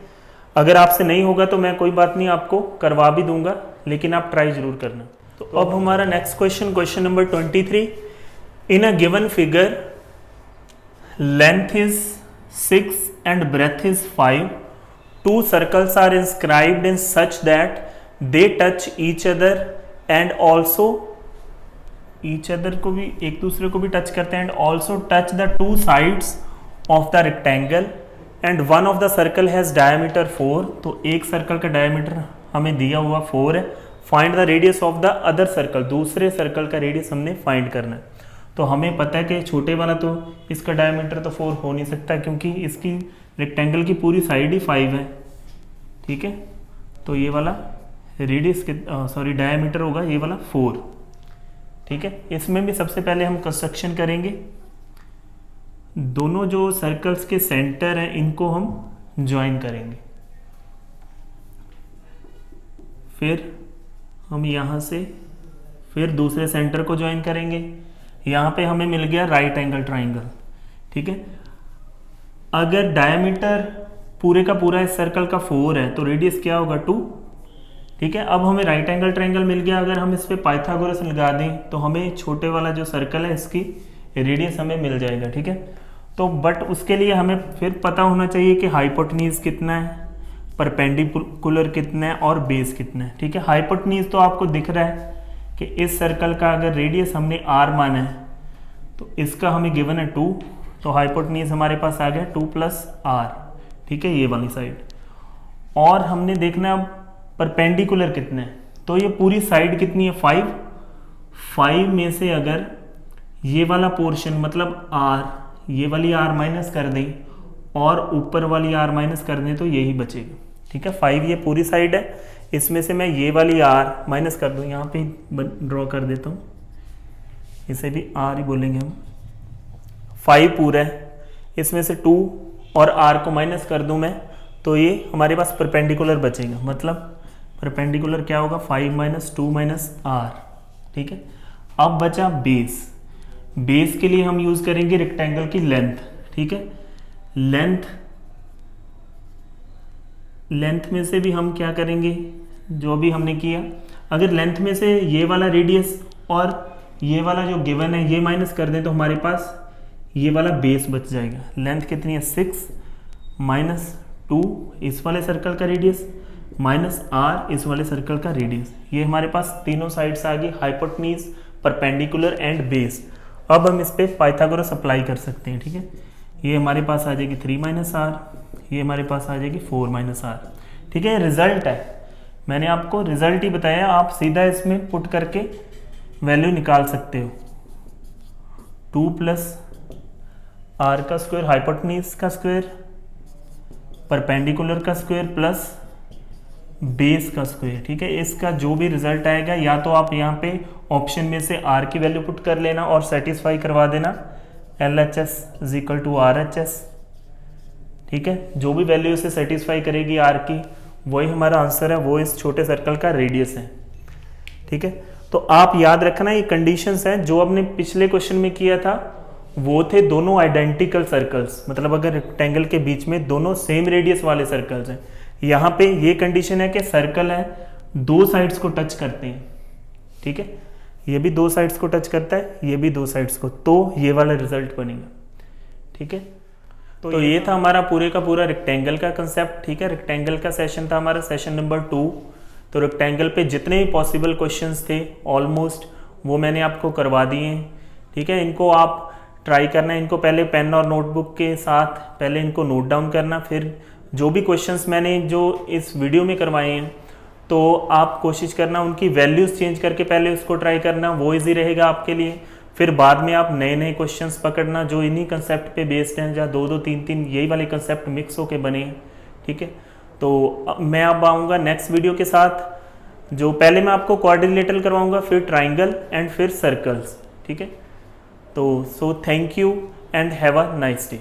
अगर आपसे नहीं होगा तो मैं कोई बात नहीं, आपको करवा भी दूंगा, लेकिन आप ट्राई जरूर करना। तो अब हमारा next question, question number 23। In a given figure length is 6 and breadth is 5. Two circles are inscribed in such that they touch each other and also each other को भी, एक दूसरे को भी टच करते हैं, and also touch the two sides of the rectangle and one of the circle has diameter 4. तो एक सर्कल का डायमीटर हमें दिया हुआ 4 है। Find the radius of the other circle, दूसरे सर्कल का रेडियस हमने फाइंड करना है। तो हमें पता है कि छोटे वाला तो इसका डायमीटर तो 4 हो नहीं सकता, क्योंकि इसकी रेक्टेंगल की पूरी साइड ही 5 है, ठीक है। तो ये वाला रेडियस डायमीटर होगा ये वाला 4, ठीक है। इसमें भी सबसे पहले हम कंस्ट्रक्शन करेंगे, दोनों जो सर्कल्स के सेंटर हैं इनको हम ज्वाइन करेंगे, फिर हम यहाँ से फिर दूसरे सेंटर को ज्वाइन करेंगे। यहाँ पे हमें मिल गया राइट एंगल ट्राइंगल, ठीक है। अगर डायमीटर पूरे का पूरा इस सर्कल का 4 है तो रेडियस क्या होगा 2, ठीक है। अब हमें राइट एंगल ट्राइंगल मिल गया। अगर हम इस पे पाइथागोरस लगा दें तो हमें छोटे वाला जो सर्कल है इसकी रेडियस हमें मिल जाएगा, ठीक है। तो बट उसके लिए हमें फिर पता होना चाहिए कि हाइपोटेन्यूज कितना है, परपेंडिकुलर कितना है और बेस कितना है, ठीक है। हाइपोटेन्यूज तो आपको दिख रहा है कि इस सर्कल का अगर रेडियस हमने r माना है तो इसका हमें गिवन है 2, तो हाइपोटेन्यूज हमारे पास आ गया 2 + r, ठीक है, ये वाली साइड। और हमने देखना अब परपेंडिकुलर कितना है, तो ये पूरी साइड कितनी है 5 में से अगर ये वाला पोर्शन मतलब r, ये वाली r माइनस कर दें और ऊपर वाली r माइनस कर दें तो यही बचेगा, ठीक है। 5 ये पूरी साइड है, इसमें से मैं ये वाली r माइनस कर दूं, यहाँ पे ड्रॉ कर देता हूँ, इसे भी r ही बोलेंगे हम। 5 पूरा है, इसमें से 2 और r को माइनस कर दूं मैं, तो ये हमारे पास परपेंडिकुलर बचेगा। मतलब परपेंडिकुलर क्या होगा 5 - 2 - r, ठीक है। अब बचा बेस। बेस के लिए हम यूज करेंगे रेक्टेंगल की लेंथ, ठीक है। लेंथ में से भी हम क्या करेंगे, जो भी हमने किया, अगर लेंथ में से ये वाला रेडियस और ये वाला जो गिवन है ये माइनस कर दें तो हमारे पास ये वाला बेस बच जाएगा। लेंथ कितनी है 6 - 2 इस वाले सर्कल का रेडियस -r इस वाले सर्कल का रेडियस, ये हमारे पास तीनों साइड्स आ गई, हाइपोटेन्यूज, परपेंडिकुलर एंड बेस। अब हम इस पे पाइथागोरस अप्लाई कर सकते हैं, ठीक है। ये हमारे पास आ जाएगी 3 - r, ये हमारे पास आ जाएगी 4 - r, ठीक है। रिजल्ट है, मैंने आपको रिजल्ट ही बताया, आप सीधा इसमें पुट करके वैल्यू निकाल सकते हो। 2 + r का स्क्वायर, हाइपोटेन्यूज का स्क्वायर, परपेंडिकुलर का स्क्वायर प्लस बेस का स्क्वायर, ठीक है। इसका जो भी रिजल्ट आएगा, या तो आप यहाँ पे ऑप्शन में से r की वैल्यू पुट कर लेना और सेटिस्फाई करवा देना LHS = RHS, ठीक है। जो भी वैल्यू इसे सेटिस्फाई करेगी r की, वही हमारा आंसर है, वो इस छोटे सर्कल का रेडियस है, ठीक है। तो आप याद रखना ये कंडीशंस हैं जो आपने पिछले क्वेश्चन में किया था, वो थे दोनों आइडेंटिकल सर्कल्स, मतलब अगर रेक्टेंगल के बीच में दोनों सेम रेडियस वाले सर्कल्स हैं। यहाँ पे ये कंडीशन है कि सर्कल है दो साइड्स को टच करते हैं, ठीक है। ये भी दो साइड्स को टच करता है, ये भी दो साइड्स को, तो ये वाला रिजल्ट बनेगा, ठीक है। तो ये था हमारा पूरे का पूरा रेक्टेंगल का कंसेप्ट, ठीक है। रेक्टेंगल का सेशन था हमारा सेशन नंबर 2। तो रेक्टेंगल पे जितने भी पॉसिबल क्वेश्चंस थे ऑलमोस्ट वो मैंने आपको करवा दिए हैं, ठीक है। इनको आप ट्राई करना है, इनको पहले पेन और नोटबुक के साथ पहले इनको नोट डाउन करना, फिर जो भी क्वेश्चंस मैंने जो इस वीडियो में करवाए हैं तो आप कोशिश करना उनकी वैल्यूज चेंज करके पहले उसको ट्राई करना, वो इजी रहेगा आपके लिए। फिर बाद में आप नए नए क्वेश्चंस पकड़ना जो इन्हीं कंसेप्ट पे बेस्ड हैं, जहाँ 2-2 3-3 यही वाले कंसेप्ट मिक्स होके बने हैं, ठीक है। तो मैं अब आऊँगा नेक्स्ट वीडियो के साथ, जो पहले मैं आपको क्वाड्रिलेटरल करवाऊँगा, फिर ट्राइंगल एंड फिर सर्कल्स, ठीक है। तो so thank you and have a nice day.